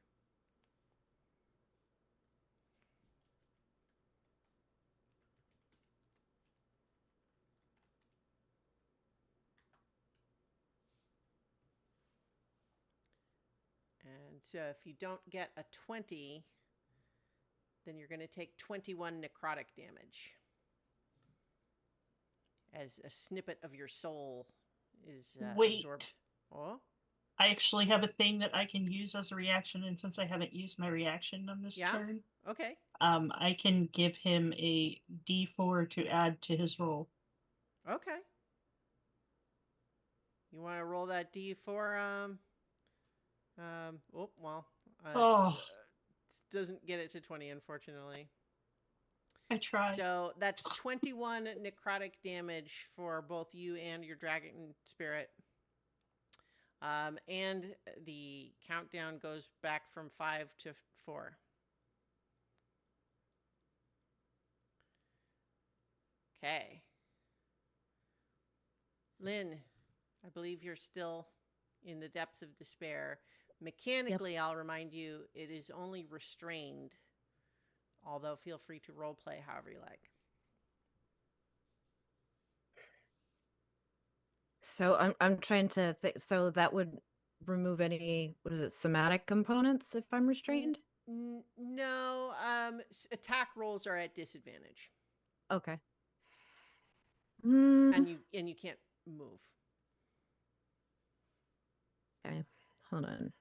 Speaker 1: And so if you don't get a 20, then you're going to take 21 necrotic damage. As a snippet of your soul is absorbed. Oh?
Speaker 3: I actually have a thing that I can use as a reaction, and since I haven't used my reaction on this turn,
Speaker 1: okay.
Speaker 3: I can give him a D4 to add to his roll.
Speaker 1: Okay. You want to roll that D4? Doesn't get it to 20, unfortunately.
Speaker 3: I tried.
Speaker 1: So that's 21 necrotic damage for both you and your dragon spirit. And the countdown goes back from 5 to 4. Okay. Lynn, I believe you're still in the depths of despair. Mechanically, I'll remind you, it is only restrained, although feel free to role play however you like.
Speaker 5: So I'm trying to think. So that would remove any, what is it, somatic components if I'm restrained?
Speaker 1: No, attack rolls are at disadvantage.
Speaker 5: Okay.
Speaker 1: And you can't move.
Speaker 5: Okay, hold on.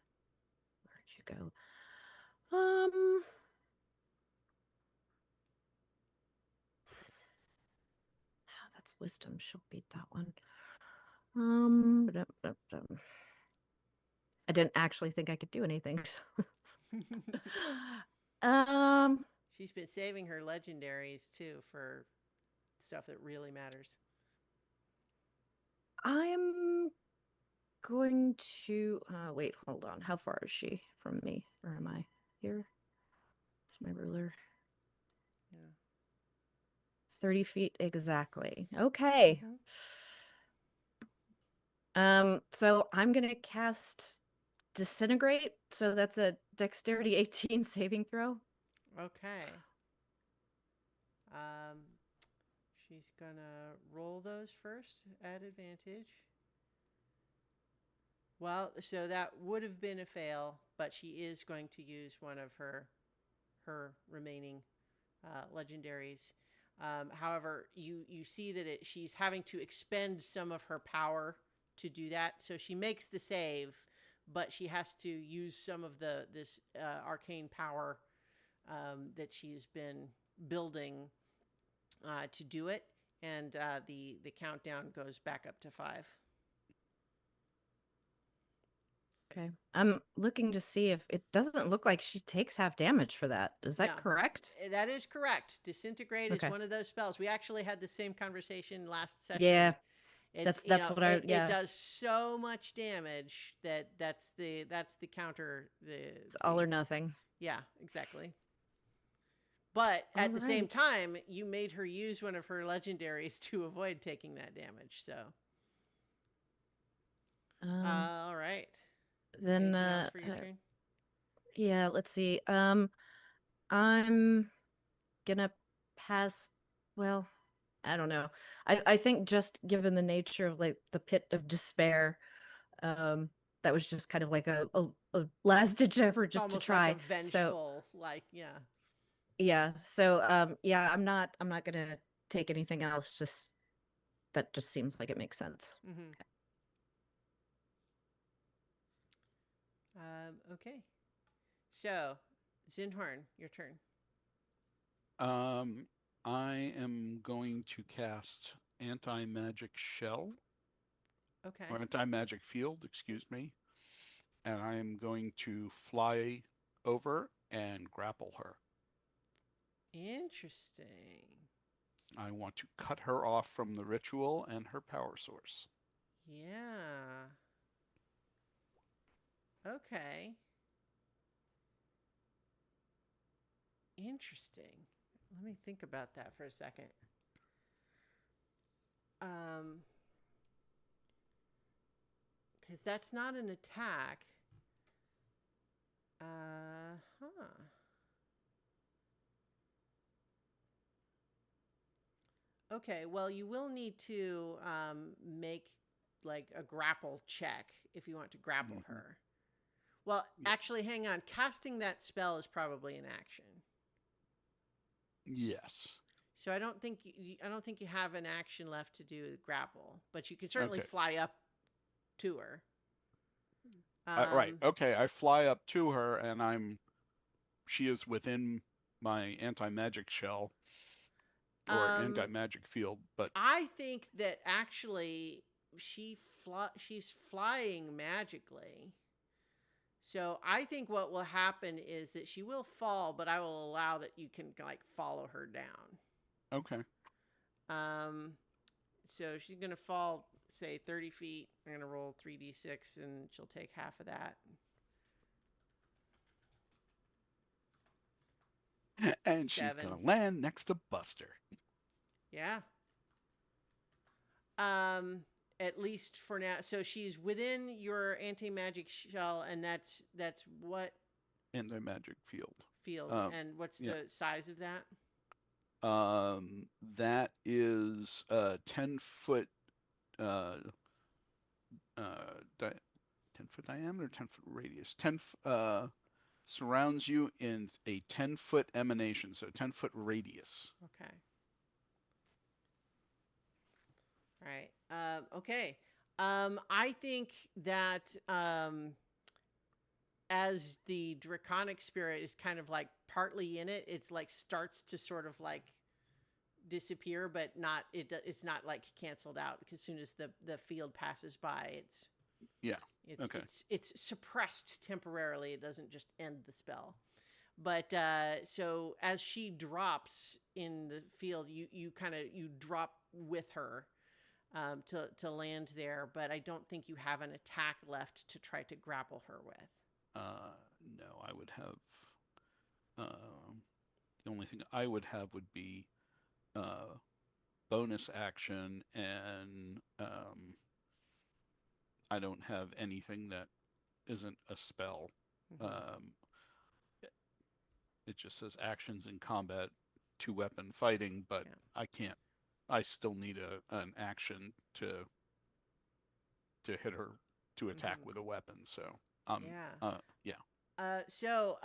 Speaker 5: Where'd you go? That's wisdom. She'll beat that one. I didn't actually think I could do anything. So.
Speaker 1: She's been saving her legendaries too for stuff that really matters.
Speaker 5: I'm going to wait, hold on. How far is she from me? Or am I here? Where's my ruler?
Speaker 1: Yeah.
Speaker 5: 30 feet exactly. Okay. So I'm gonna cast Disintegrate. So that's a dexterity 18 saving throw.
Speaker 1: Okay. She's gonna roll those first at advantage. Well, so that would have been a fail, but she is going to use one of her remaining legendaries. However, you see that she's having to expend some of her power to do that. So she makes the save, but she has to use some of this arcane power that she's been building to do it, and the countdown goes back up to 5.
Speaker 5: Okay. I'm looking to see if it doesn't look like she takes half damage for that. Is that correct?
Speaker 1: That is correct. Disintegrate is one of those spells. We actually had the same conversation last session.
Speaker 5: Yeah.
Speaker 1: It's
Speaker 5: That's what I
Speaker 1: it does so much damage that's the counter
Speaker 5: It's all or nothing.
Speaker 1: yeah, exactly. But
Speaker 5: All
Speaker 1: at the same
Speaker 5: right.
Speaker 1: time, you made her use one of her legendaries to avoid taking that damage. So, all right.
Speaker 5: Then
Speaker 1: Anything else for your turn?
Speaker 5: yeah, let's see. I'm gonna pass. Well, I don't know. I think just given the nature of like the pit of despair, that was just kind of like a last ditch effort
Speaker 1: It's
Speaker 5: just to
Speaker 1: almost like a
Speaker 5: try. So
Speaker 1: vengeful, like yeah.
Speaker 5: yeah, so yeah, I'm not gonna take anything else. Just that just seems like it makes sense.
Speaker 1: Mm-hmm. Okay. So, Zinhorn, your turn.
Speaker 4: I am going to cast Anti-Magic Shell,
Speaker 1: Okay.
Speaker 4: or Anti-Magic Field, excuse me, and I am going to fly over and grapple her.
Speaker 1: Interesting.
Speaker 4: I want to cut her off from the ritual and her power source.
Speaker 1: Yeah. Okay. Interesting. Let me think about that for a second. Because that's not an attack. Huh. Okay, well, you will need to make like a grapple check if you want to grapple
Speaker 4: Mhm.
Speaker 1: her. Well,
Speaker 4: Yeah.
Speaker 1: actually, hang on. Casting that spell is probably an action.
Speaker 4: Yes.
Speaker 1: So I don't think you have an action left to do grapple, but you can certainly
Speaker 4: Okay.
Speaker 1: fly up to her.
Speaker 4: Right. Okay. I fly up to her, and she is within my anti-magic shell or
Speaker 1: Um,
Speaker 4: anti-magic field. But
Speaker 1: I think that actually she's flying magically. So I think what will happen is that she will fall, but I will allow that you can like follow her down.
Speaker 4: okay.
Speaker 1: Um, so she's gonna fall, say 30 feet. I'm gonna roll 3d6, and she'll take half of that.
Speaker 4: And she's
Speaker 1: 7.
Speaker 4: gonna land next to Buster.
Speaker 1: Yeah. At least for now. So she's within your anti-magic shell, and that's what
Speaker 4: Anti-magic field.
Speaker 1: field, and what's
Speaker 4: Yeah.
Speaker 1: the size of that?
Speaker 4: That is 10 foot 10 foot diameter, 10 foot radius. Surrounds you in a 10 foot emanation, so 10 foot radius.
Speaker 1: Okay. All right. Okay. I think that as the draconic spirit is kind of like partly in it, it's like starts to sort of like disappear, but it's not like canceled out, because as soon as the field passes by, it's
Speaker 4: Okay.
Speaker 1: it's suppressed temporarily. It doesn't just end the spell. But so as she drops in the field, you drop with her to land there. But I don't think you have an attack left to try to grapple her with.
Speaker 4: No, I would have. The only thing I would have would be bonus action, and I don't have anything that isn't a spell.
Speaker 1: Mm-hmm.
Speaker 4: It just says actions in combat, 2-weapon fighting, but
Speaker 1: Yeah.
Speaker 4: I can't. I still need an action to hit her, to attack
Speaker 1: Mm-hmm.
Speaker 4: with a weapon. So
Speaker 1: Yeah.
Speaker 4: yeah.
Speaker 1: So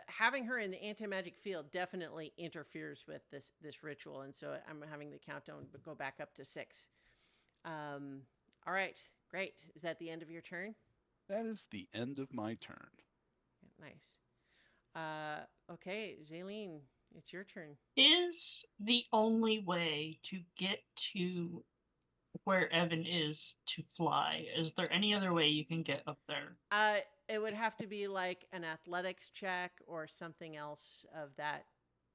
Speaker 1: having her in the anti-magic field definitely interferes with this ritual, and so I'm having the countdown go back up to 6. All right, great. Is that the end of your turn?
Speaker 4: That is the end of my turn.
Speaker 1: Yeah, nice. Okay, Zaylene, it's your turn.
Speaker 3: Is the only way to get to where Evan is to fly? Is there any other way you can get up there?
Speaker 1: It would have to be like an athletics check or something else of that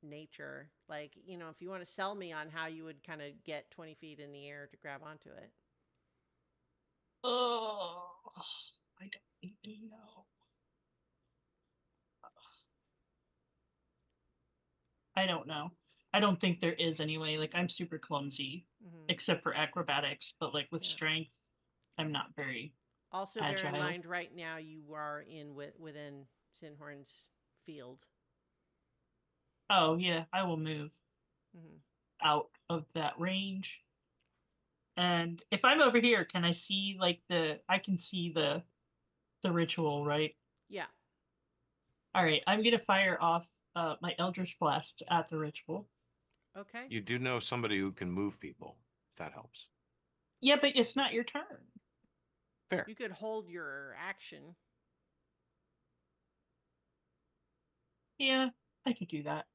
Speaker 1: nature. Like, if you want to sell me on how you would kind of get 20 feet in the air to grab onto it.
Speaker 3: Oh, I don't even know. I don't know. I don't think there is anyway. Like, I'm super clumsy, except for acrobatics, but like with
Speaker 1: Yeah.
Speaker 3: strength, I'm not very
Speaker 1: Also, bear in
Speaker 3: agile.
Speaker 1: mind, right now you are within Sinhorn's field.
Speaker 3: Oh yeah, I will move
Speaker 1: Mhm.
Speaker 3: out of that range. And if I'm over here, can I see like I can see the ritual, right?
Speaker 1: Yeah.
Speaker 3: All right, I'm gonna fire off my Eldritch Blast at the ritual.
Speaker 1: Okay.
Speaker 2: You do know somebody who can move people, if that helps.
Speaker 3: Yeah, but it's not your turn.
Speaker 2: Fair.
Speaker 1: You could hold your action.
Speaker 3: Yeah, I could do that.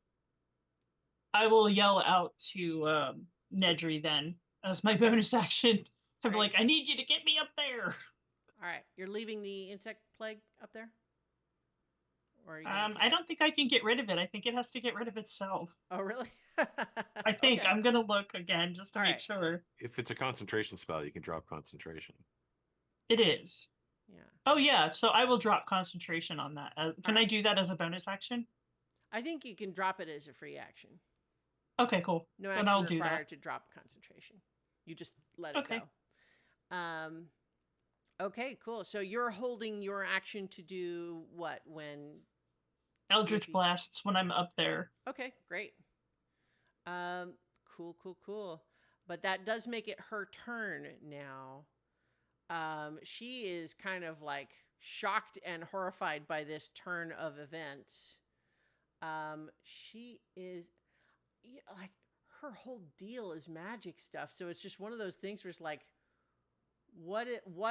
Speaker 3: I will yell out to Nedry then as my bonus action. I'm
Speaker 1: Right.
Speaker 3: like, I need you to get me up there.
Speaker 1: All right. You're leaving the insect plague up there? Or are you gonna
Speaker 3: I don't think I can get rid of it. I think it has to get rid of itself.
Speaker 1: Oh, really?
Speaker 3: I think.
Speaker 1: Okay.
Speaker 3: I'm gonna look again just to
Speaker 1: All
Speaker 3: make
Speaker 1: right.
Speaker 3: sure.
Speaker 2: If it's a concentration spell, you can drop concentration.
Speaker 3: It is.
Speaker 1: Yeah.
Speaker 3: Oh yeah, so I will drop concentration on that. Can I
Speaker 1: Alright.
Speaker 3: do that as a bonus action?
Speaker 1: I think you can drop it as a free action.
Speaker 3: Okay, cool.
Speaker 1: No
Speaker 3: Then
Speaker 1: action
Speaker 3: I'll do
Speaker 1: required
Speaker 3: that.
Speaker 1: to drop concentration. You just let it
Speaker 3: Okay.
Speaker 1: go. Okay, cool. So you're holding your action to do what when
Speaker 3: Eldritch
Speaker 1: Nifty-
Speaker 3: blasts when I'm up there.
Speaker 1: Okay, great. Cool. But that does make it her turn now. She is kind of like shocked and horrified by this turn of events. She is like her whole deal is magic stuff, so it's just one of those things where it's like, what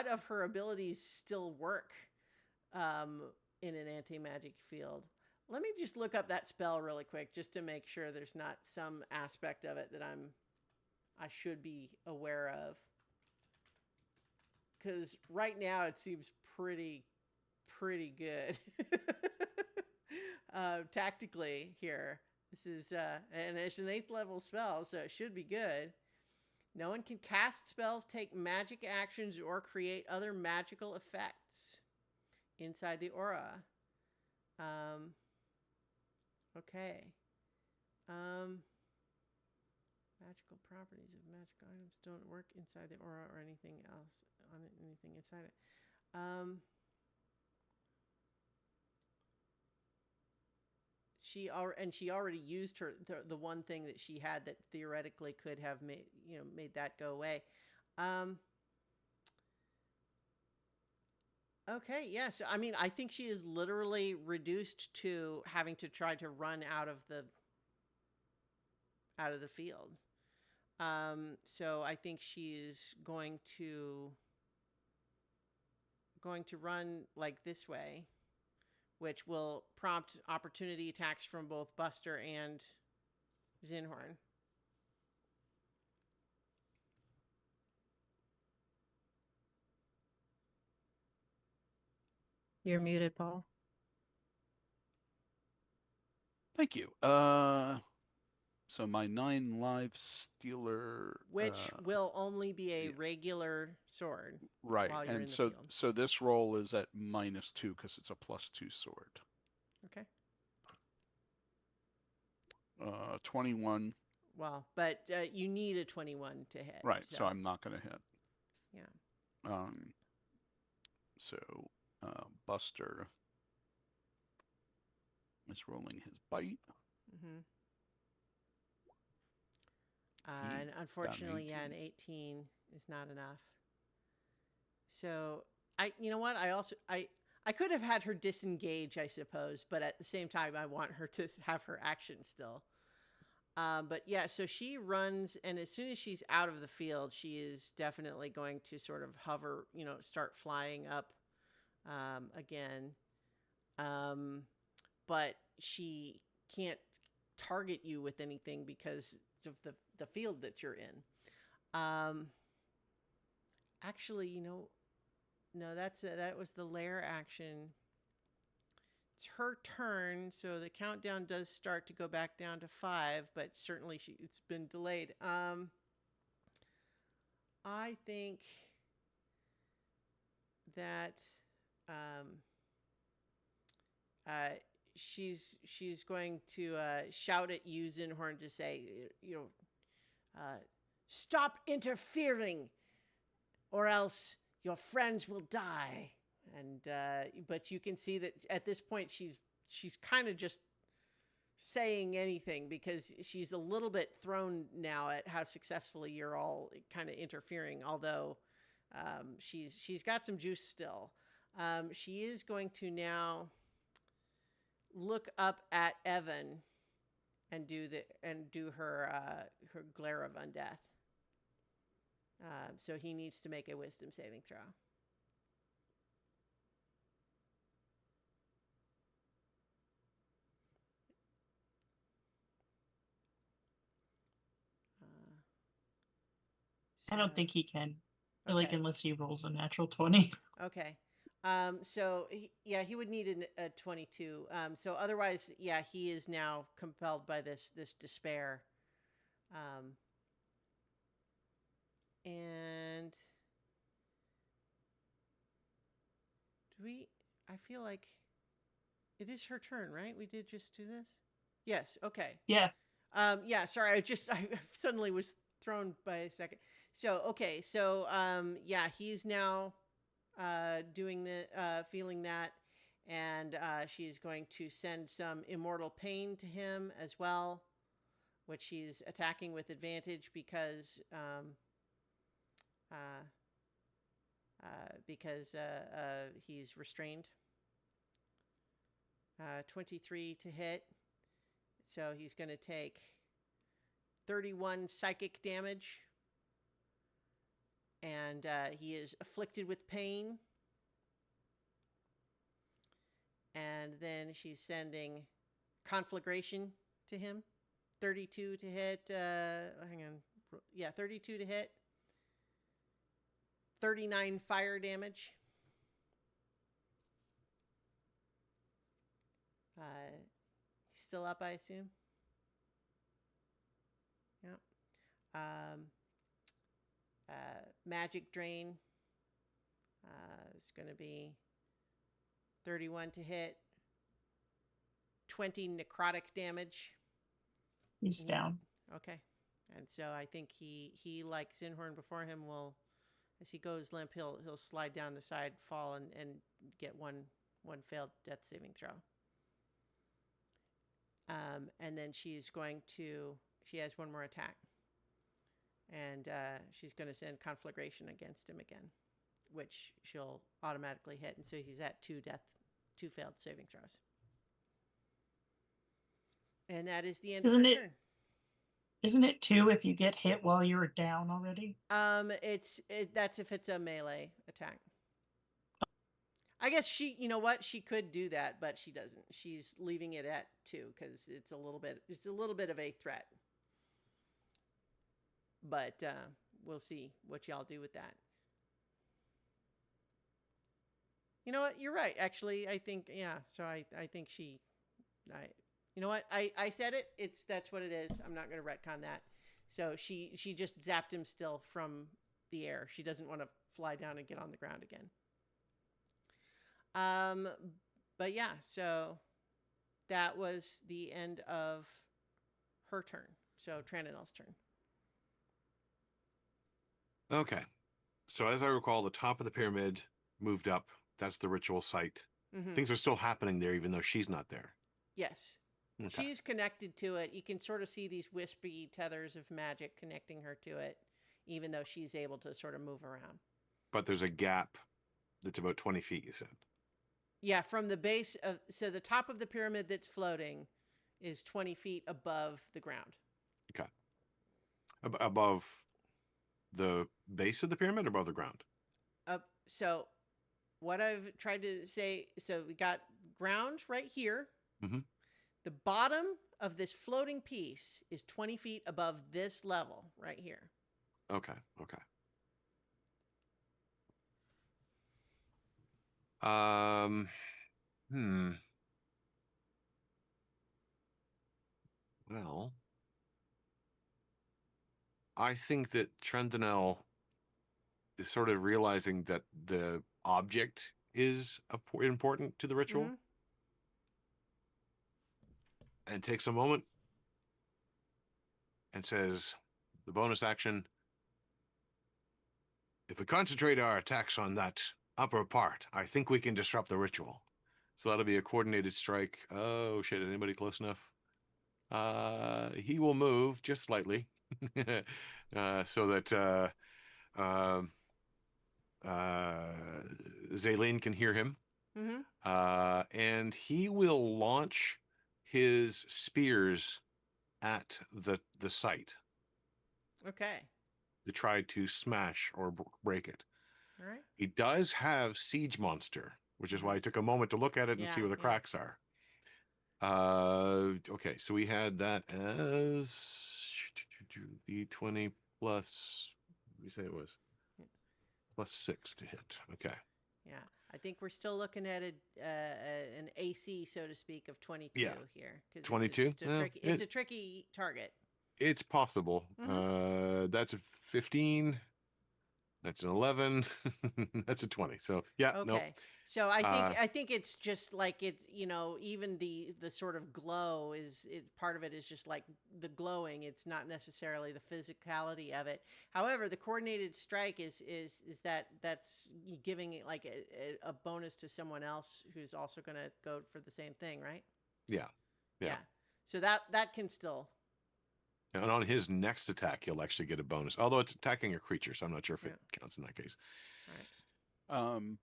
Speaker 1: of her abilities still work in an anti-magic field? Let me just look up that spell really quick just to make sure there's not some aspect of it that I should be aware of. Because right now it seems pretty good tactically here. This is and it's an 8th level spell, so it should be good. No one can cast spells, take magic actions, or create other magical effects inside the aura. Okay. Magical properties of magical items don't work inside the aura or anything else on anything inside it. She already used the one thing that she had that theoretically could have made that go away. Okay, yeah. So I mean, I think she is literally reduced to having to try to run out of the field. So I think she's going to run like this way, which will prompt opportunity attacks from both Buster and Zinhorn.
Speaker 5: You're muted, Paul.
Speaker 4: Thank you. So my 9 live stealer,
Speaker 1: Which will only be a regular sword.
Speaker 4: right,
Speaker 1: While you're
Speaker 4: and
Speaker 1: in the
Speaker 4: so
Speaker 1: field.
Speaker 4: so this roll is at -2 because it's a +2 sword.
Speaker 1: Okay.
Speaker 4: 21.
Speaker 1: Well, but you need a 21 to hit.
Speaker 4: Right, so I'm not going to hit.
Speaker 1: Yeah.
Speaker 4: So Buster is rolling his bite.
Speaker 1: Mm-hmm. And unfortunately, an 18 is not enough. So you know what? I could have had her disengage, I suppose, but at the same time, I want her to have her action still. But yeah, so she runs, and as soon as she's out of the field, she is definitely going to sort of hover, start flying up again. But she can't target you with anything because of the field that you're in. Actually, no, that was the lair action. It's her turn, so the countdown does start to go back down to 5, but certainly it's been delayed. I think that um, uh, she's going to shout at you, Zinhorn, to say, stop interfering, or else your friends will die. And but you can see that at this point she's kind of just saying anything because she's a little bit thrown now at how successfully you're all kind of interfering. Although she's got some juice still. She is going to now look up at Evan and do her glare of undeath. So he needs to make a wisdom saving throw.
Speaker 3: I don't think he can.
Speaker 1: Okay.
Speaker 3: Like, unless he rolls a natural 20.
Speaker 1: Okay. So he would need a 22. So otherwise, yeah, he is now compelled by this despair. And I feel like it is her turn, right? We did just do this? Yes. Okay.
Speaker 3: Yeah.
Speaker 1: Yeah, sorry. I suddenly was thrown by a second. So, okay. So, yeah, he's now doing feeling that, and she's going to send some immortal pain to him as well, which she's attacking with advantage because he's restrained. 23 to hit, so he's going to take 31 psychic damage. And he is afflicted with pain. And then she's sending conflagration to him. 32 to hit. Hang on. Yeah, 32 to hit. 39 fire damage. He's still up, I assume. Yeah. Magic drain is going to be 31 to hit, 20 necrotic damage.
Speaker 3: He's down.
Speaker 1: Okay. And so I think he like Zinhorn before him will, as he goes limp, he'll slide down the side, fall, and get one failed death saving throw. And then she has one more attack. And she's going to send conflagration against him again, which she'll automatically hit. And so he's at two failed saving throws. And that is the end of her turn.
Speaker 3: Isn't it 2 if you get hit while you're down already?
Speaker 1: That's if it's a melee attack. I guess she could do that, but she doesn't. She's leaving it at 2 because it's a little bit of a threat. But we'll see what y'all do with that. You know what? You're right. Actually, I think, yeah. So I think you know what? I said it. That's what it is. I'm not going to retcon that. So she just zapped him still from the air. She doesn't want to fly down and get on the ground again. But yeah, so that was the end of her turn. So Trandanel's turn.
Speaker 2: Okay. So as I recall, the top of the pyramid moved up. That's the ritual site.
Speaker 1: Mm-hmm.
Speaker 2: Things are still happening there, even though she's not there.
Speaker 1: Yes. Okay. She's connected to it. You can sort of see these wispy tethers of magic connecting her to it, even though she's able to sort of move around.
Speaker 2: But there's a gap that's about 20 feet, you said?
Speaker 1: Yeah, from the base so the top of the pyramid that's floating is 20 feet above the ground.
Speaker 2: Okay. Above the base of the pyramid or above the ground?
Speaker 1: So what I've tried to say, so we got ground right here.
Speaker 2: Mm-hmm.
Speaker 1: The bottom of this floating piece is 20 feet above this level right here.
Speaker 2: Okay. Well, I think that Trandanel sort of realizing that the object is important to the ritual,
Speaker 1: Mhm.
Speaker 2: and takes a moment and says, the bonus action, if we concentrate our attacks on that upper part, I think we can disrupt the ritual. So that'll be a coordinated strike. Oh shit, anybody close enough? He will move just slightly so that Zaylene can hear him.
Speaker 1: Mhm.
Speaker 2: And he will launch his spears at the site
Speaker 1: Okay.
Speaker 2: to try to smash or break it.
Speaker 1: All right.
Speaker 2: He does have Siege Monster, which is why
Speaker 1: Mhm.
Speaker 2: I took a moment to look at it and see
Speaker 1: Yeah,
Speaker 2: where the
Speaker 1: yeah.
Speaker 2: cracks are. Okay, so we had that as D20 plus, we say it was plus 6 to hit. Okay.
Speaker 1: Yeah. I think we're still looking at an AC, so to speak, of 22
Speaker 2: Yeah.
Speaker 1: here, because
Speaker 2: 22?
Speaker 1: it's a
Speaker 2: Well,
Speaker 1: tricky it's a tricky target.
Speaker 2: it's possible.
Speaker 1: Mhm.
Speaker 2: That's a 15. That's an 11. That's a 20. So yeah, nope.
Speaker 1: Okay. So I
Speaker 2: Uh,
Speaker 1: think it's just like it's, even the sort of glow part of it is just like the glowing. It's not necessarily the physicality of it. However, the coordinated strike is that's giving it like a bonus to someone else who's also going to go for the same thing, right?
Speaker 2: yeah. Yeah.
Speaker 1: So that can still.
Speaker 2: And on his next attack, he'll actually get a bonus. Although it's attacking a creature, so I'm not sure if it counts in that case.
Speaker 1: Right.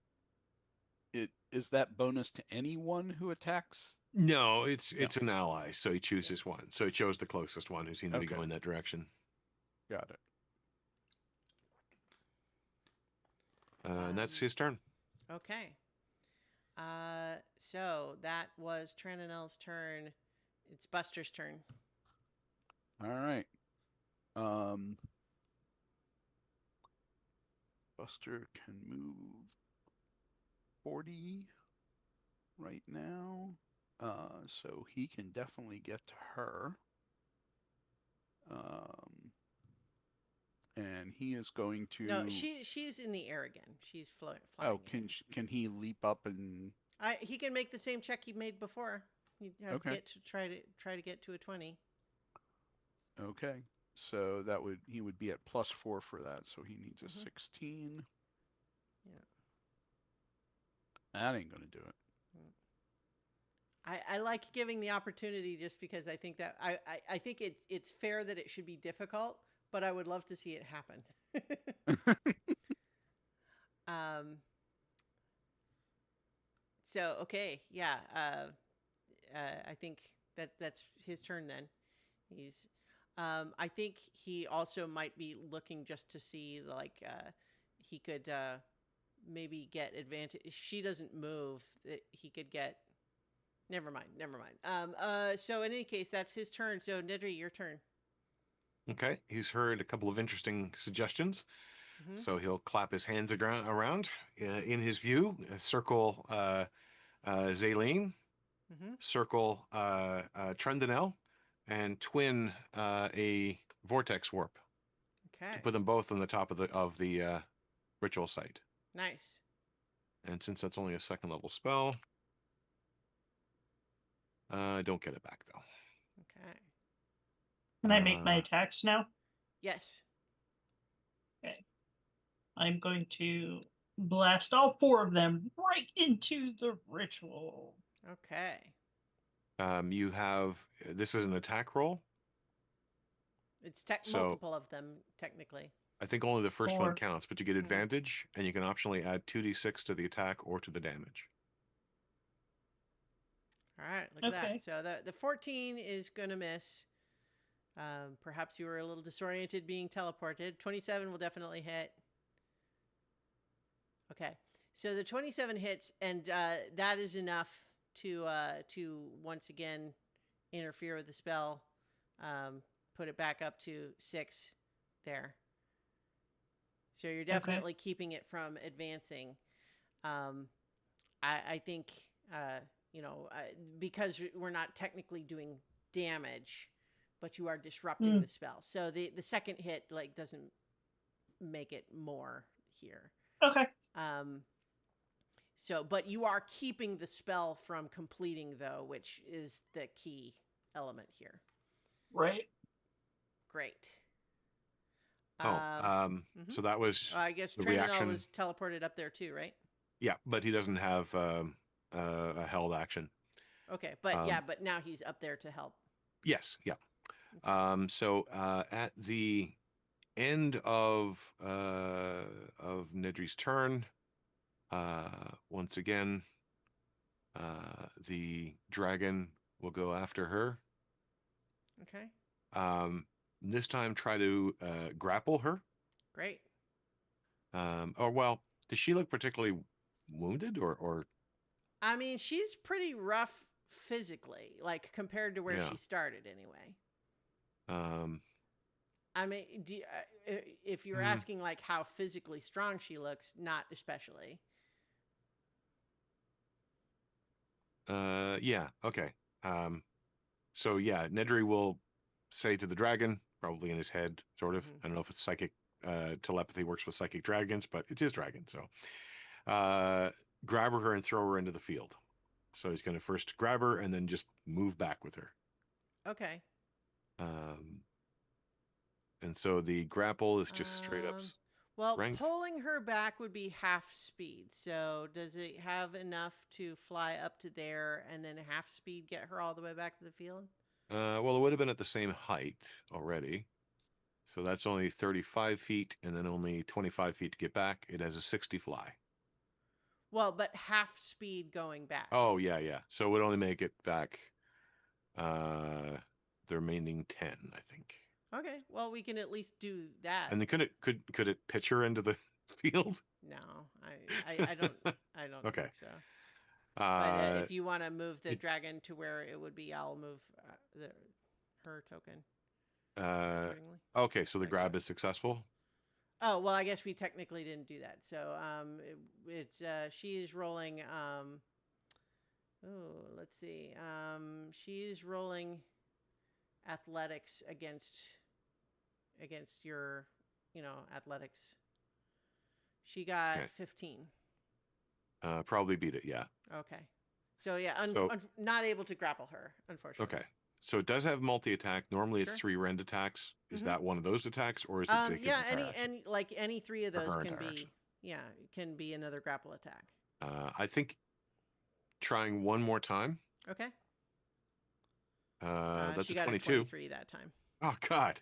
Speaker 4: It is that bonus to anyone who attacks?
Speaker 2: No, it's
Speaker 4: No.
Speaker 2: an ally, so he chooses one. So he chose the closest one who seemed to be
Speaker 4: Okay.
Speaker 2: going that direction.
Speaker 4: Got it.
Speaker 2: And that's his turn.
Speaker 1: Okay. So that was Trananel's turn. It's Buster's turn.
Speaker 4: All right. Buster can move 40 right now. So he can definitely get to her. And he is going to.
Speaker 1: No, she's in the air again. She's flying.
Speaker 4: Oh,
Speaker 1: again.
Speaker 4: can he leap up and?
Speaker 1: He can make the same check he made before. He has
Speaker 4: Okay.
Speaker 1: to try to get to a 20.
Speaker 4: Okay, so he would be at +4 for that. So he needs a 16.
Speaker 1: Yeah.
Speaker 4: That ain't gonna do it.
Speaker 1: I like giving the opportunity just because I think that I think it's fair that it should be difficult, but I would love to see it happen. So okay, yeah. I think that's his turn then. He's. I think he also might be looking just to see like he could maybe get advantage. She doesn't move. That he could get. Never mind. So in any case, that's his turn. So Nedry, your turn.
Speaker 2: Okay. He's heard a couple of interesting suggestions.
Speaker 1: Mm-hmm.
Speaker 2: So he'll clap his hands around. In his view, circle Zaylene, circle Trendanel, and twin a vortex warp.
Speaker 1: Okay.
Speaker 2: To put them both on the top of the ritual site.
Speaker 1: Nice.
Speaker 2: And since that's only a second level spell, I don't get it back though.
Speaker 1: Okay.
Speaker 3: Can I make my attacks now?
Speaker 1: Yes.
Speaker 3: Okay. I'm going to blast all 4 of them right into the ritual.
Speaker 1: Okay.
Speaker 2: You have this is an attack roll.
Speaker 1: It's
Speaker 2: So-
Speaker 1: multiple of them technically.
Speaker 2: I think only the first
Speaker 3: 4.
Speaker 2: one counts, but you get advantage, and you can optionally add 2d6 to the attack or to the damage.
Speaker 1: All right, look at
Speaker 3: Okay.
Speaker 1: that. So the 14 is going to miss. Perhaps you were a little disoriented being teleported. 27 will definitely hit. Okay. So the 27 hits, and that is enough to once again interfere with the spell. Put it back up to 6 there. So you're definitely keeping it from advancing. I think, because we're not technically doing damage, but you are disrupting the spell. So the second hit like doesn't make it more here.
Speaker 3: Okay.
Speaker 1: So, but you are keeping the spell from completing, though, which is the key element here.
Speaker 3: Right.
Speaker 1: Great.
Speaker 2: Oh, so that was
Speaker 1: I guess
Speaker 2: the
Speaker 1: Trentinel
Speaker 2: reaction.
Speaker 1: was teleported up there too, right?
Speaker 2: Yeah, but he doesn't have a held action.
Speaker 1: Okay, but
Speaker 2: Um,
Speaker 1: yeah, but now he's up there to help.
Speaker 2: Yes, yeah.
Speaker 1: Okay.
Speaker 2: So at the end of Nedry's turn, once again, the dragon will go after her.
Speaker 1: Okay.
Speaker 2: This time, try to grapple her.
Speaker 1: Great.
Speaker 2: Or well, does she look particularly wounded, or?
Speaker 1: I mean, she's pretty rough physically, like compared to where
Speaker 2: Yeah.
Speaker 1: she started, anyway.
Speaker 2: Um,
Speaker 1: I mean, if you're
Speaker 2: Hmm.
Speaker 1: asking like how physically strong she looks, not especially.
Speaker 2: Yeah, okay. So yeah, Nedry will say to the dragon, probably in his head, sort of.
Speaker 1: Mhm.
Speaker 2: I don't know if it's psychic telepathy works with psychic dragons, but it's his dragon, so grab her and throw her into the field. So he's going to first grab her and then just move back with her.
Speaker 1: Okay.
Speaker 2: And so the grapple is just straight up
Speaker 1: Well,
Speaker 2: strength.
Speaker 1: pulling her back would be half speed. So does it have enough to fly up to there and then half speed get her all the way back to the field?
Speaker 2: Well, it would have been at the same height already. So that's only 35 feet and then only 25 feet to get back. It has a 60 fly.
Speaker 1: Well, but half speed going back.
Speaker 2: Oh, yeah, yeah. So it would only make it back the remaining 10, I think.
Speaker 1: Okay. Well, we can at least do that.
Speaker 2: And then could it pitch her into the field?
Speaker 1: No, I don't
Speaker 2: Okay.
Speaker 1: think so. But if you want to move the dragon to where it would be, I'll move her token. accordingly.
Speaker 2: Okay, so the
Speaker 1: Like
Speaker 2: grab
Speaker 1: that.
Speaker 2: is successful.
Speaker 1: Oh, well, I guess we technically didn't do that. So she is rolling let's see. She's rolling athletics against your, athletics. She got
Speaker 2: Okay.
Speaker 1: 15.
Speaker 2: Probably beat it, yeah.
Speaker 1: Okay. So yeah,
Speaker 2: So-
Speaker 1: not able to grapple her, unfortunately.
Speaker 2: Okay. So it does have multi-attack. Normally it's
Speaker 1: Sure.
Speaker 2: 3 rend attacks. Is
Speaker 1: Mhm.
Speaker 2: that one of those attacks, or is it take his
Speaker 1: Yeah,
Speaker 2: entire action?
Speaker 1: any three of
Speaker 2: Or
Speaker 1: those
Speaker 2: her
Speaker 1: can
Speaker 2: entire
Speaker 1: be
Speaker 2: action.
Speaker 1: can be another grapple attack.
Speaker 2: I think trying one more time.
Speaker 1: Okay.
Speaker 2: That's
Speaker 1: She
Speaker 2: a
Speaker 1: got
Speaker 2: 22.
Speaker 1: a 23 that time.
Speaker 2: Oh God.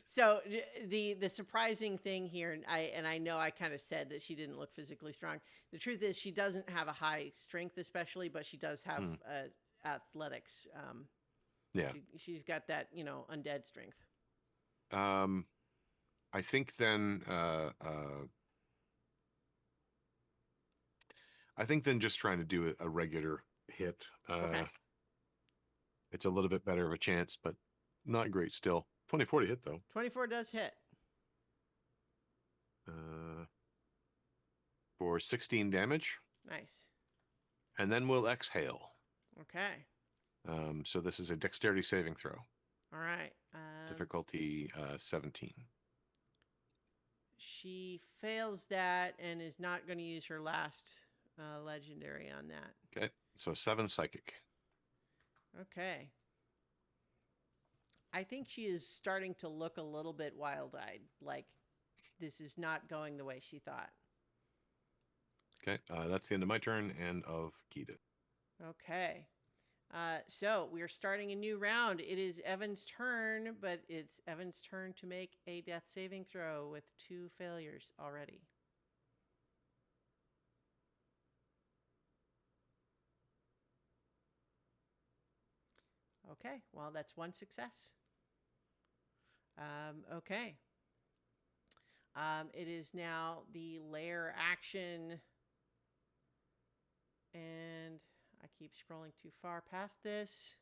Speaker 1: So the surprising thing here, and I know I kind of said that she didn't look physically strong. The truth is she doesn't have a high strength, especially, but she does have athletics.
Speaker 2: Yeah.
Speaker 1: She's got that undead strength.
Speaker 2: I think then just trying to do a regular hit.
Speaker 1: Okay.
Speaker 2: It's a little bit better of a chance, but not great still. 24 to hit though.
Speaker 1: 24 does hit.
Speaker 2: For 16 damage.
Speaker 1: Nice.
Speaker 2: And then we'll exhale.
Speaker 1: Okay.
Speaker 2: So this is a dexterity saving throw.
Speaker 1: All right.
Speaker 2: Difficulty 17.
Speaker 1: She fails that and is not going to use her last legendary on that.
Speaker 2: Okay. So 7 psychic.
Speaker 1: Okay. I think she is starting to look a little bit wild-eyed, like this is not going the way she thought.
Speaker 2: Okay. That's the end of my turn and of Gita.
Speaker 1: Okay. So we are starting a new round. It is Evan's turn, but it's Evan's turn to make a death saving throw with 2 failures already. Okay, well, that's 1 success. Okay. It is now the lair action. And I keep scrolling too far past this.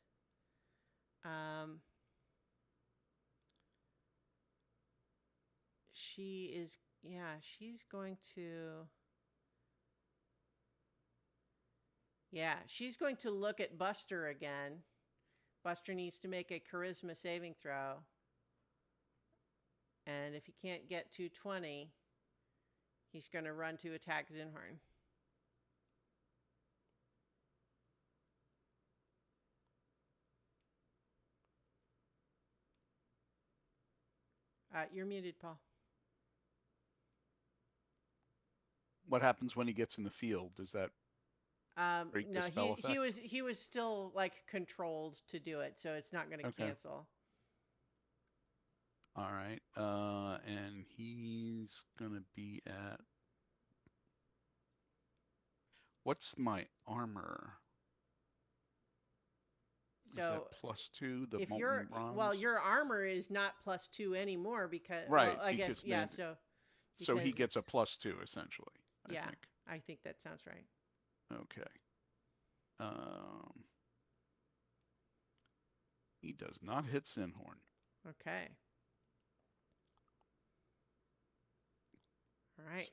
Speaker 1: She's going to... Yeah, she's going to look at Buster again. Buster needs to make a charisma saving throw. And if he can't get to 20, He's going to run to attack Zinhorn. You're muted, Paul.
Speaker 4: What happens when he gets in the field? Does that break the spell effect?
Speaker 1: he was still like controlled to do it, so it's not going to cancel.
Speaker 4: All right. And he's gonna be at. What's my armor? Is that +2? The
Speaker 1: if
Speaker 4: molten bronze.
Speaker 1: well, your armor is not +2 anymore because
Speaker 4: right.
Speaker 1: Well, I guess yeah.
Speaker 4: So he gets a +2 essentially. I think.
Speaker 1: I think that sounds right.
Speaker 4: Okay. He does not hit Zinhorn.
Speaker 1: Okay. All right.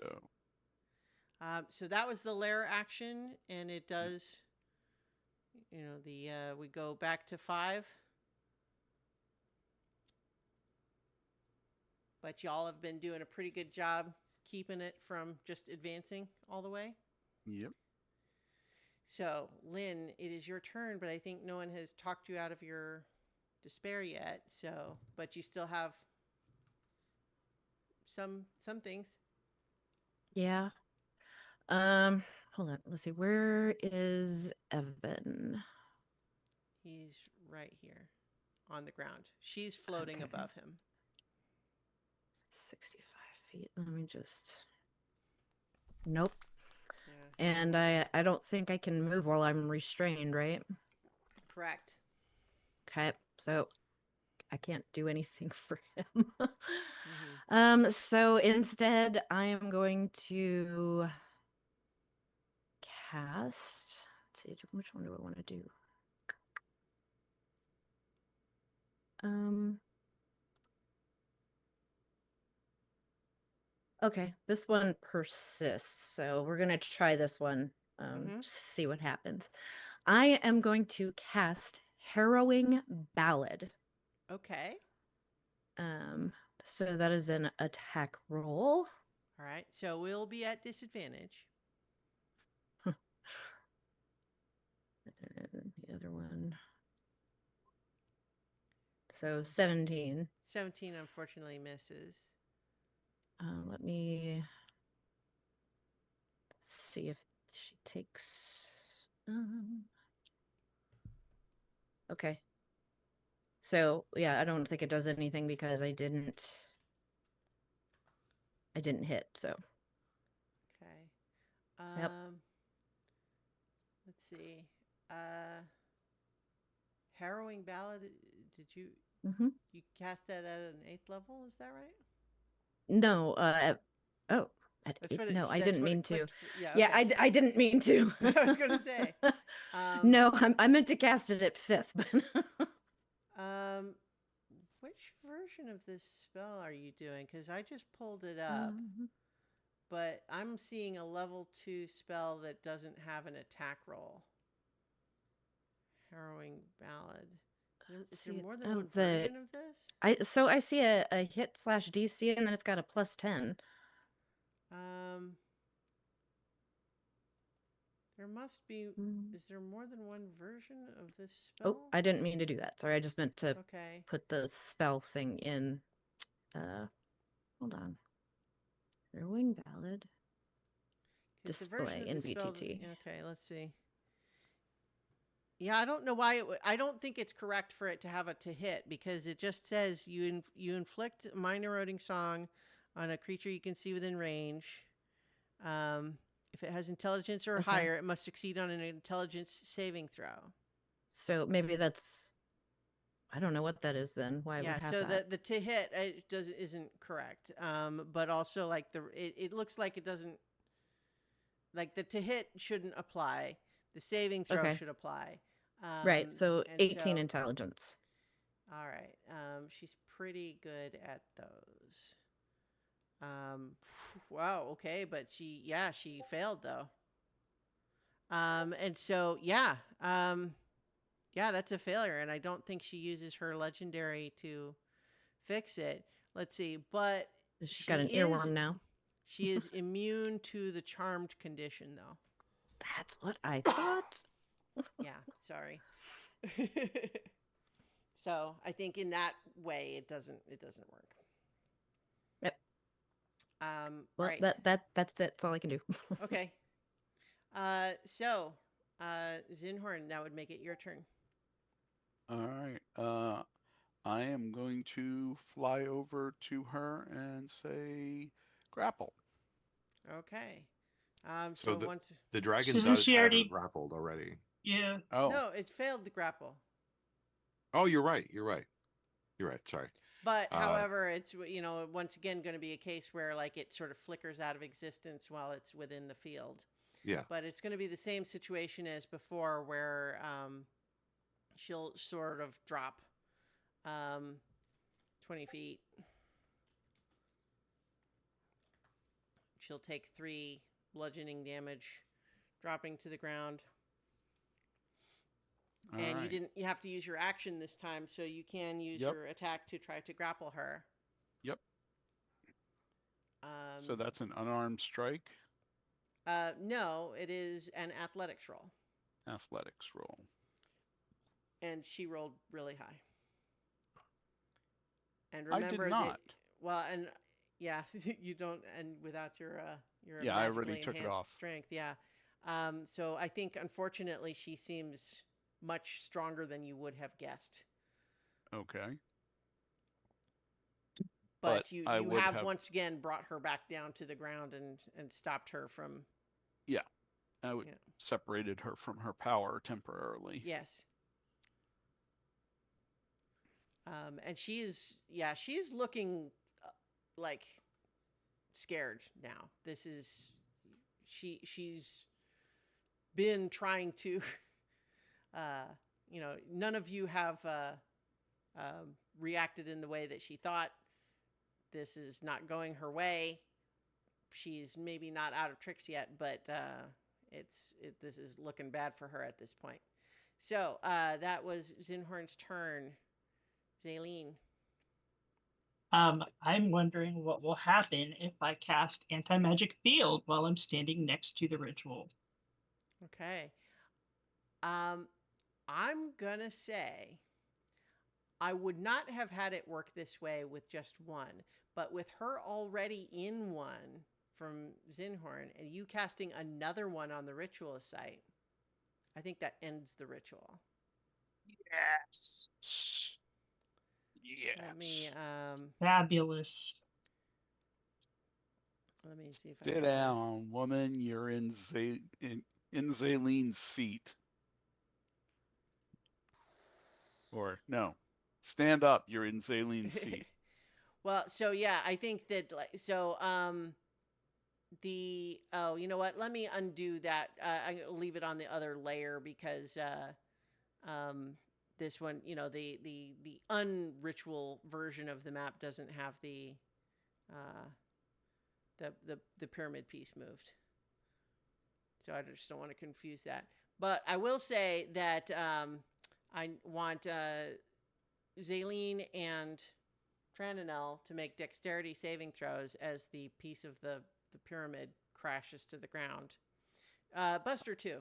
Speaker 1: So that was the lair action, and it does. You know, we go back to 5. But y'all have been doing a pretty good job keeping it from just advancing all the way.
Speaker 4: Yep.
Speaker 1: So, Lynn, it is your turn, but I think no one has talked you out of your despair yet. So, but you still have some things.
Speaker 5: Yeah. Hold on. Let's see. Where is Evan?
Speaker 1: He's right here on the ground. She's floating above him.
Speaker 5: 65 feet. Let me just. Nope.
Speaker 1: Yeah.
Speaker 5: And I don't think I can move while I'm restrained, right?
Speaker 1: Correct.
Speaker 5: Okay. So I can't do anything for him.
Speaker 1: Mm-hmm.
Speaker 5: So instead I am going to cast. Let's see, which one do I want to do? Okay, this one persists, so we're gonna try this one. See what happens. I am going to cast Harrowing Ballad.
Speaker 1: Okay.
Speaker 5: So that is an attack roll.
Speaker 1: All right. So we'll be at disadvantage.
Speaker 5: And the other one. So 17.
Speaker 1: 17 unfortunately misses.
Speaker 5: Let me see if she takes. Okay. So yeah, I don't think it does anything because I didn't hit. So.
Speaker 1: Okay.
Speaker 5: Yep.
Speaker 1: Let's see. Harrowing Ballad. Did you?
Speaker 5: Mm-hmm.
Speaker 1: You cast that at an 8th level? Is that right?
Speaker 5: No. Oh. No, I didn't mean to. Yeah, okay. I didn't mean to.
Speaker 1: I was going to say.
Speaker 5: No, I meant to cast it at 5th.
Speaker 1: Which version of this spell are you doing? Because I just pulled it up, but I'm seeing a level 2 spell that doesn't have an attack roll. Harrowing Ballad. Is there more than one version of this?
Speaker 5: I see a hit /DC and then it's got a +10.
Speaker 1: There must be. Is there more than one version of this spell?
Speaker 5: Oh, I didn't mean to do that. Sorry, I just meant to
Speaker 1: Okay.
Speaker 5: put the spell thing in. Hold on. Harrowing Ballad. Display in BTT.
Speaker 1: Okay, let's see. Yeah, I don't know why I don't think it's correct for it to have a to hit because it just says you inflict a mind eroding song on a creature you can see within range. If it has intelligence or higher, it must succeed on an intelligence saving throw.
Speaker 5: So maybe that's. I don't know what that is then. Why would have
Speaker 1: so
Speaker 5: that?
Speaker 1: the to hit isn't correct. But also like it looks like it doesn't. Like the to hit shouldn't apply. The saving throw should apply.
Speaker 5: Right. So 18 intelligence.
Speaker 1: All right. She's pretty good at those. Wow. Okay, but she failed though. And so that's a failure, and I don't think she uses her legendary to fix it. Let's see, but
Speaker 5: She's got an earworm now.
Speaker 1: She is immune to the charmed condition, though.
Speaker 5: That's what I thought.
Speaker 1: Yeah, sorry. So I think in that way it doesn't work.
Speaker 5: Yep. Well,
Speaker 1: right.
Speaker 5: that's it. That's all I can do.
Speaker 1: Okay. Zinhorn, that would make it your turn.
Speaker 4: All right. I am going to fly over to her and say, grapple.
Speaker 1: Okay.
Speaker 2: So
Speaker 1: So once
Speaker 2: the dragon
Speaker 3: Isn't
Speaker 2: does
Speaker 3: she
Speaker 2: have her
Speaker 3: already-
Speaker 2: grappled already.
Speaker 3: Yeah.
Speaker 4: Oh,
Speaker 1: no, it's failed the grapple.
Speaker 2: Oh, you're right. You're right. You're right. Sorry.
Speaker 1: But
Speaker 2: Uh,
Speaker 1: however, it's once again going to be a case where like it sort of flickers out of existence while it's within the field.
Speaker 2: Yeah.
Speaker 1: But it's going to be the same situation as before, where she'll sort of drop 20 feet. She'll take 3 bludgeoning damage, dropping to the ground.
Speaker 4: all
Speaker 1: And
Speaker 4: right.
Speaker 1: you have to use your action this time, so you can use
Speaker 4: Yep.
Speaker 1: your attack to try to grapple her.
Speaker 4: Yep. So that's an unarmed strike.
Speaker 1: No, it is an athletics roll.
Speaker 4: Athletics roll.
Speaker 1: And she rolled really high. And
Speaker 4: I did
Speaker 1: remember
Speaker 4: not.
Speaker 1: and yeah, you don't, and without your
Speaker 4: Yeah, I already
Speaker 1: magically
Speaker 4: took it
Speaker 1: enhanced
Speaker 4: off.
Speaker 1: strength, yeah. So I think unfortunately she seems much stronger than you would have guessed.
Speaker 4: Okay.
Speaker 1: But
Speaker 4: But
Speaker 1: you
Speaker 4: I would
Speaker 1: have
Speaker 4: have-
Speaker 1: once again brought her back down to the ground and stopped her from.
Speaker 4: I would
Speaker 1: Yeah.
Speaker 4: separated her from her power temporarily.
Speaker 1: Yes. And she is looking like scared now. This is she's been trying to none of you have reacted in the way that she thought. This is not going her way. She's maybe not out of tricks yet, but this is looking bad for her at this point. So that was Zinhorn's turn. Zaleen.
Speaker 3: I'm wondering what will happen if I cast anti-magic field while I'm standing next to the ritual.
Speaker 1: Okay. I'm gonna say I would not have had it work this way with just one, but with her already in one from Zinhorn and you casting another one on the ritual site, I think that ends the ritual.
Speaker 3: Yes.
Speaker 4: Yes.
Speaker 3: Fabulous.
Speaker 1: Let me see if I
Speaker 4: Sit
Speaker 1: can
Speaker 4: down, woman. You're in Zaleen's seat. Or no, stand up. You're in Zaleen's seat.
Speaker 1: Well, so yeah, I think that you know what? Let me undo that. I'll leave it on the other layer because this one, the unritual version of the map doesn't have the pyramid piece moved. So I just don't want to confuse that. But I will say that I want Zaleen and Trananel to make dexterity saving throws as the piece of the pyramid crashes to the ground. Buster too.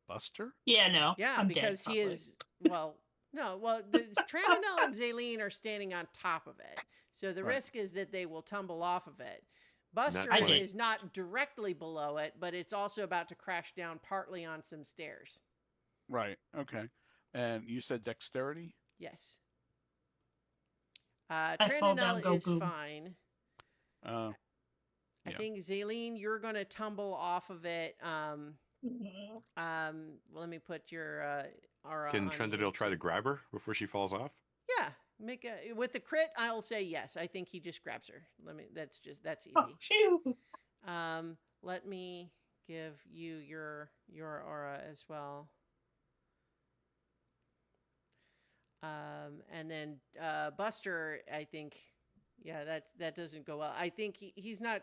Speaker 4: Buster?
Speaker 3: Yeah, no.
Speaker 1: Yeah,
Speaker 3: I'm
Speaker 1: because
Speaker 3: dead,
Speaker 1: he
Speaker 3: probably.
Speaker 1: is Trananel and Zaleen are standing on top of it. So the
Speaker 4: Right.
Speaker 1: risk is that they will tumble off of it. Buster
Speaker 2: Not quite.
Speaker 1: is not directly below it, but it's also about to crash down partly on some stairs.
Speaker 4: Right. Okay. And you said dexterity?
Speaker 1: Yes.
Speaker 3: I fall down,
Speaker 1: Trananel
Speaker 3: go
Speaker 1: is
Speaker 3: boom.
Speaker 1: fine.
Speaker 4: Yeah.
Speaker 1: I think Zaleen, you're going to tumble off of it. Let me put your aura
Speaker 2: Can
Speaker 1: on you,
Speaker 2: Trendadil try
Speaker 1: too.
Speaker 2: to grab her before she falls off?
Speaker 1: Yeah, with the crit. I'll say yes. I think he just grabs her. That's easy.
Speaker 3: Oh, shoot.
Speaker 1: Let me give you your aura as well. And then Buster, I think, yeah, that doesn't go well. I think he's not.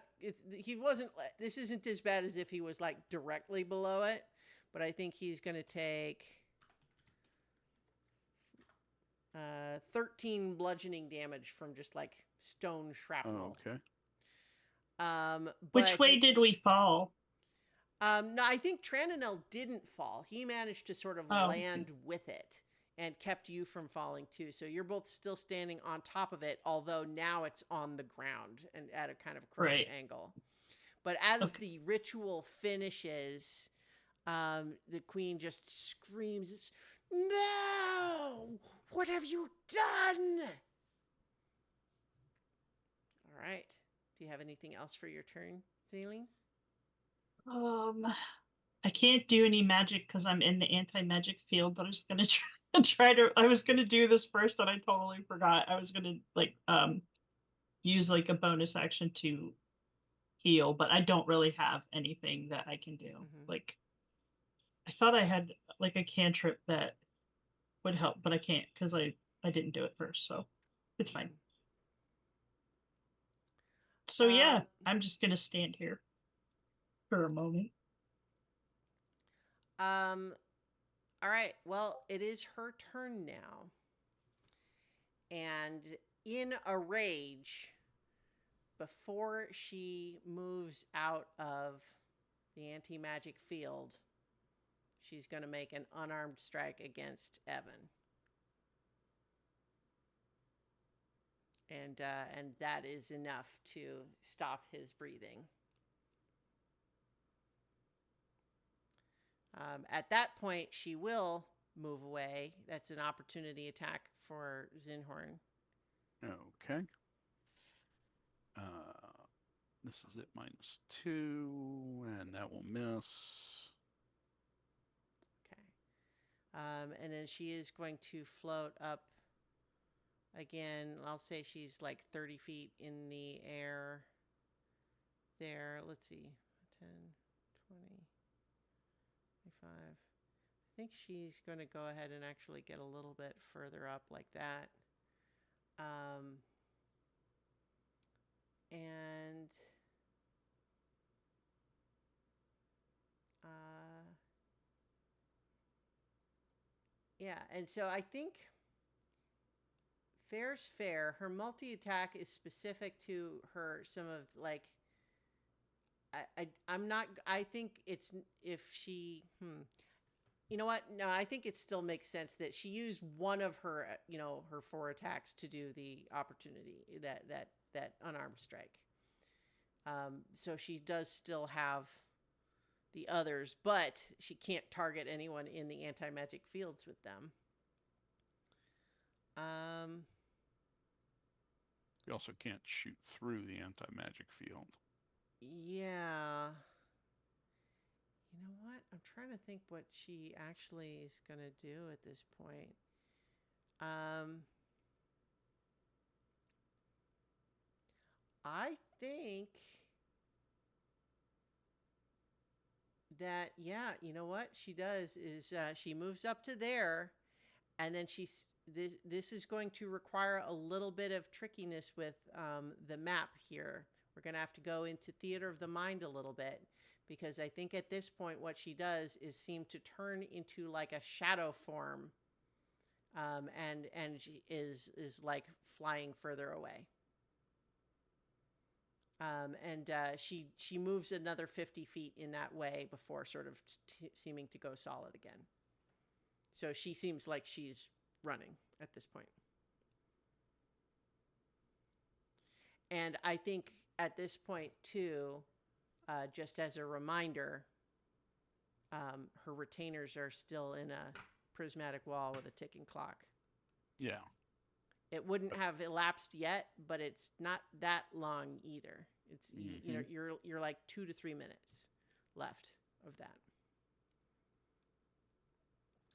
Speaker 1: He wasn't. This isn't as bad as if he was like directly below it, but I think he's going to take 13 bludgeoning damage from just like stone shrapnel.
Speaker 4: Okay.
Speaker 3: Which
Speaker 1: But
Speaker 3: way did we fall?
Speaker 1: no, I think Trandanel didn't fall. He managed to sort of
Speaker 3: Oh,
Speaker 1: land with it and kept you from falling too. So you're both still standing on top of it, although now it's on the ground and at a kind of crooked
Speaker 3: Right.
Speaker 1: angle. But as
Speaker 3: Okay.
Speaker 1: the ritual finishes, the queen just screams, "No! What have you done?" All right. Do you have anything else for your turn, Zaleen?
Speaker 3: I can't do any magic because I'm in the anti-magic field, but I'm just gonna try to. I was gonna do this first, and I totally forgot. I was gonna use like a bonus action to heal, but I don't really have anything that I can do.
Speaker 1: Mhm.
Speaker 3: Like, I thought I had like a cantrip that would help, but I can't because I didn't do it first, so it's fine. So yeah, I'm just gonna stand here for a moment.
Speaker 1: All right. Well, it is her turn now. And in a rage, before she moves out of the anti-magic field, she's going to make an unarmed strike against Evan. And that is enough to stop his breathing. At that point, she will move away. That's an opportunity attack for Zinhorn.
Speaker 4: Okay. This is it, -2, and that will miss.
Speaker 1: Okay. And then she is going to float up again. I'll say she's like 30 feet in the air there. Let's see. 10, 20, 25. I think she's going to go ahead and actually get a little bit further up like that. And yeah, and so I think fair's fair. Her multi-attack is specific to her. Some of like, I'm not. I think it's if she. You know what? No, I think it still makes sense that she used one of her, her 4 attacks to do the opportunity that unarmed strike. So she does still have the others, but she can't target anyone in the anti-magic fields with them.
Speaker 4: You also can't shoot through the anti-magic field.
Speaker 1: Yeah. You know what? I'm trying to think what she actually is going to do at this point. I think that, yeah, you know what she does is she moves up to there, and then this is going to require a little bit of trickiness with the map here. We're going to have to go into theater of the mind a little bit, because I think at this point what she does is seem to turn into like a shadow form, and she is like flying further away. And she moves another 50 feet in that way before sort of seeming to go solid again. So she seems like she's running at this point. And I think at this point too, just as a reminder, her retainers are still in a prismatic wall with a ticking clock.
Speaker 4: Yeah.
Speaker 1: It wouldn't have elapsed yet, but it's not that long either. It's you're like 2 to 3 minutes left of that.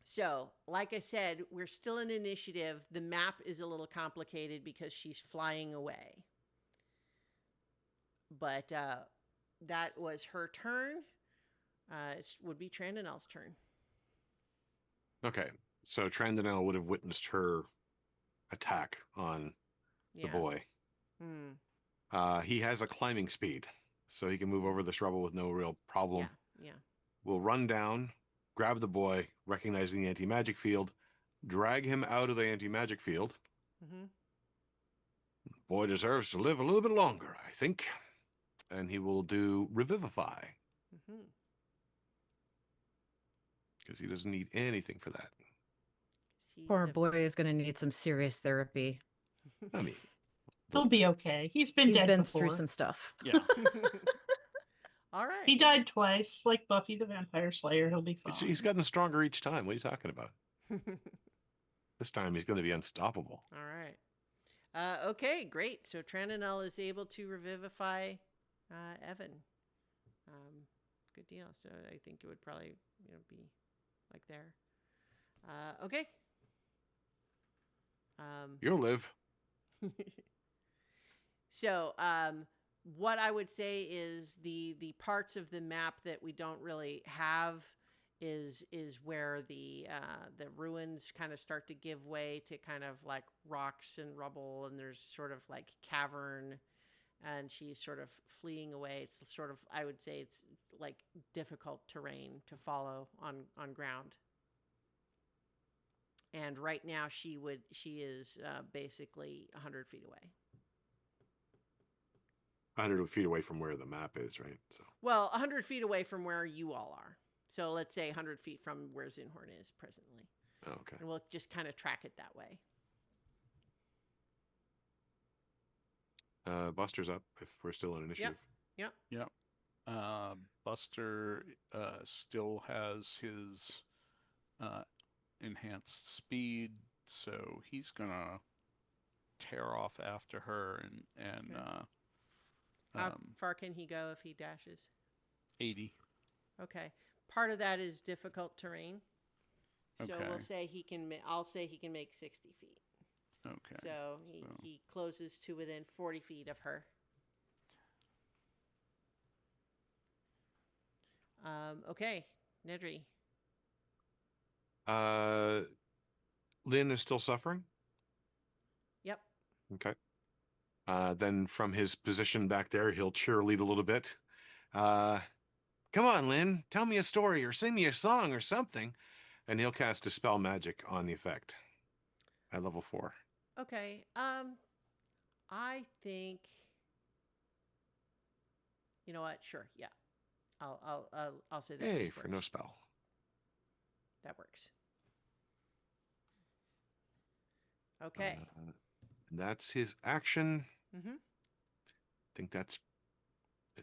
Speaker 1: So, like I said, we're still in initiative. The map is a little complicated because she's flying away. But that was her turn. It would be Trandanel's turn.
Speaker 2: Okay, so Trandanel would have witnessed her attack on the boy. He has a climbing speed, so he can move over this rubble with no real problem.
Speaker 1: Yeah.
Speaker 2: We'll run down, grab the boy, recognizing the anti-magic field, drag him out of the anti-magic field.
Speaker 1: Mm-hmm.
Speaker 2: Boy deserves to live a little bit longer, I think. And he will do Revivify,
Speaker 1: Mm-hmm.
Speaker 2: because he doesn't need anything for that.
Speaker 5: Poor boy is going to need some serious therapy.
Speaker 2: I mean,
Speaker 3: He'll be okay. He's been dead
Speaker 5: been
Speaker 3: before.
Speaker 5: through some stuff.
Speaker 4: Yeah.
Speaker 1: All right.
Speaker 3: He died twice, like Buffy the Vampire Slayer. He'll be fine.
Speaker 2: he's gotten stronger each time. What are you talking about? This time he's going to be unstoppable.
Speaker 1: All right. Okay, great. So Trananel is able to revivify Evan. Good deal. So I think it would probably be like there. Okay.
Speaker 2: You'll live.
Speaker 1: So what I would say is the parts of the map that we don't really have is where the ruins kind of start to give way to kind of like rocks and rubble, and there's sort of like cavern, and she's sort of fleeing away. It's sort of, I would say it's like difficult terrain to follow on ground. And right now she is basically 100 feet away.
Speaker 2: 100 feet away from where the map is, right? So.
Speaker 1: Well, 100 feet away from where you all are. So let's say 100 feet from where Zinhorn is presently.
Speaker 2: Oh, okay.
Speaker 1: And we'll just kind of track it that way.
Speaker 2: Buster's up if we're still in initiative.
Speaker 1: Yep.
Speaker 4: Buster still has his enhanced speed, so he's gonna tear off after her and
Speaker 1: Okay. How far can he go if he dashes?
Speaker 4: 80.
Speaker 1: Okay. Part of that is difficult terrain. So
Speaker 4: Okay.
Speaker 1: we'll say he can. I'll say he can make 60 feet.
Speaker 4: Okay.
Speaker 1: So he closes to within 40 feet of her. Okay, Nedry.
Speaker 2: Lynn is still suffering?
Speaker 1: Yep.
Speaker 2: Okay. Then from his position back there, he'll cheerlead a little bit. Come on, Lynn, tell me a story or sing me a song or something. And he'll cast Dispel Magic on the effect at level 4.
Speaker 1: Okay. I think. You know what? Sure. Yeah. I'll say that.
Speaker 2: Hey,
Speaker 1: just
Speaker 2: for no
Speaker 1: works.
Speaker 2: spell.
Speaker 1: That works. Okay.
Speaker 2: That's his action.
Speaker 1: Mm-hmm.
Speaker 2: I think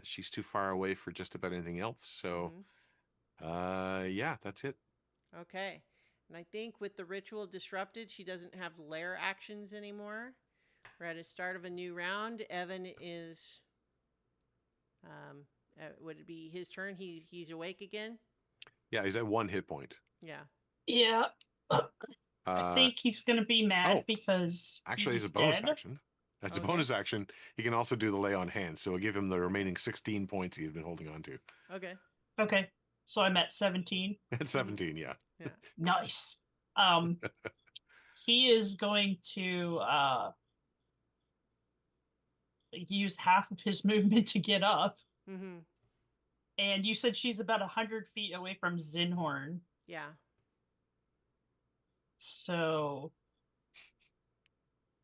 Speaker 2: she's too far away for just about anything else. So, yeah, that's it.
Speaker 1: Okay. And I think with the ritual disrupted, she doesn't have lair actions anymore. We're at the start of a new round. Evan is. Would it be his turn? He's awake again.
Speaker 2: Yeah, he's at 1 hit point.
Speaker 1: Yeah.
Speaker 3: Yeah. I think he's going to be mad because
Speaker 2: actually,
Speaker 3: he's
Speaker 2: as a bonus
Speaker 3: dead.
Speaker 2: action. As a
Speaker 1: Okay.
Speaker 2: bonus action, he can also do the lay on hands. So we'll give him the remaining 16 points he's been holding on to.
Speaker 1: Okay.
Speaker 3: Okay. So I'm at 17.
Speaker 2: At 17, yeah.
Speaker 1: Yeah.
Speaker 3: Nice. He is going to use half of his movement to get up.
Speaker 1: Mm-hmm.
Speaker 3: And you said she's about 100 feet away from Zinhorn.
Speaker 1: Yeah.
Speaker 3: So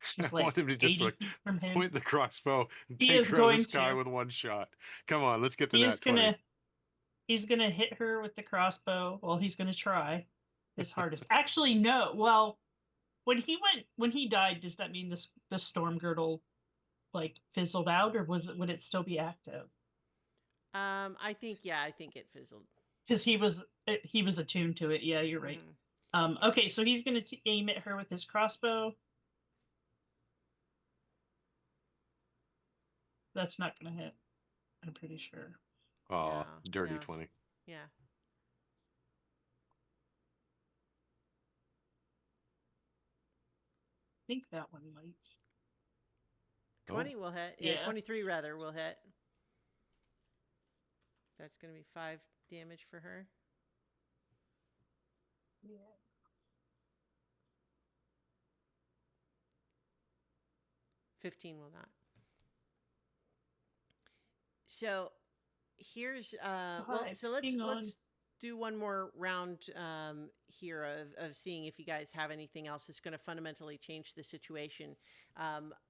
Speaker 3: she's
Speaker 2: I
Speaker 3: like
Speaker 2: want him to just
Speaker 3: 80
Speaker 2: like
Speaker 3: feet from him.
Speaker 2: point the crossbow and
Speaker 3: He
Speaker 2: take
Speaker 3: is
Speaker 2: her out of
Speaker 3: going
Speaker 2: the sky
Speaker 3: to.
Speaker 2: with one shot. Come on, let's get to
Speaker 3: He's
Speaker 2: that 20.
Speaker 3: he's gonna hit her with the crossbow. Well, he's gonna try his hardest. Actually, no. Well, when he died, does that mean the storm girdle like fizzled out, or would it still be active?
Speaker 1: I think it fizzled.
Speaker 3: Because he was attuned to it. Yeah, you're right. Okay, so he's gonna aim at her with his crossbow. That's not gonna hit. I'm pretty sure.
Speaker 2: Oh,
Speaker 1: No,
Speaker 2: dirty
Speaker 1: no.
Speaker 2: 20.
Speaker 1: Yeah.
Speaker 3: I think that one might.
Speaker 1: 20 will hit. Yeah,
Speaker 3: Yeah.
Speaker 1: 23 rather will hit. That's going to be 5 damage for her.
Speaker 3: Yeah.
Speaker 1: $15 will not. So here's well, so let's do one more round here of seeing if you guys have anything else that's going to fundamentally change the situation.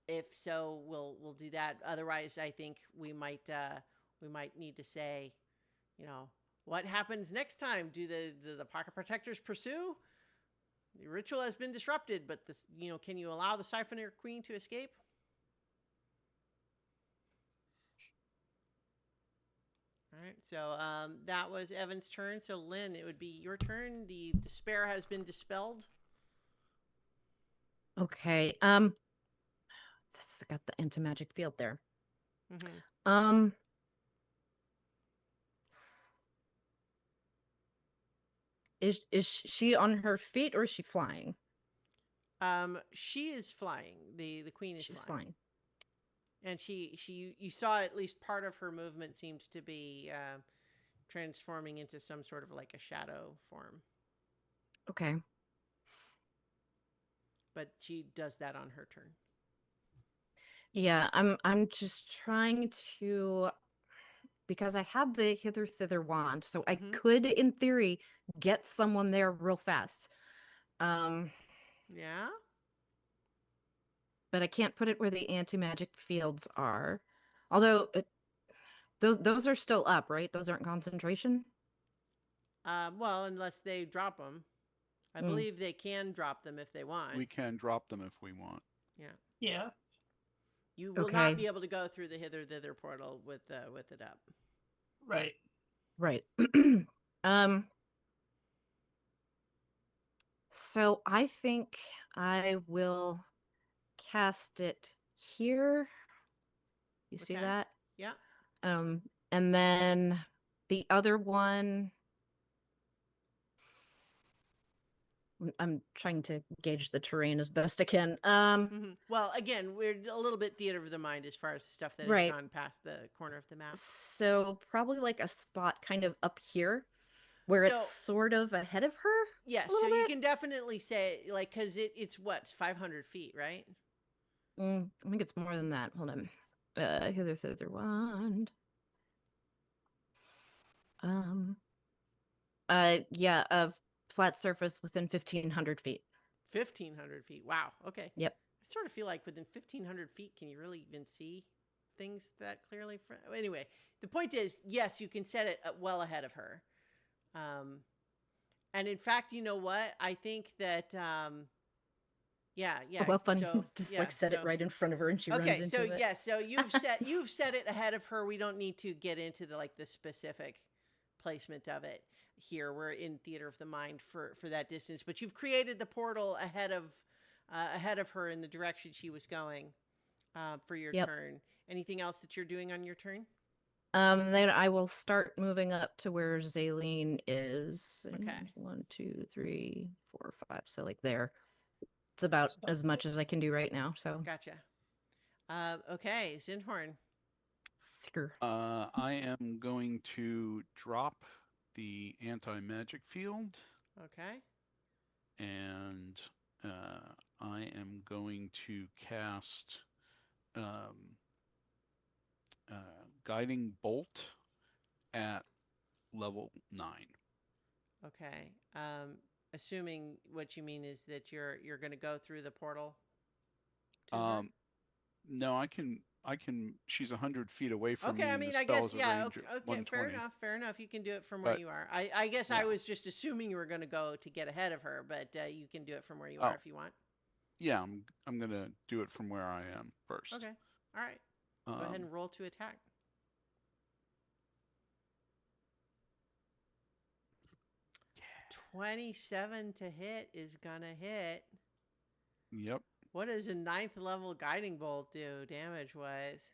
Speaker 1: If so, we'll do that. Otherwise, I think we might need to say, what happens next time? Do the pocket protectors pursue? The ritual has been disrupted, but can you allow the Siphoner Queen to escape? All right, so that was Evan's turn. So Lynn, it would be your turn. The despair has been dispelled.
Speaker 5: Okay. That's got the anti-magic field there.
Speaker 1: Mm-hmm.
Speaker 5: Is she on her feet or is she flying?
Speaker 1: She is flying. The queen is
Speaker 5: She's
Speaker 1: flying.
Speaker 5: flying.
Speaker 1: And you saw at least part of her movement seemed to be transforming into some sort of like a shadow form.
Speaker 5: Okay.
Speaker 1: But she does that on her turn.
Speaker 5: Yeah, I'm just trying to, because I have the hither thither wand, so I could in theory get someone there real fast.
Speaker 1: Yeah.
Speaker 5: But I can't put it where the anti-magic fields are. Although those are still up, right? Those aren't concentration?
Speaker 1: Well, unless they drop them. I believe they can drop them if they want.
Speaker 4: We can drop them if we want.
Speaker 1: Yeah.
Speaker 3: Yeah.
Speaker 1: You will not be able to go through the hither thither portal with it up.
Speaker 3: Right.
Speaker 5: Right. So I think I will cast it here. You see that?
Speaker 1: Yeah.
Speaker 5: And then the other one, I'm trying to gauge the terrain as best I can.
Speaker 1: Well, again, we're a little bit theater of the mind as far as stuff that
Speaker 5: Right.
Speaker 1: has gone past the corner of the map.
Speaker 5: So probably like a spot kind of up here where it's sort of ahead of her.
Speaker 1: Yeah, so you can definitely say, like, because it's what, 500 feet, right?
Speaker 5: I think it's more than that. Hold on. Hither thither wand. Yeah, of flat surface within 1,500 feet.
Speaker 1: 1,500 feet. Wow. Okay.
Speaker 5: Yep.
Speaker 1: I sort of feel like within 1,500 feet, can you really even see things that clearly? Anyway, the point is, yes, you can set it well ahead of her. And in fact, you know what? I think that, yeah.
Speaker 5: Well, fun.
Speaker 1: So,
Speaker 5: Just set it right in front of her and she runs into it.
Speaker 1: Okay, so yeah, so you've set it ahead of her. We don't need to get into the specific placement of it here. We're in theater of the mind for that distance, but you've created the portal ahead of her in the direction she was going for your turn. Anything else that you're doing on your turn?
Speaker 5: Then I will start moving up to where Zaleen is.
Speaker 1: Okay.
Speaker 5: 1, 2, 3, 4, 5. So like there. It's about as much as I can do right now. So
Speaker 1: gotcha. Okay, Zindhorn.
Speaker 5: Sicker.
Speaker 4: I am going to drop the anti-magic field.
Speaker 1: Okay.
Speaker 4: And I am going to cast Guiding Bolt at level 9.
Speaker 1: Okay. Assuming what you mean is that you're going to go through the portal.
Speaker 4: No, I can. She's 100 feet away from me.
Speaker 1: Okay, I mean, I guess, yeah. Okay, fair enough. You can do it from where you are. I guess I was just assuming you were going to go to get ahead of her, but you can do it from where you are if you want.
Speaker 4: Yeah, I'm going to do it from where I am first.
Speaker 1: Okay. All right. Go ahead and roll to attack. Yeah. 27 to hit is gonna hit.
Speaker 4: Yep.
Speaker 1: What does a 9th level guiding bolt do damage-wise?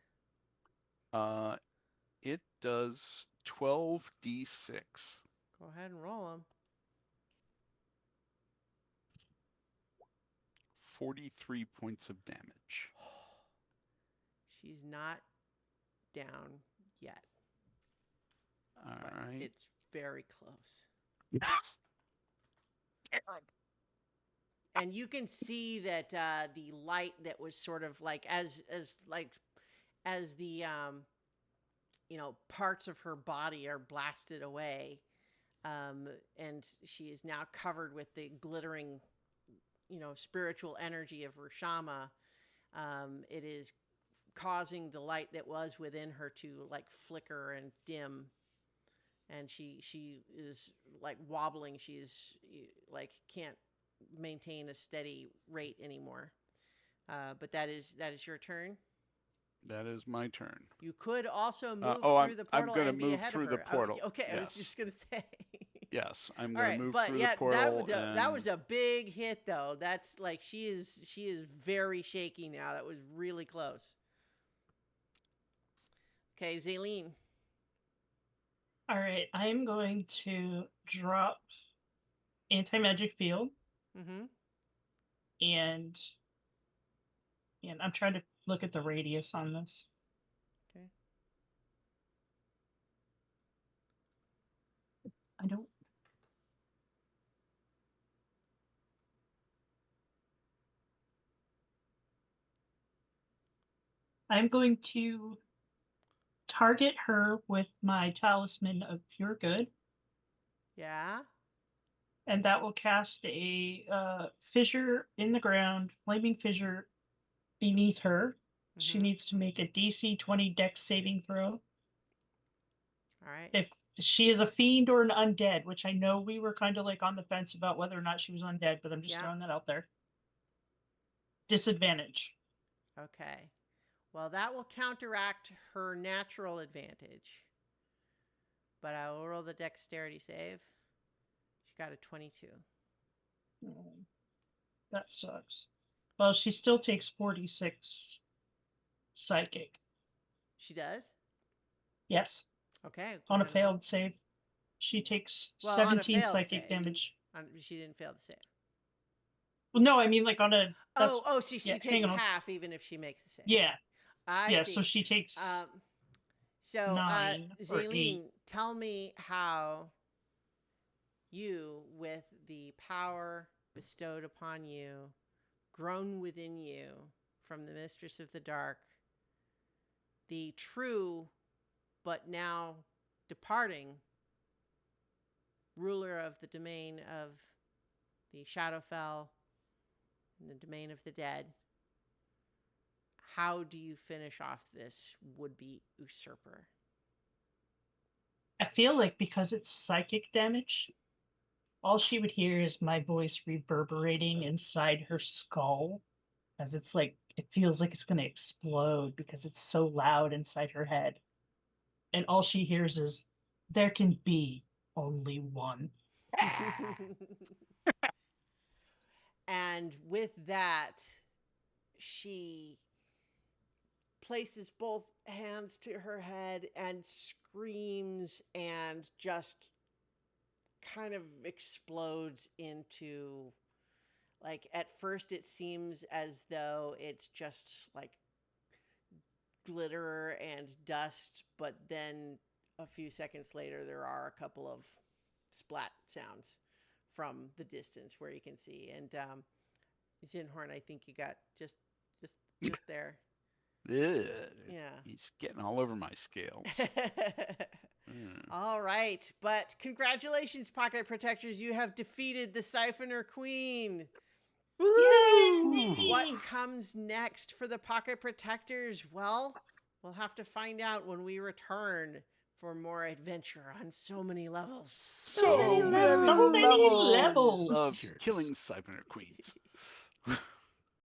Speaker 4: It does 12d6.
Speaker 1: Go ahead and roll them.
Speaker 4: 43 points of damage.
Speaker 1: She's not down yet.
Speaker 4: All right.
Speaker 1: It's very close. And you can see that the light that was sort of like as the parts of her body are blasted away, and she is now covered with the glittering, spiritual energy of Rushama. It is causing the light that was within her to like flicker and dim, and she is like wobbling. She's like can't maintain a steady rate anymore. But that is your turn.
Speaker 4: That is my turn.
Speaker 1: You could also move
Speaker 4: I'm
Speaker 1: through the portal
Speaker 4: gonna
Speaker 1: and be
Speaker 4: move
Speaker 1: ahead
Speaker 4: through
Speaker 1: of
Speaker 4: the
Speaker 1: her.
Speaker 4: portal,
Speaker 1: Okay, I was
Speaker 4: yes.
Speaker 1: just gonna say.
Speaker 4: Yes, I'm
Speaker 1: All
Speaker 4: going
Speaker 1: right,
Speaker 4: to move
Speaker 1: but
Speaker 4: through
Speaker 1: yeah,
Speaker 4: the portal.
Speaker 1: that was a big hit though. That's like she is very shaky now. That was really close. Okay, Zaleen.
Speaker 3: All right, I'm going to drop anti-magic field,
Speaker 1: Mm-hmm.
Speaker 3: and I'm trying to look at the radius on this.
Speaker 1: Okay.
Speaker 3: I don't. I'm going to target her with my talisman of pure good,
Speaker 1: Yeah.
Speaker 3: and that will cast a fissure in the ground, flaming fissure beneath her. She
Speaker 1: Mhm.
Speaker 3: needs to make a DC 20 Dex saving throw.
Speaker 1: All right.
Speaker 3: If she is a fiend or an undead, which I know we were kind of like on the fence about whether or not she was undead, but I'm just
Speaker 1: Yeah.
Speaker 3: throwing that out there. Disadvantage.
Speaker 1: Okay. Well, that will counteract her natural advantage. But I will roll the dexterity save. She got a 22.
Speaker 3: That sucks. Well, she still takes 46 psychic.
Speaker 1: She does?
Speaker 3: Yes.
Speaker 1: Okay.
Speaker 3: On a
Speaker 1: ahead and roll.
Speaker 3: failed save, she takes
Speaker 1: Well, on a
Speaker 3: 17
Speaker 1: failed
Speaker 3: psychic
Speaker 1: save.
Speaker 3: damage.
Speaker 1: She didn't fail the save.
Speaker 3: Well, no, I mean like on a.
Speaker 1: She
Speaker 3: yeah,
Speaker 1: takes
Speaker 3: hang on.
Speaker 1: half even if she makes the save.
Speaker 3: Yeah.
Speaker 1: I see.
Speaker 3: So she takes
Speaker 1: so
Speaker 3: 9 or 8.
Speaker 1: Zaleen, tell me how you, with the power bestowed upon you, grown within you from the Mistress of the Dark, the true but now departing ruler of the domain of the Shadowfell and the domain of the dead, how do you finish off this would-be usurper?
Speaker 3: I feel like because it's psychic damage, all she would hear is my voice reverberating inside her skull, as it's like it feels like it's going to explode because it's so loud inside her head. And all she hears is, "There can be only one."
Speaker 1: And with that, she places both hands to her head and screams and just kind of explodes into, like, at first it seems as though it's just like glitter and dust, but then a few seconds later there are a couple of splat sounds from the distance where you can see. And Zinhorn, I think you got just there. Yeah.
Speaker 4: He's getting all over my scales.
Speaker 1: All right, but congratulations, Pocket Protectors! You have defeated the Siphoner Queen.
Speaker 3: Yay!
Speaker 1: What comes next for the Pocket Protectors? Well, we'll have to find out when we return for more adventure on so many levels.
Speaker 4: So many
Speaker 3: levels
Speaker 4: of killing Siphoner Queens.